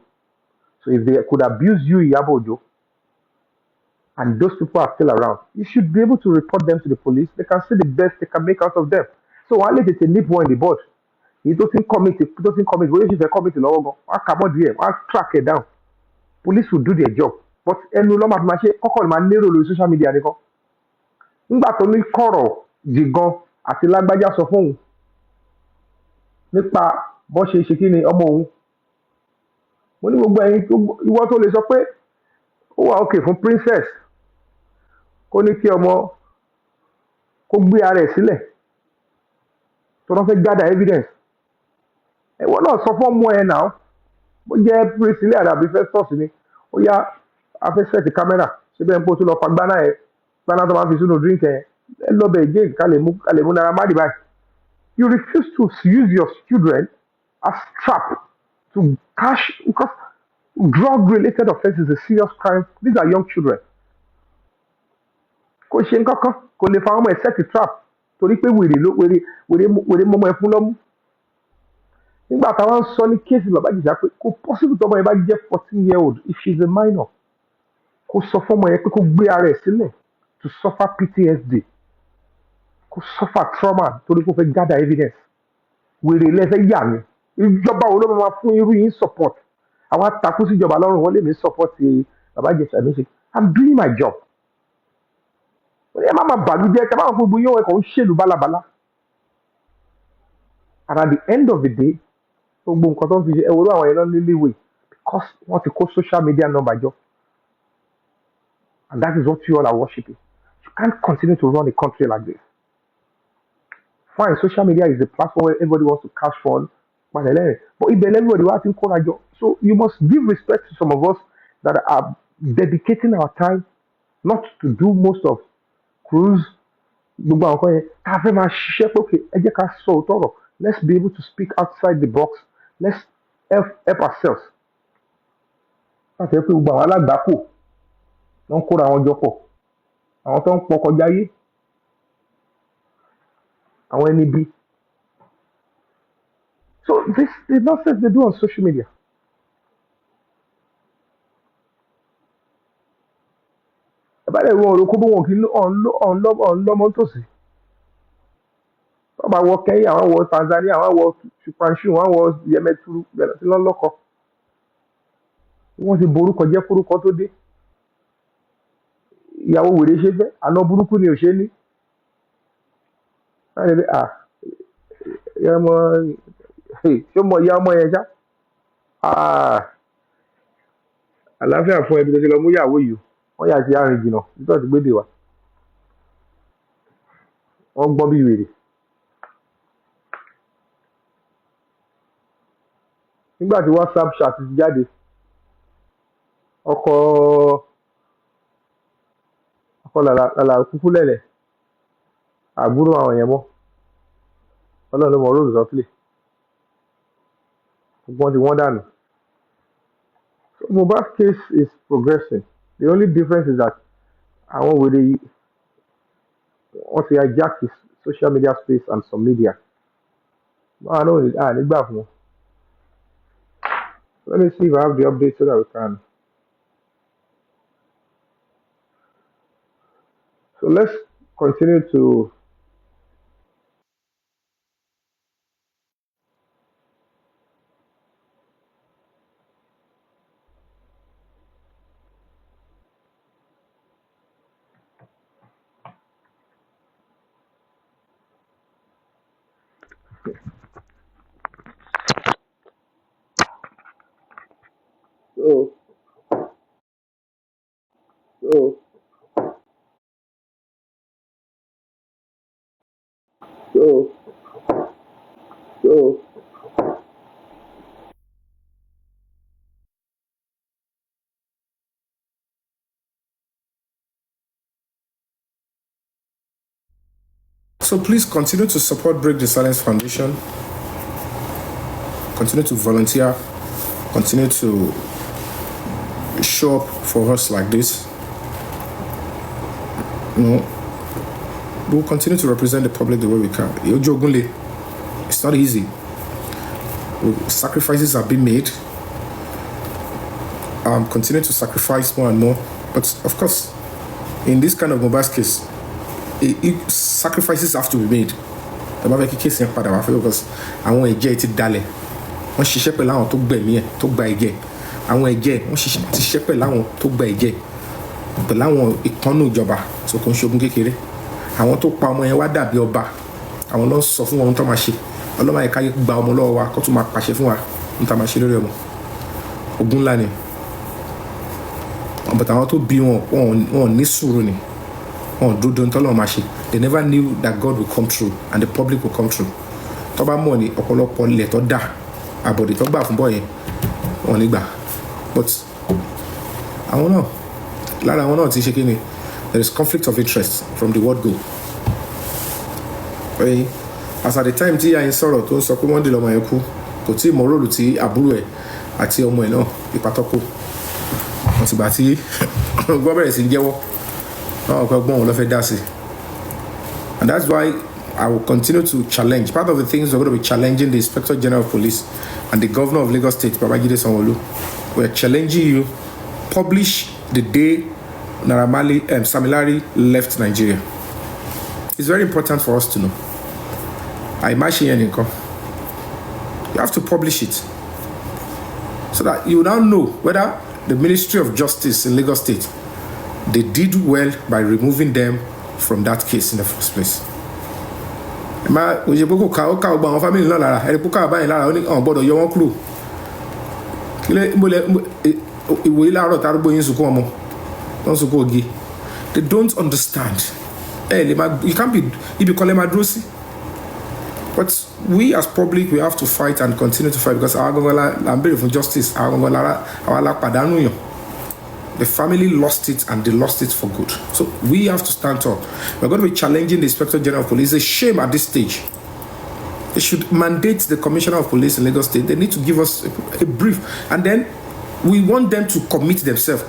So if they could abuse you Iyabo Ojo and those people are still around, you should be able to report them to the police. They can see the best they can make out of them. So wọ́n á lè tètè nip one in the bud. Èyí tó ti ń commit bóyá ṣì fẹ́ commit lọ́wọ́ gan wọ́n á kà mọ́ díẹ̀ wọ́n á track it down. Police will do their job but ẹnu lọ́mọ àti máa ṣe kọ́kọ́ ni máa lérò lórí social media nìkan. Nígbà tó ní kọ̀rọ̀ jìgan àti lágbájá sọ fún òun nípa bó ṣe ṣe kí ni ọmọ òun. Mo ní gbogbo ẹ̀yin ìwọ tó lè sọ pé ó wà okay fún princess kó ní kí ọmọ kó gbé ara ẹ̀ sílẹ̀ tó lọ́ fẹ́ gather evidence. Ẹ̀wọ́ náà sọ fún ọmọ ẹ̀ náà bó jẹ́ prínsílẹ̀ àdàbí festus ni ó yá afẹ́sẹ̀ ti kámẹ́rà síbẹ̀ ń pò tó lọ pa gbaná ẹ̀ gbaná tó máa fi sínú drink ẹ̀ ẹ lọ́bẹ̀ again ká lè mú Naira Marley báyìí. You refuse to use your children as trap to cash because drug related offence is a serious crime. These are young children. Kò ṣe nǹkan kan kò lè fa ọmọ ẹ̀ set trap torí pé wèrè mọ́mọ́ ẹ̀ fún lọ́mú. Nígbà táwọn ń sọ ní kéèsì bàbá Ìjẹ̀ṣà pé kò possible tọmọ yẹn bá jẹ́ 14-year-old if she is a minor kò sọ fọmọ yẹn pé kó gbé ara ẹ̀ sílẹ̀ to suffer PTSD kó suffer trauma torí kó fẹ́ gather evidence wèrè lẹ́fẹ̀ yà mí ìjọba wo ló máa fún irú yín support àwọn atakú síjọba lọ́rùn wọn lè mí support bàbá Ìjẹ̀ṣà mi ṣe I'm doing my job ẹ má máa bàlújẹ́ ẹ má máa fún gbogbo yín ẹ̀kọ́ ń ṣèlú bálabàlá and at the end of the day gbogbo nǹkan tó ń fi ṣe ẹwọ́rú àwọn yẹn lọ nílé ìwé because wọ́n ti kó social media number jọ and that is what you all are worshiping. You can't continue to run a country like this. Fine, social media is a platform where everybody wants to cash fund but ibẹ̀ everybody wá ti ń kóra jọ so you must give respect to some of us that are dedicating our time not to do most of cruise gbogbo àwọn kan yẹn ká fẹ́ máa ṣiṣẹ́ pé ẹ jẹ́ ká sọ òótọ́ ọ̀rọ̀ let's be able to speak outside the box let's help ourselves láti ẹ pé gbogbo àwọn alágbàákò ló ń kóra wọn jọ pọ̀ àwọn tó ń pọ̀ kọjá yé àwọn ẹni bí so this the nonsense they do on social media ẹ bá lè wọ òrò kó bó wọn kì í ọ̀nlọ́mọ tòsí wọ́n bá wọ Kenya wọ́n wọ Tanzania wọ́n wọ Chupanchu wọ́n wọ Yemeturu bẹ̀rẹ̀ sí lọ́lọ́kọ wọ́n ti borúkọ jẹ́ forúkọ tó dé ìyàwó wèrè ṣe fẹ́ àná burúkú ni ò ṣe ní láti rí ṣé mọ ìyá ọmọ yẹn ṣá àlàáfíà fún ẹbí tó ti lọ mú ìyàwó yìí wọ́n yà sí àrùn jìnnà nítorí gbédè wa wọ́n gbọ́n bí wèrè nígbà tí WhatsApp chat ti jáde ọkọ̀ làlà kúkú lẹ̀lẹ̀ àbúrò àwọn yẹn mọ́ ọlọ́run ló mọ róòlù tó play gbogbo wọn ti wọ́n dànù. So Mohbad's case is progressing. The only difference is that àwọn wèrè yìí wọ́n ti hijack his social media space and some media. Báwa náà nígbà fún wọn. Let me see if I have the update so that we can. So let's continue to. So, so, so, so. So please continue to support Break the Silence Foundation. Continue to volunteer. Continue to show up for us like this. We'll continue to represent the public the way we can. It's not easy. Sacrifices are being made. Continue to sacrifice more and more. But of course, in this kind of mobile case, sacrifices have to be made. Because àwọn ẹ̀jẹ̀ ti dalẹ̀ wọ́n ṣiṣẹ́ pẹ̀lú àwọn tó gbẹ̀mí ẹ̀ tó gba ẹ̀jẹ̀ àwọn ẹ̀jẹ̀ wọ́n ṣiṣẹ́ pẹ̀lú àwọn tó gba ẹ̀jẹ̀ pẹ̀lú àwọn ìkànnù ìjọba tó kàn ṣogun kékeré àwọn tó pa ọmọ yẹn wá dàbí ọba àwọn ló ń sọ fún wọn tó máa ṣe ọlọ́mọ ẹ̀ka yìí gba ọmọ lọ́wọ́ wa kó tún máa pàṣẹ fún wa ní ta máa ṣe lórí ọmọ ogun ńlá ni but àwọn tó bí wọn ní sùúrù ni wọn dúró tọ́lọ́ máa ṣe they never knew that God will come through and the public will come through tó bá mọ̀ ní ọ̀pọ̀lọpọ̀ ilẹ̀ tó dà àbọ̀dé tó gbà fún bọ́ yẹn wọn ní gbà but àwọn náà lára àwọn náà ti ṣe kí ni there is conflict of interest from the word go as at the time tí yàrá sọ̀rọ̀ tó ń sọ pé wọ́n dè lọ́mọ yẹn kú kò tí ì mọ róòlù tí àbúrò ẹ̀ àti ọmọ ẹ̀ náà ìpàtọ́kù wọ́n ti gbà tí gbọ́ bẹ̀rẹ̀ sí jẹ́wọ́ náà ọ̀pẹ́ gbọ́n wọn lọ́ fẹ́ dá sí and that's why I will continue to challenge. Part of the things we're going to be challenging the Inspector General of Police and the Governor of Lagos State, Babajide Sanwo-Olu. We're challenging you, publish the day Samilari left Nigeria. It's very important for us to know. I imagine you have to publish it so that you now know whether the Ministry of Justice in Lagos State, they did well by removing them from that case in the first place. Òye pé kò ká ó ká ọgbà àwọn fámìlì náà lára ẹni púpọ̀ àbáyé lára ó ní àwọn gbọ́dọ̀ yọ wọ́n kúrò kílé ìwòye láàárọ̀ tárúgbó yín sunkún ọmọ tó ń sunkún oge they don't understand you can't be ibi kan lè máa dúró sí but we as public we have to fight and continue to fight because àwọn gangan là ń béèrè fún justice àwọn gangan lára àwọn alápàdánù yàn. The family lost it and they lost it for good. So we have to stand up. We're going to be challenging the Inspector General of Police. It's a shame at this stage. They should mandate the Commissioner of Police in Lagos State. They need to give us a brief. And then we want them to commit themselves.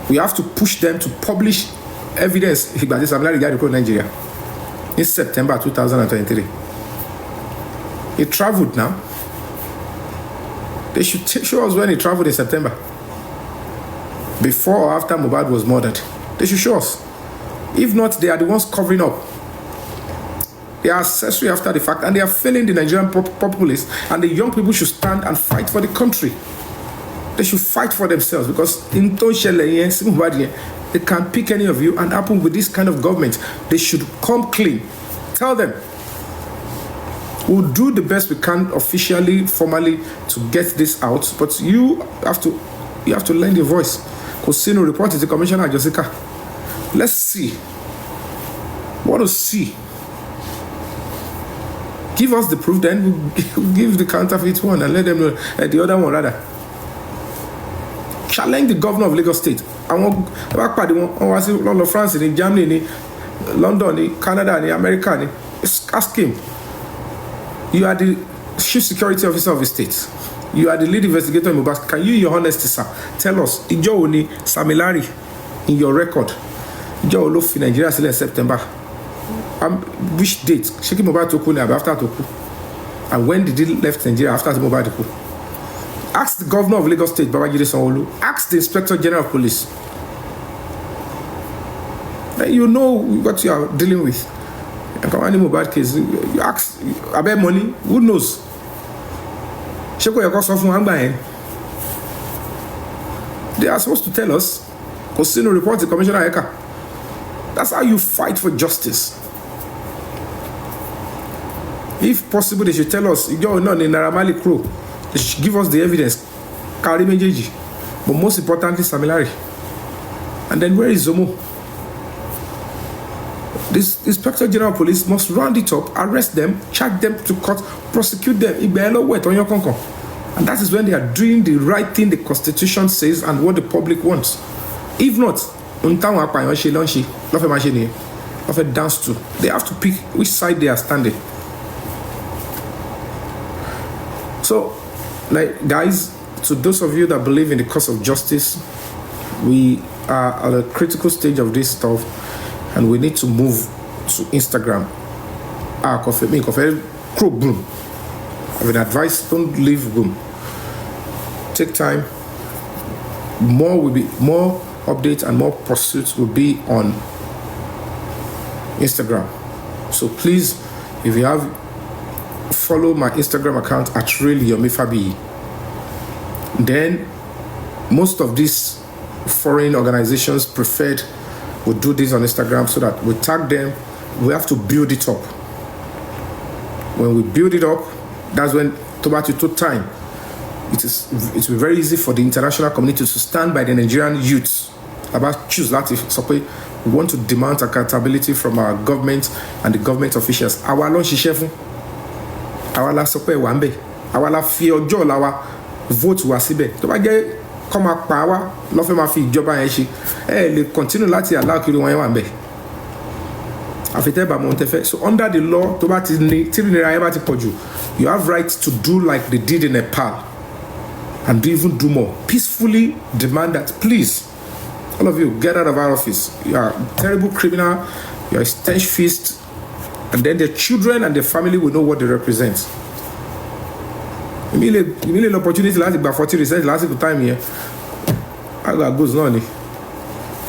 We have to push them to publish evidence in Nigeria in September 2023. He traveled now. They should show us when he traveled in September. Before or after Mohbad was murdered. They should show us. If not, they are the ones covering up. They are accessory after the fact and they are failing the Nigerian populace and the young people should stand and fight for the country. They should fight for themselves because in they can pick any of you and happen with this kind of government. They should come clean. Tell them. We'll do the best we can officially, formally to get this out, but you have to lend your voice. Kosino report to the Commissioner Jessica. Let's see. Want to see. Give us the proof, then we'll give the counterfeit one and let them know the other one rather. Challenge the governor of Lagos State. I want London, France, in Germany, London, Canada, America. Ask him. You are the chief security officer of the state. You are the lead investigator in Mohbad. Can you, in your honesty, sir, tell us, Ijo Oni Samilari in your record? Ijo Olofi Nigeria in September. Which date? Sheki Mohbad Toku ni after Toku. And when did he left Nigeria after the Mohbad Toku? Ask the governor of Lagos State, Babajide Sanwo-Olu. Ask the inspector general of police. Then you know what you are dealing with. Any Mohbad case, you ask about money, who knows? Sheko Yako Sofun Angbayen. They are supposed to tell us. Kosino report to Commissioner Eka. That's how you fight for justice. If possible, they should tell us, you're not in Naramali crew. They should give us the evidence. Kari Mejeji. But most importantly, Samilari. And then where is Zomo? This Inspector General of Police must round it up, arrest them, charge them to court, prosecute them. And that is when they are doing the right thing the Constitution says and what the public wants. If not, dance to. They have to pick which side they are standing. So, like guys, to those of you that believe in the cause of justice, we are at a critical stage of this stuff, and we need to move to Instagram. Coffee crow boom. I would advise, don't leave boom. Take time. More updates and more pursuits will be on Instagram. So please, if you have, follow my Instagram account at Yomi fabiyi. Then most of these foreign organizations preferred will do this on Instagram so that we tag them. We have to build it up. When we build it up, that's when it took time. It will be very easy for the international community to stand by the Nigerian youths about choose that if we want to demand accountability from our government and the government officials. Our launch chef, our la sope wambe, our la fi ojo la wa vote wa síbẹ̀. Tó bá jẹ́ kó máa pa wá ló fẹ́ máa fi ìjọba yẹn ṣe. Lè continue láti allow kiri wọn yẹn wà ńbẹ̀. So under the law, you have right to do like they did in Nepal and even do more. Peacefully demand that, please, all of you, get out of our office. You are a terrible criminal, you are a stench fist, and then their children and their family will know what they represent. Immediate opportunity last about 40 research last time here. I got goes on.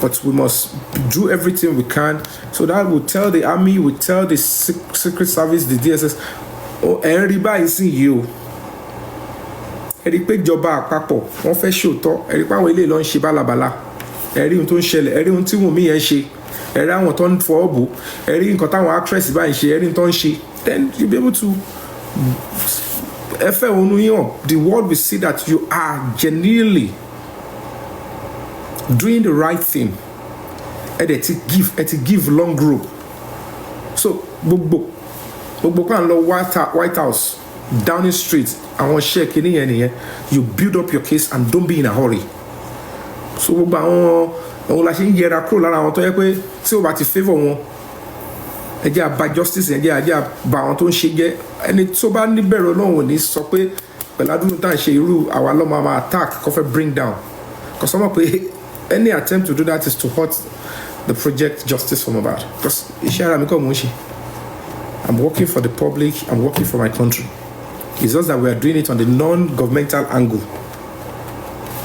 But we must do everything we can so that we'll tell the army, we'll tell the secret service, the DSS, oh, everybody is in you. Ẹ̀rí pé ìjọba àpapọ̀ wọ́n fẹ́ ṣòótọ́, ẹ̀rí pé àwọn ilé lọ ń ṣe bálabàla, ẹ̀rí ohun tó ń ṣẹlẹ̀, ẹ̀rí ohun tí Wùnmí yẹn ṣe, ẹ̀rí àwọn tó ń fọwọ́ bò, ẹ̀rí nǹkan táwọn actress báyìí ṣe, ẹ̀rí tó ń ṣe, then you'll be able to the world will see that you are genuinely doing the right thing. And it give long rope. So gbogbo kan lọ White House, Downing Street, àwọn share kini yẹn, you build up your case and don't be in a hurry. So gbogbo àwọn la ṣe ń yẹra kúrò lára àwọn tó yẹ pé tí ó bá ti favour wọn, ẹ jẹ́ àbá justice, ẹ jẹ́ àbá àwọn tó ń ṣe jẹ́ ẹni tó bá níbẹ̀rù Ọlọ́run ní sọ pé pẹ̀lú àdúrà tá à ń ṣe irú àwa lọ́mọ máa attack kó fẹ́ bring down. Because someone pé any attempt to do that is to hurt the project Justice for Mohbad. Because I'm working for the public, I'm working for my country. It's just that we are doing it on the non-governmental angle.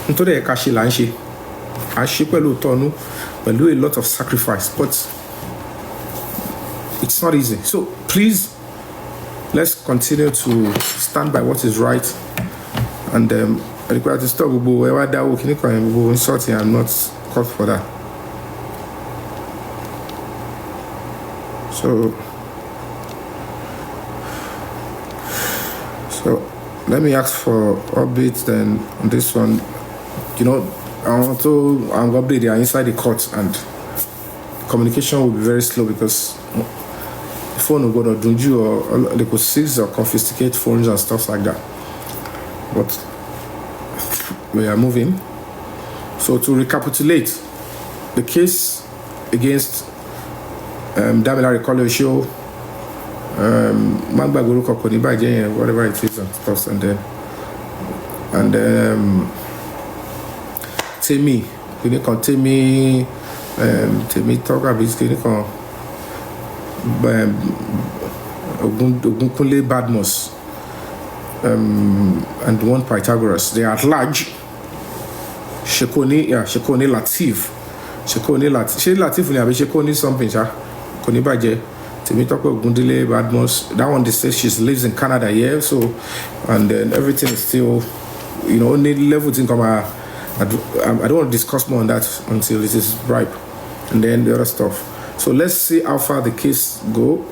Nítorí ẹ̀ka ṣe là ń ṣe. À ń ṣe pẹ̀lú òótọ́ pẹ̀lú a lot of sacrifice, but it's not easy. So please, let's continue to stand by what is right, and I require to stop whoever that will insult you. I'm not called for that. So So let me ask for updates then on this one. You know, I'm update they are inside the court and communication will be very slow because the phone will go to Dunju or they could seize or confiscate phones and stuff like that. But we are moving. So to recapitulate, the case against Damilare Kolosho, Magba Guruko Konibaje, whatever it is and stuff, and then Temi, Temi talk about Ogunkunle Badmus, and one Pythagoras. They are at large. Shekoni Latif. She Latif ni abi Shekoni something, Koni Baje. Temi talk about Ogundele Badmus. That one they say she lives in Canada, yeah. So, and then everything is still, only level thing come. I don't want to discuss more on that until it is ripe, and then the other stuff. So let's see how far the case go.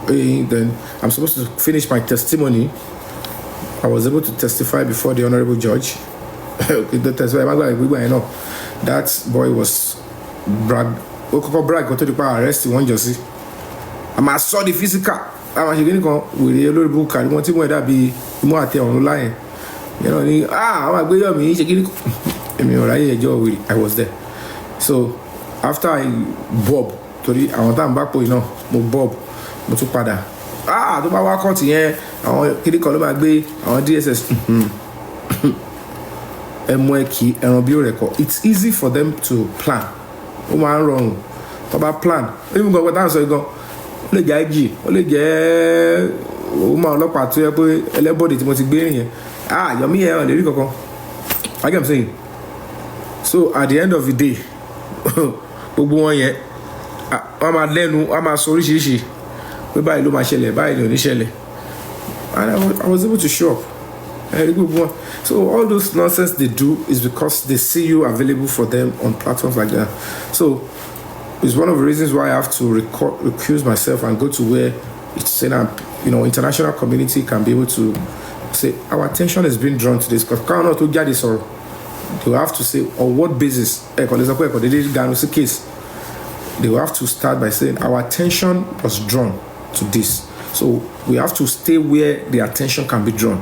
Then I'm supposed to finish my testimony. I was able to testify before the honorable judge. That boy was brag go to the power arrest one just see. I saw the physical. I'm going with a little book and want to be more at online. I'm going Yomi, I was there. So after I bob to the I want back bob mo tún padà tó bá wá court yẹn àwọn kiri kan ló máa gbé àwọn DSS ẹmọ ẹkì ẹran bí ó rẹkọ. It's easy for them to plan. Ó máa ń rọrùn tó bá plan. Even gan wọ́n sọ gan ó lè jẹ́ IG ó lè jẹ́ ó máa ọlọ́pàá tó yẹ pé ẹlẹ́bọ̀dì tí mo ti gbé yẹn Yomi yẹn ò lè rí kankan. I get what I'm saying. So at the end of the day gbogbo wọn yẹn wọ́n máa lẹ́nu wọ́n máa sọ oríṣiríṣi pé báyìí ló máa ṣẹlẹ̀ báyìí ló ní ṣẹlẹ̀, and I was able to show up. So all those nonsense they do is because they see you available for them on platforms like that. So it's one of the reasons why I have to recuse myself and go to where it's saying international community can be able to say our attention is being drawn to this because cannot to get this or they will have to say on what basis they did case. They will have to start by saying our attention was drawn to this. So we have to stay where the attention can be drawn.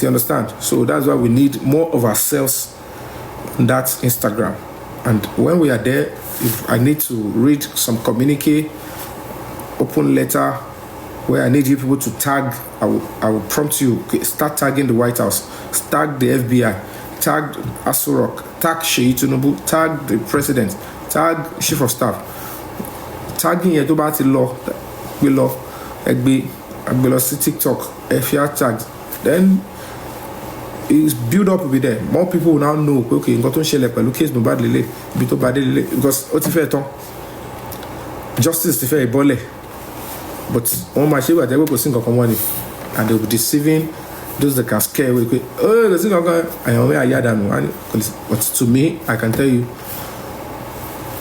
You understand? So that's why we need more of ourselves on that Instagram. And when we are there, if I need to read some communique, open letter, where I need you people to tag, I will prompt you, start tagging the White House, tag the FBI, tag Asurok, tag Sheyi Tinubu, tag the president, tag chief of staff. Tagging yẹn tó bá ti lọ gbé lọ ẹgbẹ́ lọ sí TikTok tagged, then it's build up with there. More people will now know okay nǹkan tó ń ṣẹlẹ̀ pẹ̀lú case Mohbad lélẹ̀ ibi tó bá dé lélẹ̀ because ó ti fẹ́ tán justice ti fẹ́ ìbọ́lẹ̀ but wọ́n máa ṣe é gbàtẹ́ pé kò sí nǹkan kan wọ́n ni and they will be deceiving those that can scare away pé kò sí nǹkan kan àyàn wẹ́ àyà dànù but to me I can tell you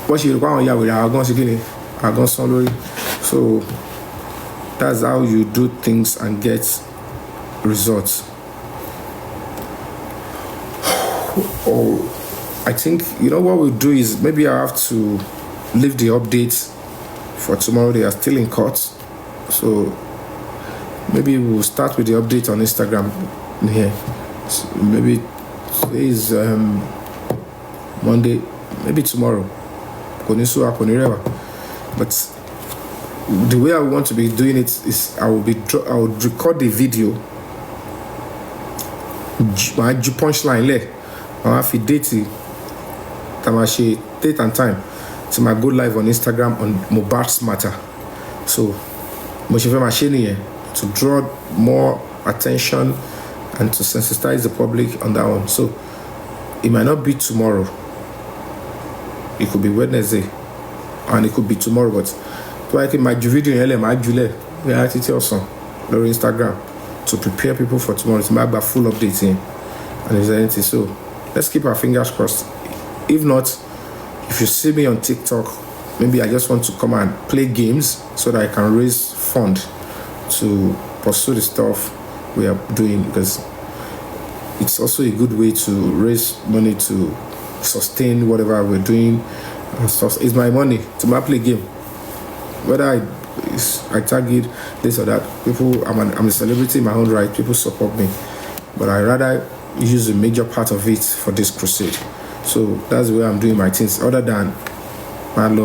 wọ́n ṣe ìrùkọ́ àwọn ìyàwó ìrà àgán sí kí ni àgán sán lórí. So that's how you do things and get results. I think what we'll do is maybe I have to leave the updates for tomorrow. They are still in court, so maybe we'll start with the update on Instagram here. So maybe today is Monday, maybe tomorrow. But the way I want to be doing it is I would record the video. My punchline there. I have a date and time to my go live on Instagram on Mohbad's matter. So to draw more attention and to sensitize the public on that one. So it might not be tomorrow. It could be Wednesday and it could be tomorrow, but I can my video on Instagram to prepare people for tomorrow. To make a full update in and is anything. So let's keep our fingers crossed. If not, if you see me on TikTok, maybe I just want to come and play games so that I can raise fund to pursue the stuff we are doing, because it's also a good way to raise money to sustain whatever we're doing. It's my money to play game. Whether I target this or that, people, I'm a celebrity in my own right, people support me, but I rather use a major part of it for this crusade. So that's the way I'm doing my things, other than and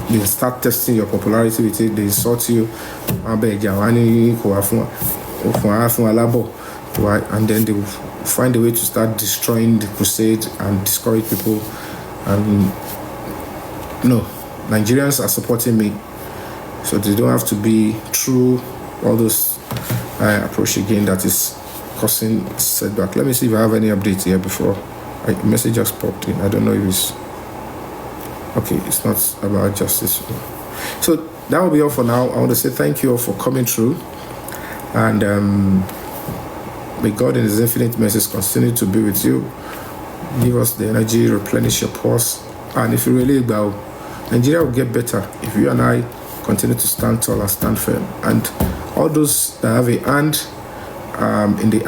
they start testing your popularity with it, they insult you, and then they will find a way to start destroying the crusade and discourage people. And no, Nigerians are supporting me, so they don't have to be through all those approach again that is causing setback. Let me see if I have any updates here before a message just popped in. I don't know if it's okay. It's not about justice. So that will be all for now. I want to say thank you all for coming through, and may God in His infinite mercies continue to be with you. Give us the energy, replenish your pulse, and if you really bow, Nigeria will get better if you and I continue to stand tall and stand firm. And all those that have a hand in the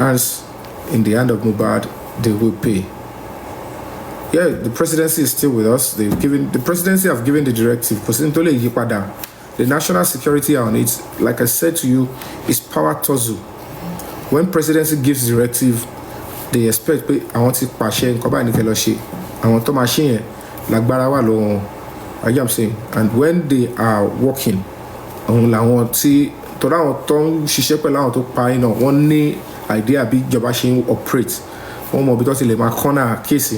hand of Mohbad, they will pay. Yeah, the presidency is still with us. The presidency have given the directive. The national security on it, like I said to you, is power tussle. When presidency gives directive, they expect I want to pass in I want to machine like Barawa. I'm saying, and when they are working, I want to one idea big job operate. One more because they my corner case.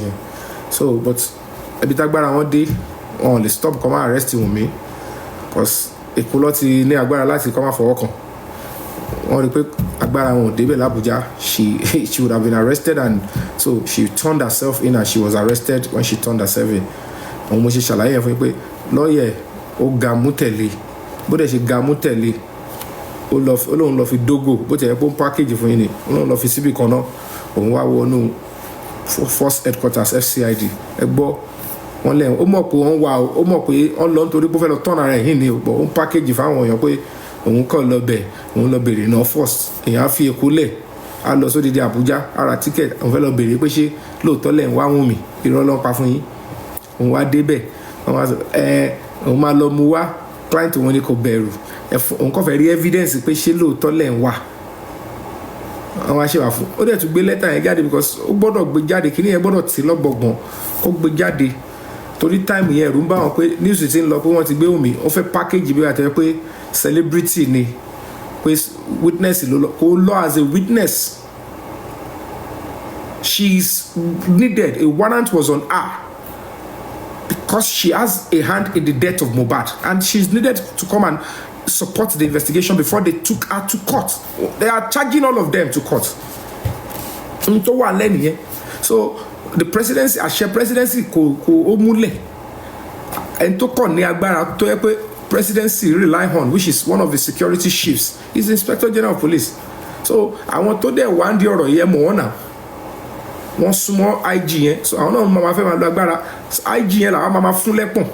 So, but a bit agbára one day, only stop come arresting me, because equality ní agbára láti come for work. Wọ́n rí pé agbára wọn débẹ̀ l'Abuja, she would have been arrested, and so she turned herself in and she was arrested when she turned herself in. Àwọn mo ṣe ṣàlàyé fún pé lawyer ó ga mú tẹ̀lé, bó dẹ̀ ṣe ga mú tẹ̀lé, ó lóun lọ fi dógò, bó tẹ̀ yẹ pé ó ń package fún yín ni, ó lóun lọ fi síbì kan náà, òun wá wọnú force headquarters FCID. Ẹ gbọ́ wọ́n lẹ́yìn ó mọ̀ pé wọ́n wà ó mọ̀ pé wọ́n lọ nítorí pé ó fẹ́ lọ tọ́nà rẹ̀ yìí ni ó ń package fáwọn èèyàn pé òun kàn lọ bẹ̀ òun lọ bèrè náà first èèyàn á fi èkó lẹ̀ á lọ sódìdí Àbújá ara ticket òun fẹ́ lọ bèrè pé ṣé lóòótọ́ lẹ̀ ń wá wùn mí irọ́ ló ń pa fún yín òun wá débẹ̀ wọ́n wá sọ òun máa lọ mú wá client òun ni kò bẹ̀rù òun kàn fẹ́ rí evidence pé ṣé lóòótọ́ lẹ̀ ń wà àwọn aṣèwà fún ó dẹ̀ tún gbé lẹ́tà yẹn jáde because ó gbọ́dọ̀ gbé jáde kí ni yẹn gbọ́dọ̀ tì lọ́gbọ̀gbọ̀n ó gbé jáde torí táìmù yẹn ẹ̀rù ń bá wọn pé news ti ń lọ pé wọ́n ti gbé Wùmí ó fẹ́ package bí wọ́n ti rẹ pé celebrity ni pé witness ló lọ kó lọ as a witness she is needed. A warrant was on her because she has a hand in the death of Mohbad and she is needed to come and support the investigation before they took her to court. They are charging all of them to court. So the presidency, àṣẹ presidency kò ó múlẹ̀ ẹni tó kàn ní agbára tó yẹ pé presidency rely on, which is one of the security chiefs, is the Inspector General of Police. So àwọn tó dẹ̀ wá ń di ọ̀rọ̀ yẹn mọ̀ wọ́n náà wọ́n súnmọ́ IG yẹn, so àwọn náà máa fẹ́ máa lo agbára IG yẹn làwọn máa fún lẹ́pọ̀n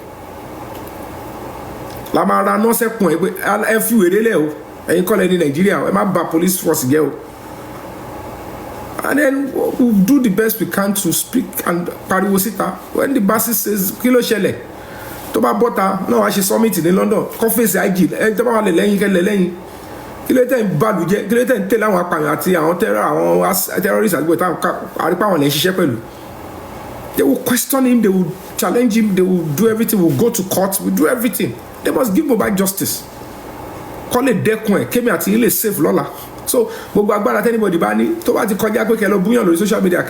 la máa ra nọ́ọ̀sẹ̀ pọ̀n ẹ pé ẹ fi wèrè lẹ̀ o ẹ̀yin kọ́ lẹ ní Nàìjíríà ẹ má bà police force jẹ́ o. And then we'll do the best we can to speak and pariwo síta when the basis says kí ló ṣẹlẹ̀ tó bá bọ́ta náà wàá ṣe summit ní London conference IG ẹ tó bá wà lẹ̀ lẹ́yìn kẹ́lẹ̀ lẹ́yìn kí ló tẹ̀ ń bàlù jẹ́ kí ló tẹ̀ ń tẹ̀lé àwọn apààyàn àti àwọn terrorists àdúgbò táwọn àrípá àwọn lè ń ṣiṣẹ́ pẹ̀lú. They will question him, they will challenge him, they will do everything, we'll go to court, we'll do everything. They must give Mohbad justice. Kọ́ lè dẹ́kun ẹ̀ kémi àti yín lè save lọ́la. So gbogbo agbára tẹ́nibọ̀dì bá ní tó bá ti kọjá pé kẹ́ lọ búyàn lórí social media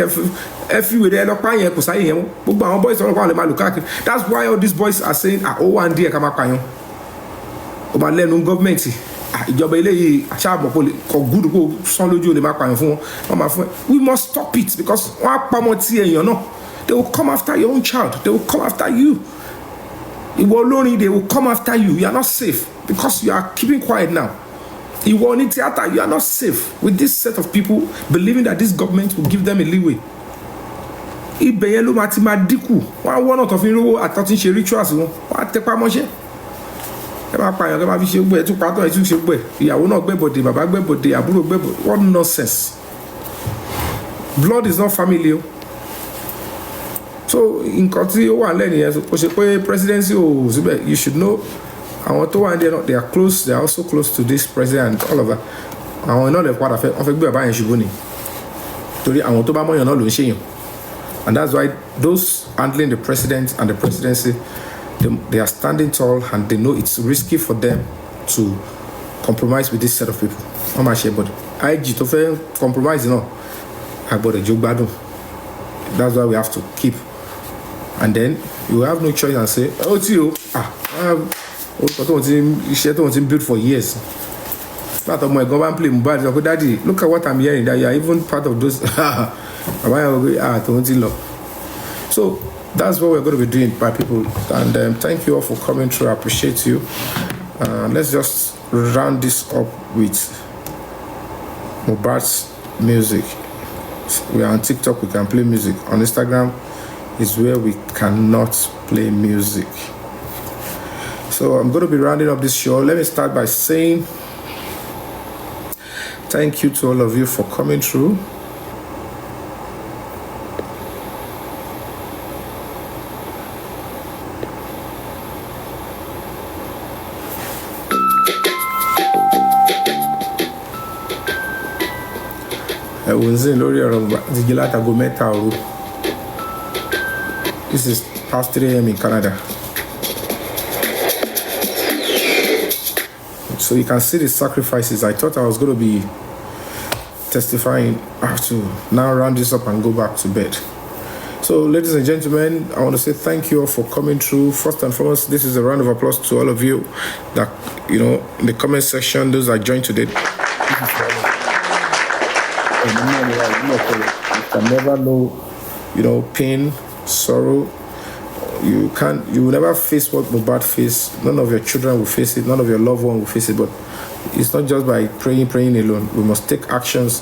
ẹ fi wèrè ẹ lọ pààyàn kò sáyé yẹn wọn gbogbo àwọn boys ọ̀rọ̀ pàwọn lè máa lò káàkiri. That's why all these boys are saying ó wà ń díẹ̀ ká máa pààyàn. Ó máa lẹ́nu gọ́ọ̀mẹ̀ntì ìjọba eléyìí àṣàbọ̀ kò gúdù kó sán lójú olè máa pààyàn fún wọn wọ́n máa fún ẹ. We must stop it because wọ́n á pamọ́ tí èèyàn náà. They will come after your own child. They will come after you. Ìwọ olórin, they will come after you. You are not safe because you are keeping quiet now. Ìwọ ní theatre, you are not safe with this set of people believing that this government will give them a leeway. Ibẹ̀ yẹn ló máa ti máa dínkù. Wọ́n á wọ́n náà tó fi ń rówó àtọ́tí ṣe rituals wọn. Wọ́n á tẹpá mọ́ṣẹ́. ẹ máa pààyàn kẹ máa fi ṣe gbẹ ẹ tún pàtó ẹ tún ṣe gbẹ ìyàwó náà gbẹbọdè bàbá gbẹbọdè àbúrò gbẹbọdè what nonsense. Blood is not family o. So nǹkan tí ó wà lẹ́nu yẹn kò ṣe pé presidency ò síbẹ̀ you should know àwọn tó wà ní ẹ̀ náà they are close, they are also close to this president all of that. Àwọn náà lè padà fẹ́ wọ́n fẹ́ gbé bàbá yẹn ṣubú ni torí àwọn tó bá mọ̀yàn náà ló ń ṣèyàn, and that's why those handling the president and the presidency they are standing tall and they know it's risky for them to compromise with this set of people. Wọ́n máa ṣe bọ́dọ̀ IG tó fẹ́ compromise náà àgbọ̀dọ̀ jó gbádùn. That's why we have to keep, and then you have no choice and say oh tí o orúkọ tó ń ti iṣẹ́ tó ń ti build for years. Part of my government play Mohbad sọ pé daddy look at what I'm hearing that you are even part of those so that's what we're going to be doing by people, and thank you all for coming through. I appreciate you. Let's just round this up with Mohbad's music. We are on TikTok, we can play music. On Instagram is where we cannot play music. So I'm going to be rounding up this show. Let me start by saying thank you to all of you for coming through. This is past 3 a.m. in Canada. So you can see the sacrifices. I thought I was going to be testifying. I have to now round this up and go back to bed. So ladies and gentlemen, I want to say thank you all for coming through. First and foremost, this is a round of applause to all of you that, you know, in the comment section, those that joined today. You can never know, you know, pain, sorrow. You will never face what Mohbad faced. None of your children will face it. None of your loved one will face it. But it's not just by praying alone. We must take actions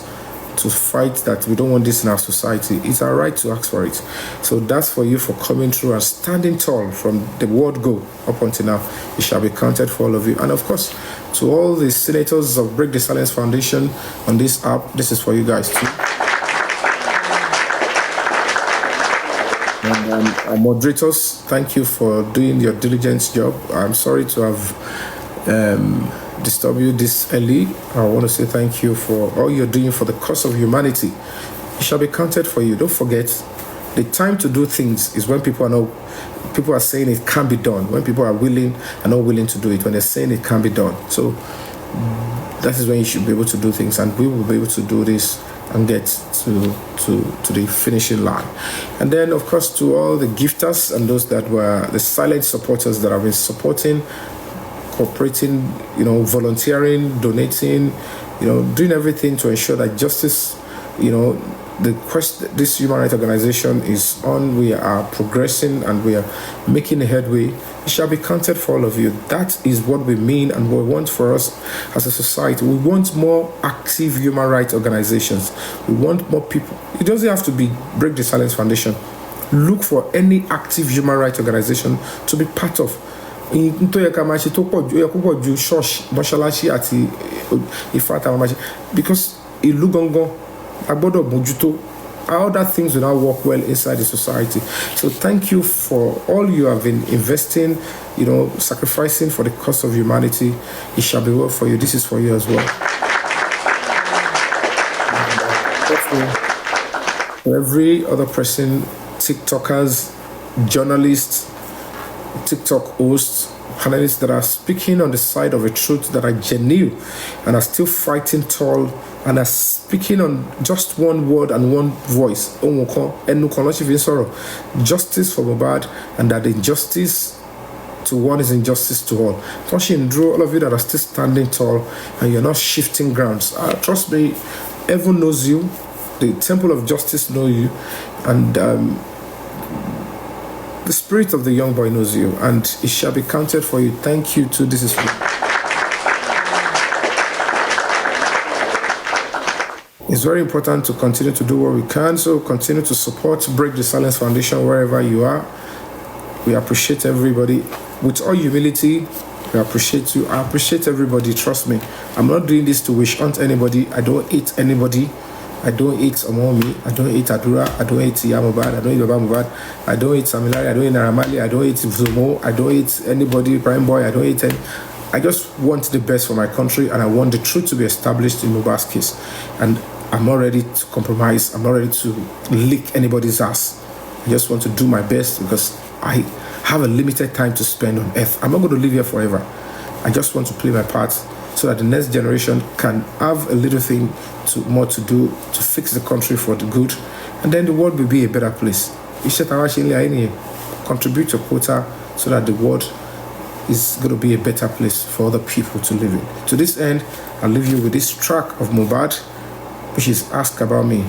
to fight that. We don't want this in our society. It's our right to ask for it. So that's for you for coming through and standing tall from the word go up until now. It shall be counted for all of you. And of course, to all the senators of Break the Silence Foundation on this app, this is for you guys too. And our moderators, thank you for doing your diligent job. I'm sorry to have disturbed you this early. I want to say thank you for all you're doing for the cause of humanity. It shall be counted for you. Don't forget, the time to do things is when people are saying it can be done. When people are willing and not willing to do it. When they're saying it can be done. So that is when you should be able to do things, and we will be able to do this and get to the finishing line. And then of course to all the gifters and those that were the silent supporters that have been supporting, cooperating, you know, volunteering, donating, you know, doing everything to ensure that justice, you know, this human rights organization is on. We are progressing and we are making a headway. It shall be counted for all of you. That is what we mean and what we want for us as a society. We want more active human rights organizations. We want more people. It doesn't have to be Break the Silence Foundation. Look for any active human rights organization to be part of. Because ìlú gangan agbọ́dọ̀ mójútó. Other things will not work well inside the society. So thank you for all you have been investing, you know, sacrificing for the cause of humanity. It shall be well for you. This is for you as well. And, for every other person, TikTokers, journalists, TikTok hosts, panelists that are speaking on the side of a truth, that are genuine and are still fighting tall and are speaking on just one word and one voice. Justice for Mohbad, and that injustice to one is injustice to all. All of you that are still standing tall and you're not shifting grounds. Trust me, heaven knows you. The temple of justice knows you. And the spirit of the young boy knows you. And it shall be counted for you. Thank you too. This is for you. It's very important to continue to do what we can, so continue to support Break the Silence Foundation wherever you are. We appreciate everybody. With all humility, I appreciate you. I appreciate everybody. Trust me. I'm not doing this to wish on anybody. I don't hate anybody. I don't hate Omomi. I don't hate Adura. I don't hate Yamobad. I don't hate Baba Mubad. I don't hate Samilari. I don't hate Naramali. I don't hate Zomo. I don't hate anybody. Prime Boy. I don't hate any. I just want the best for my country, and I want the truth to be established in Mohbad's case. And I'm not ready to compromise. I'm not ready to lick anybody's ass. I just want to do my best because I have a limited time to spend on earth. I'm not going to live here forever. I just want to play my part so that the next generation can have a little thing more to do to fix the country for the good, and then the world will be a better place. Contribute your quota so that the world is going to be a better place for other people to live in. To this end, I'll leave you with this track of Mohbad, which is Ask About Me.